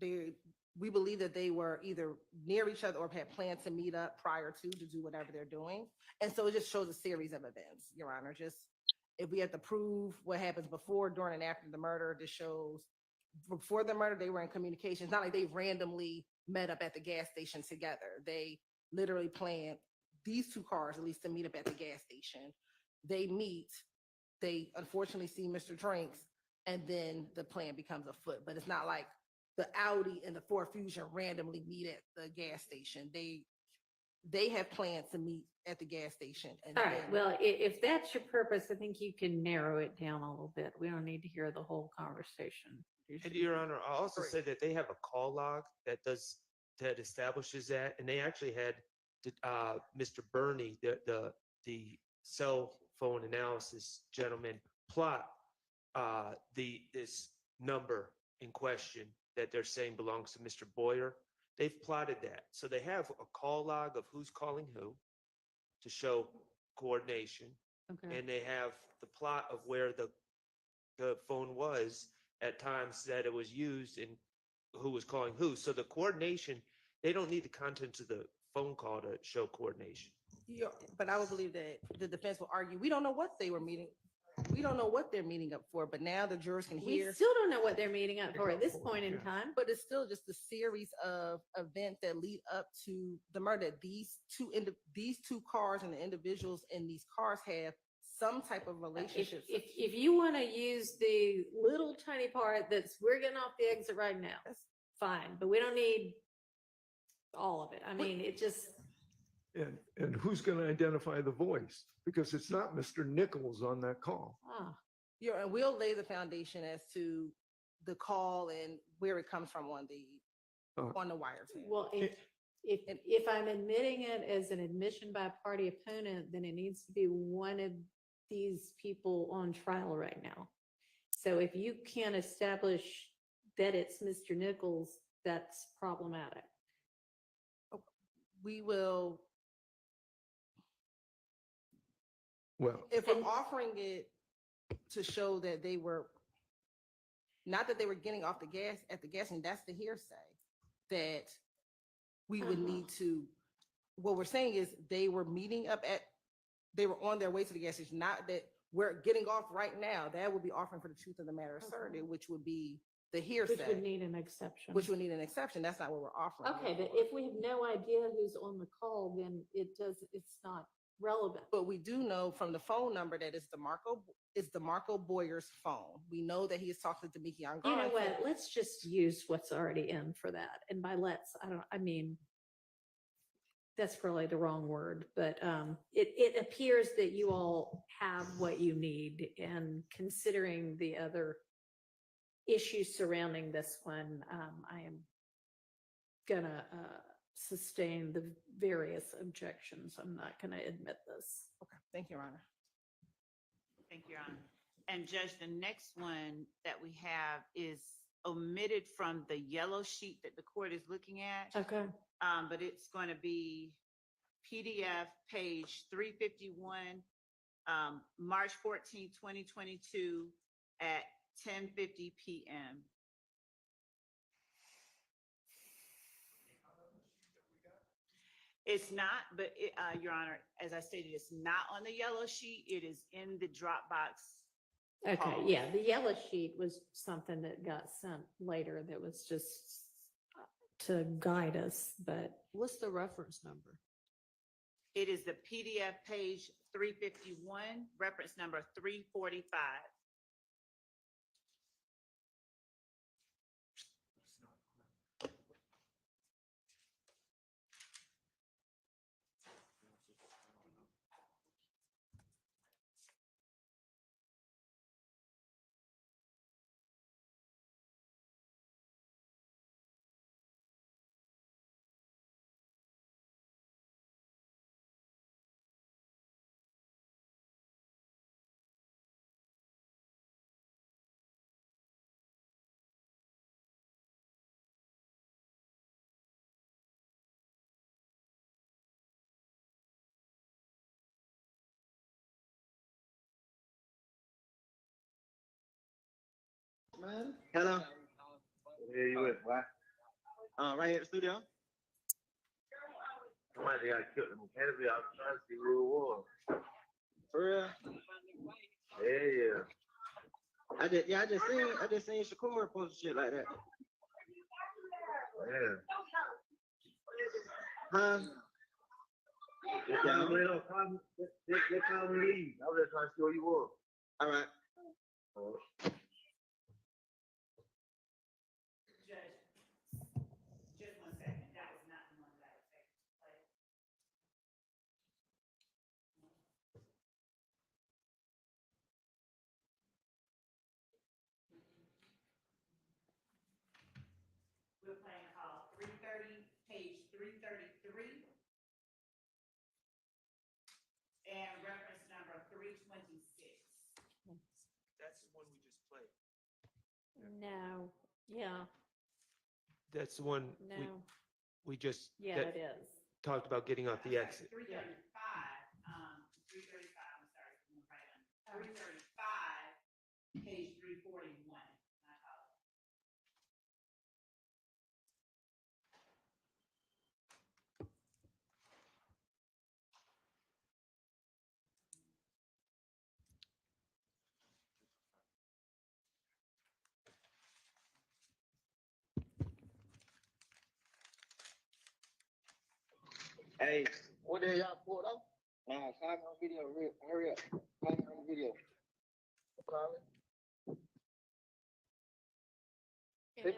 We believe that they were either near each other or had planned to meet up prior to do whatever they're doing. And so it just shows a series of events, Your Honor. Just if we have to prove what happens before, during, and after the murder, this shows before the murder, they were in communication. It's not like they randomly met up at the gas station together. They literally planned these two cars, at least, to meet up at the gas station. They meet, they unfortunately see Mr. Drinks, and then the plan becomes afoot. But it's not like the Audi and the Ford Fusion randomly meet at the gas station. They have plans to meet at the gas station. And All right, then- well, if that's your purpose, I think you can narrow it down a little bit. We don't need to hear the whole conversation. And Your Honor, I'll also say that they have a call log that establishes that, and they actually had Mr. Bernie, the cell phone analysis gentleman, plot this number in question that they're saying belongs to Mr. Boyer. They've plotted that. So they have a call log of who's calling who to show coordination. Okay. And they have the plot of where the phone was at times that it was used and who was calling who. So the coordination, they don't need the contents of the phone call to show coordination. Yeah, but I would believe that the defense will argue, we don't know what they were meeting. We don't know what they're meeting up for, but now the jurors can We hear. still don't know what they're meeting up for at this point in time. But it's still just a series of events that lead up to the murder. These two cars and the individuals in these cars have some type of relationship. If you want to use the little tiny part that's we're getting off the exit right now, that's fine, but we don't need all of it. I mean, it just, And who's going to identify the voice? Because it's not Mr. Nichols on that call. Yeah, and we'll lay the foundation as to the call and where it comes from on the wiretap. well, if I'm admitting it as an admission by a party opponent, then it needs to be one of these people on trial right now. So if you can't establish that it's Mr. Nichols, that's problematic. We will, Well, if we're offering it to show that they were, not that they were getting off the gas at the gas, and that's the hearsay, that we would need to, what we're saying is they were meeting up they were on their way to the gas station, not that we're getting off right now. That would be offering for the truth of the matter asserted, which would be the hearsay. Which would need an exception. Which would need an exception. That's not what we're offering. Okay, but if we have no idea who's on the call, then it's not relevant. But we do know from the phone number that it's DeMarco Boyer's phone. We know that he is talking to Demekion Garth. You know what? Let's just use what's already in for that. And by I mean, that's probably the wrong word, but it appears that you all have what you need. And considering the other issues surrounding this one, I am gonna sustain the various objections. I'm not gonna admit this. Okay, thank you, Your Honor. Thank you, Your Honor. And Judge, the next one that we have is omitted from the yellow sheet that the court is looking at. Okay. But it's going to be PDF page 351, March 14, 2022 at 10:50 p.m. It's not, but Your Honor, as I stated, it's not on the yellow sheet. It is in the Dropbox. Okay, yeah, the yellow sheet was something that got sent later that was just to guide us, but. What's the reference number? It is the PDF page 351, reference number 345. man. Hello. Where you at, boy? Right here at the studio. Somebody got killed in the canopy. I was trying to see who it was. For real? Yeah. I just seen Shakur post shit like that. Yeah. Huh? Yeah, I'm ready. They call me leave. I was just trying to see who you were. All right. Just 1 second, that was not the one that I expected. We're playing call 330, page 333. And reference number 326. That's the one we just played. No, yeah, That's the one no, we just yeah, that it is. talked about getting off the exit. 335, 335, I'm sorry, I'm right on. 335, page 341. I apologize. Hey, what the hell y'all pulled off? Nah, call me on video. Hurry up. Call me on video. Call it. And is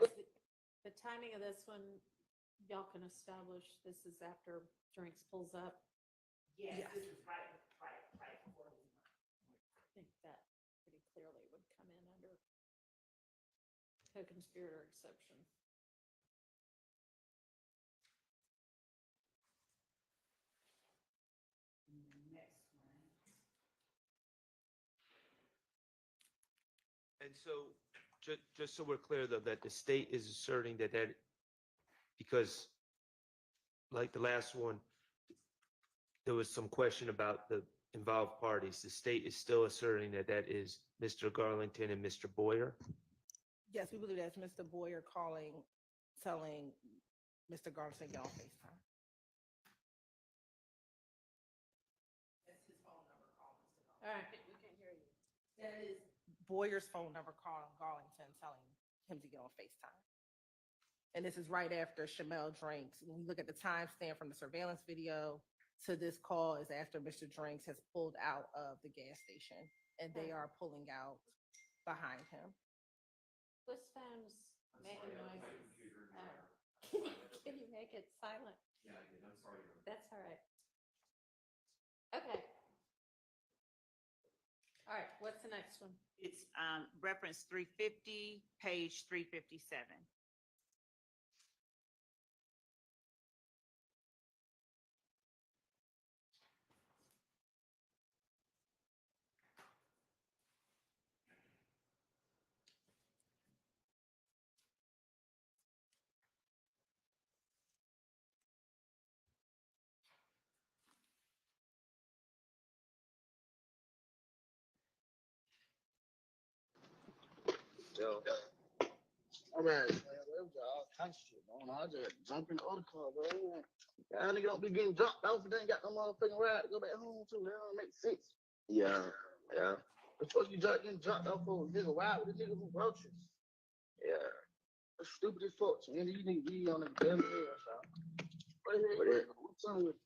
the timing of this one, y'all can establish, this is after Drinks pulls up. Yes, this is right before his month. I think that pretty clearly would come in under co-conspirator exception. Next one. And so, just so we're clear though, that the state is asserting that because like the last one, there was some question about the involved parties. The state is still asserting that is Mr. Garlington and Mr. Boyer. Yes, we believe that's Mr. Boyer telling Mr. Garland to get on FaceTime. That's his phone number, call Mr. Garland. All right, we can hear you. That is Boyer's phone number, calling Garlington, telling him to get on FaceTime. And this is right after Shamel Drinks. When you look at the timestamp from the surveillance video to this call is after Mr. Drinks has pulled out of the gas station and they are pulling out behind him. This phone's making noises. Can you make it silent? Yeah, I did. I'm sorry. That's all right. Okay. All right, what's the next one? It's reference 350, page 357. Yo. All right, man. There was all kinds of shit going on. I just jump in the other car, bro. Y'all nigga don't be getting dropped off and then got no motherfucking ride to go back home to. They don't make sense. Yeah. It's supposed to be getting dropped off for a nigga. Why with the nigga who wrote you? Yeah. That's stupid as fuck. So, you nigga be on the damn ass, y'all. What's up with?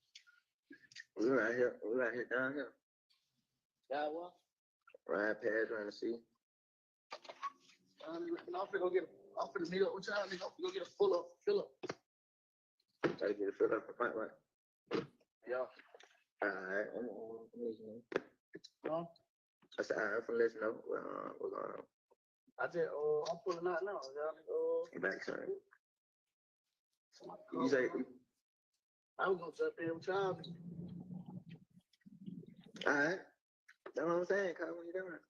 We right here down here. Yeah, what? Ride past trying to see. I'm finna meet up with y'all. I'm finna go get a fill up. Gotta get a fill up for fight, right? Yeah. All right. Huh? I said, all right, I'm finna let you know what's going on. I said, I'm pulling out now. Y'all back, sorry. You say, I was gonna jump in with y'all. All right. That's what I'm saying, Kyle. What you doing?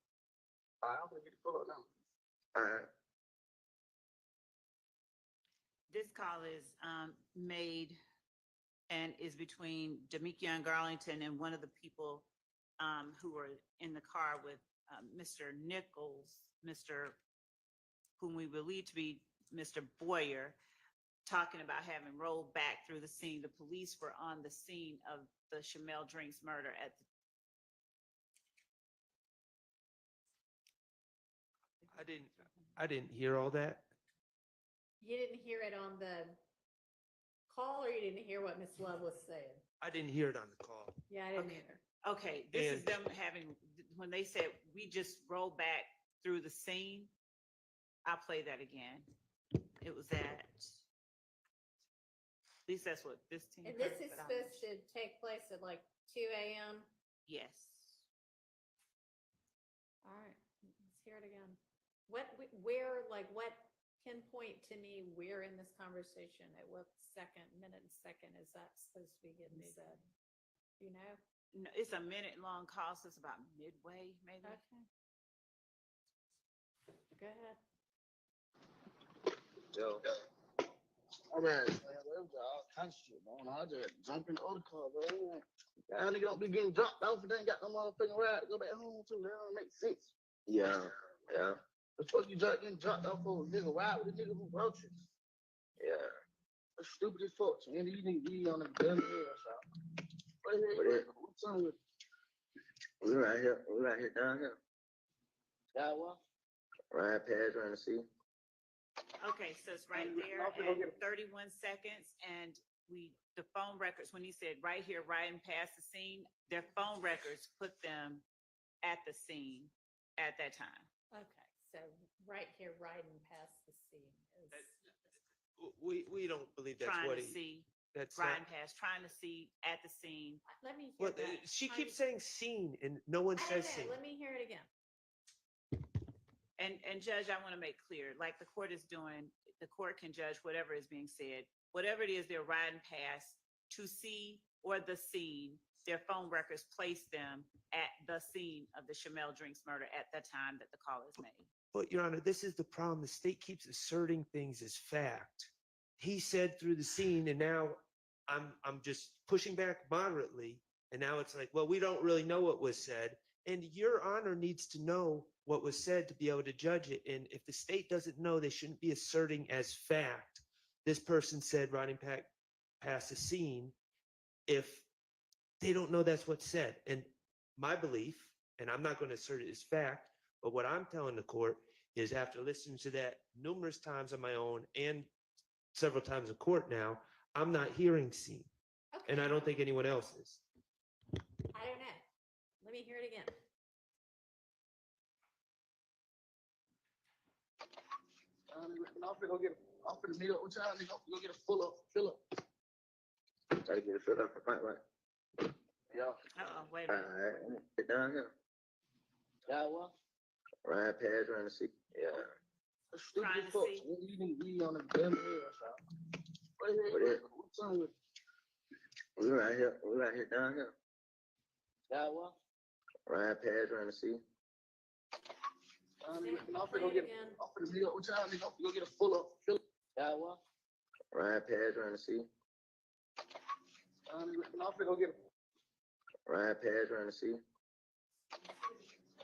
All right, I'm gonna get the fill up now. All right. This call is made and is between Damikian Garlington and one of the people who were in the car with Mr. Nichols, Mr. whom we believe to be Mr. Boyer, talking about having rolled back through the scene. The police were on the scene of the Shamel Drinks murder at the I didn't hear all that. You didn't hear it on the call, or you didn't hear what Ms. Love was saying? I didn't hear it on the call. Yeah, I didn't Okay. either. Okay, this is And- them having, when they said, we just rolled back through the scene. I'll play that again. It was at least that's what this team. And this heard, is but I'm- supposed to take place at like 2 a.m.? Yes. All right, let's hear it again. Where, like, what pinpoint to me, where in this conversation, at what minute and second is that supposed to be getting said? You know? No, it's a minute-long call, so it's about midway, maybe. Okay. Go ahead. Joe. All right, man, there was all kinds of shit going on. I just jump in the other car, bro. Y'all nigga don't be getting dropped off and then got no motherfucking ride to go back home to. That don't make sense. Yeah, yeah, The fuck you getting dropped off for a nigga ride with a nigga who wrote you? yeah. That's stupid as fuck. And you need to be on the damn ass out. What the What hell? it- What's wrong with We right here down here. y'all? What? Ride past trying to see. Okay, so it's right there I'll go get at 31 seconds, and the phone records, when he said right here, riding past the scene, their phone records put them at the scene at that time. Okay, so right here, riding past the scene is. We don't believe that's Trying what to he, see, that's riding not. past, trying to see at the scene. Let me hear Well, that. she Trying keeps to- saying scene and no one I don't says know, scene. let me hear it again. And Judge, I want to make clear, like the court is doing, the court can judge whatever is being said. Whatever it is they're riding past to see or the scene, their phone records place them at the scene of the Shamel Drinks murder at the time that the call is made. But Your Honor, this is the problem. The state keeps asserting things as fact. He said through the scene, and now I'm just pushing back moderately. And now it's like, well, we don't really know what was said. And Your Honor needs to know what was said to be able to judge it. And if the state doesn't know, they shouldn't be asserting as fact. This person said riding past the scene if they don't know that's what's said. And my belief, and I'm not going to assert it as fact, but what I'm telling the court is after listening to that numerous times on my own and several times in court now, I'm not hearing scene. Okay, And I don't think anyone else is. I don't know. Let me hear it again. I'm finna meet up with y'all, nigga. I'm finna go get a fill up. Try to get it filled up for fight, right? Yeah. Wait a All minute. right, I'm gonna get down here. Y'all what? Ride past trying to see. Yeah. That's stupid Trying as to fuck. see. You need to be on the damn ass out. What the What hell? it- What's wrong with We right here down here. y'all what? Ride past trying to see. I'm Say- finna play go it get again. I'm finna meet up with y'all, nigga. I'm finna go get a fill up. Y'all what? Ride past trying to see. I'm finna go get Ride past trying to see.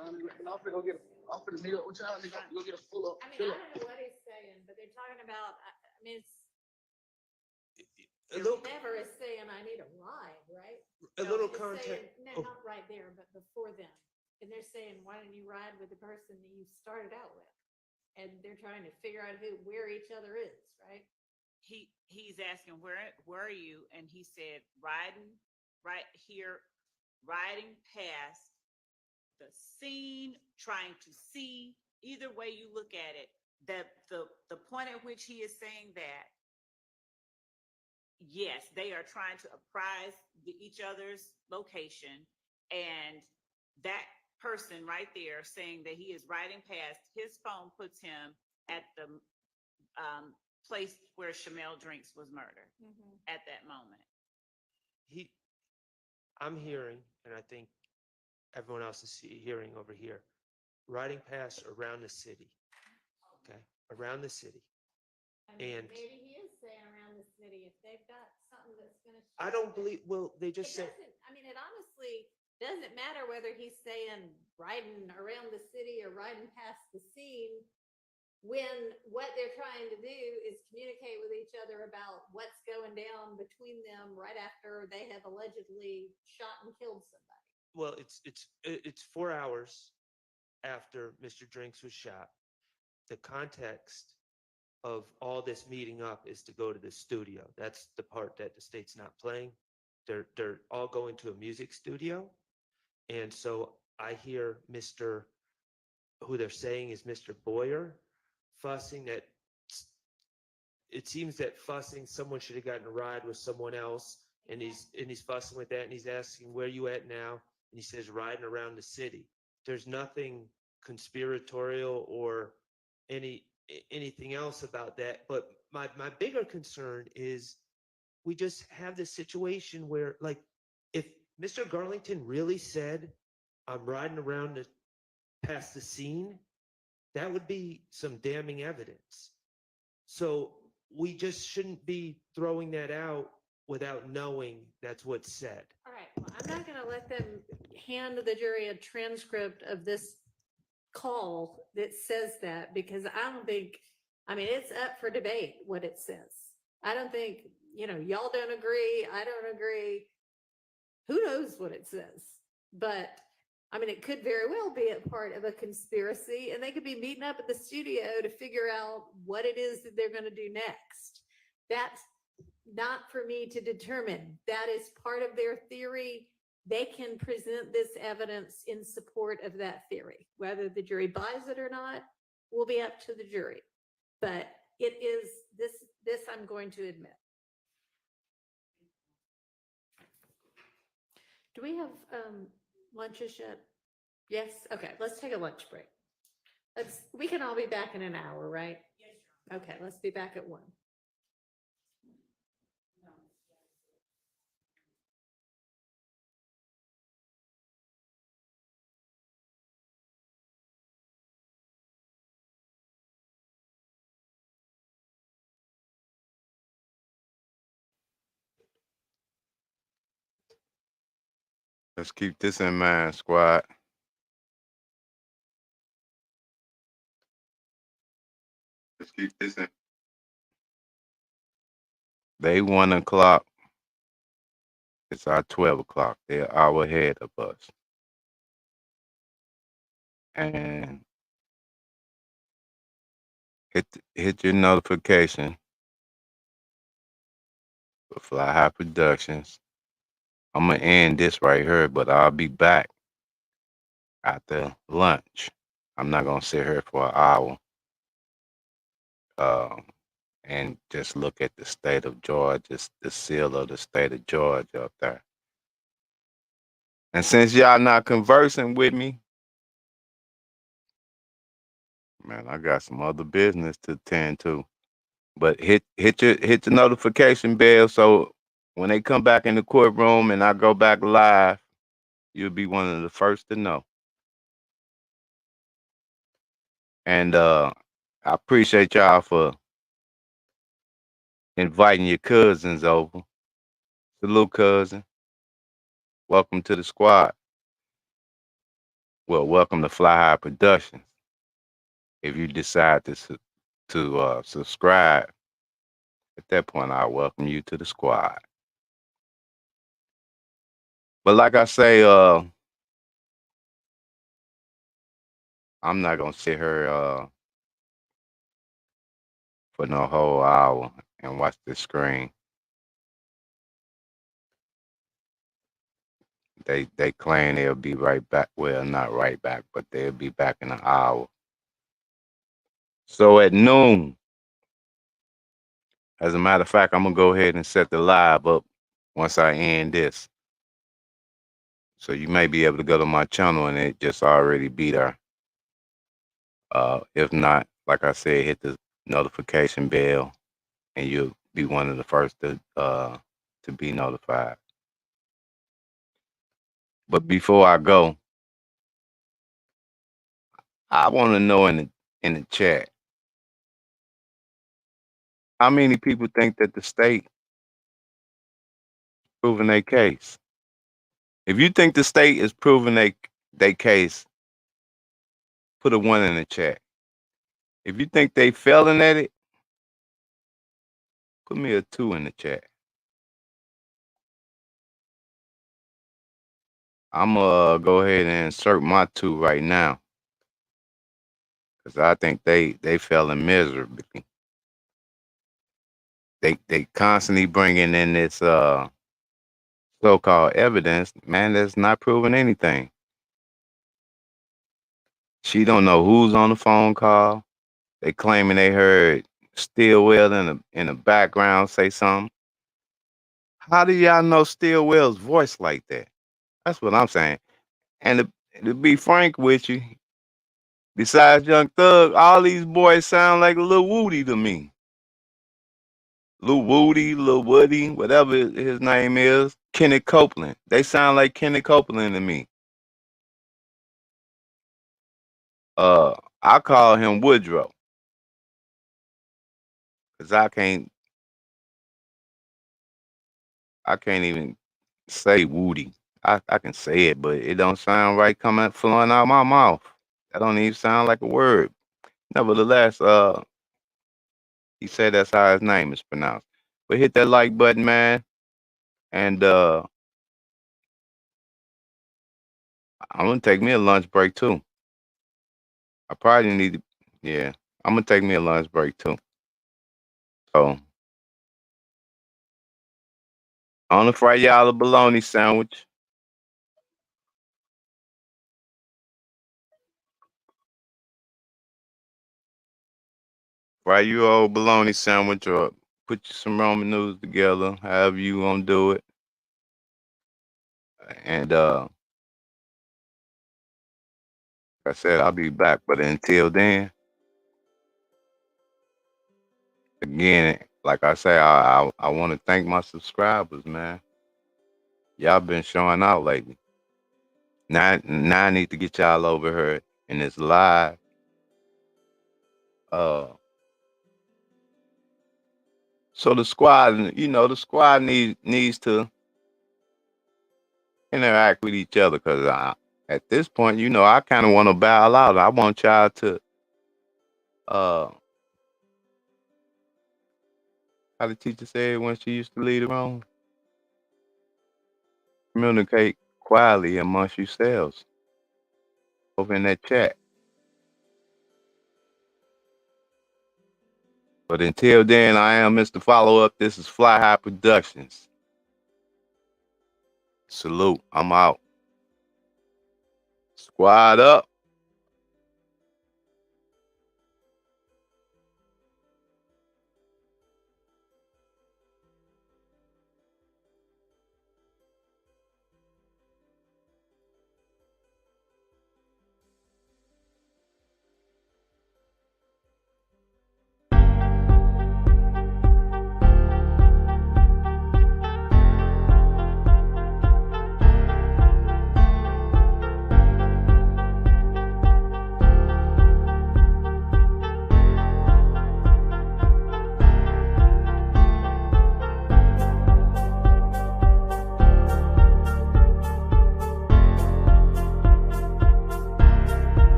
I'm finna meet up with y'all, nigga. I'm finna go get a fill up. I mean, I don't know what he's saying, but they're talking about, I mean, A little, never is saying I need a ride, right? a No, little it's context. saying- No, Oh. not right there, but before then. And they're saying, why didn't you ride with the person that you started out with? And they're trying to figure out where each other is, right? He's asking, where are you? And he said, riding right here, riding past the scene, trying to see, either way you look at it, that the point at which he is saying that, yes, they are trying to apprise each other's location, and that person right there saying that he is riding past, his phone puts him at the place where Shamel Drinks was murdered at that moment. I'm hearing, and I think everyone else is hearing over here, riding past around the city. Okay, around the city. I mean, And- maybe he is saying around the city, if they've got something that's gonna. I show don't that- believe, well, they It just said, doesn't, I mean, it honestly doesn't matter whether he's saying riding around the city or riding past the scene. when what they're trying to do is communicate with each other about what's going down between them right after they have allegedly shot and killed somebody. Well, it's 4 hours after Mr. Drinks was shot. The context of all this meeting up is to go to the studio. That's the part that the state's not playing. They're all going to a music studio. And so I hear Mr. who they're saying is Mr. Boyer fussing that it seems that fussing someone should have gotten a ride with someone else, and he's fussing with that, and he's asking where you at now, and he says riding around the city. There's nothing conspiratorial or anything else about that. But my bigger concern is we just have this situation where, like, if Mr. Garlington really said, I'm riding around past the scene, that would be some damning evidence. So we just shouldn't be throwing that out without knowing that's what's said. All right, well, I'm not gonna let them hand the jury a transcript of this call that says that, because I don't think, I mean, it's up for debate what it says. I don't think, y'all don't agree, I don't agree. Who knows what it says? But I mean, it could very well be a part of a conspiracy, and they could be meeting up at the studio to figure out what it is that they're going to do next. That's not for me to determine. That is part of their theory. They can present this evidence in support of that theory. Whether the jury buys it or not will be up to the jury. But it is this I'm going to admit. Do we have lunches yet? Yes? Okay, let's take a lunch break. We can all be back in an hour, right? Yes. Okay, let's be back at 1. Let's keep this in mind, squad. Let's keep this in. They 1 o'clock. It's our 12 o'clock. They're an hour ahead of us. And hit your notification for Fly High Productions. I'm gonna end this right here, but I'll be back after lunch. I'm not gonna sit here for an hour and just look at the state of Georgia, the seal of the state of Georgia up there. And since y'all not conversing with me, man, I got some other business to tend to. But hit your notification bell so when they come back in the courtroom and I go back live, you'll be one of the first to know. And I appreciate y'all for inviting your cousins over. Salute, cousin. Welcome to the squad. Well, welcome to Fly High Productions. If you decide to subscribe, at that point, I'll welcome you to the squad. But like I say, I'm not gonna sit here for no whole hour and watch the screen. They claim they'll be right back. Well, not right back, but they'll be back in an hour. So at noon, as a matter of fact, I'm gonna go ahead and set the live up once I end this. So you may be able to go to my channel and it just already be there. If not, like I said, hit the notification bell and you'll be one of the first to be notified. But before I go, I want to know in the chat, how many people think that the state proving their case? If you think the state is proving their case, put a 1 in the chat. If you think they failing at it, put me a 2 in the chat. I'm gonna go ahead and insert my 2 right now. Cause I think they failing miserably. They constantly bringing in this so-called evidence, man, that's not proving anything. She don't know who's on the phone call. They claiming they heard Stillwell in the background say something. How do y'all know Stillwell's voice like that? That's what I'm saying. And to be frank with you, besides Young Thug, all these boys sound like Lil Woody to me. Lil Woody, Lil Woody, whatever his name is, Kenny Copeland. They sound like Kenny Copeland to me. I call him Woodrow. Cause I can't even say Woody. I can say it, but it don't sound right coming flowing out my mouth. That don't even sound like a word. Nevertheless, he said that's how his name is pronounced. But hit that like button, man. And I'm gonna take me a lunch break too. I probably need to, yeah. I'm gonna take me a lunch break too. So on the fry y'all a bologna sandwich. Fry you old bologna sandwich or put you some Roman noodles together, however you gonna do it. And like I said, I'll be back. But until then, again, like I say, I want to thank my subscribers, man. Y'all been showing out lately. Now I need to get y'all over here in this live. So the squad, the squad needs to interact with each other because at this point, I kind of want to bow out. I want y'all to, uh, how the teacher said when she used to lead the room, communicate quietly amongst yourselves over in that chat. But until then, I am Mr. Follow Up. This is Fly High Productions. Salute. I'm out. Squad up.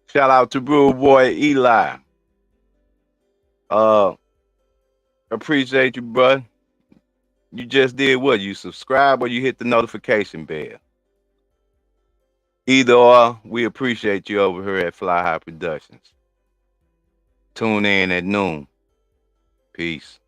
Shout out to Brew Boy Eli. Appreciate you, bud. You just did what? You subscribe or you hit the notification bell? Either or, we appreciate you over here at Fly High Productions. Tune in at noon. Peace.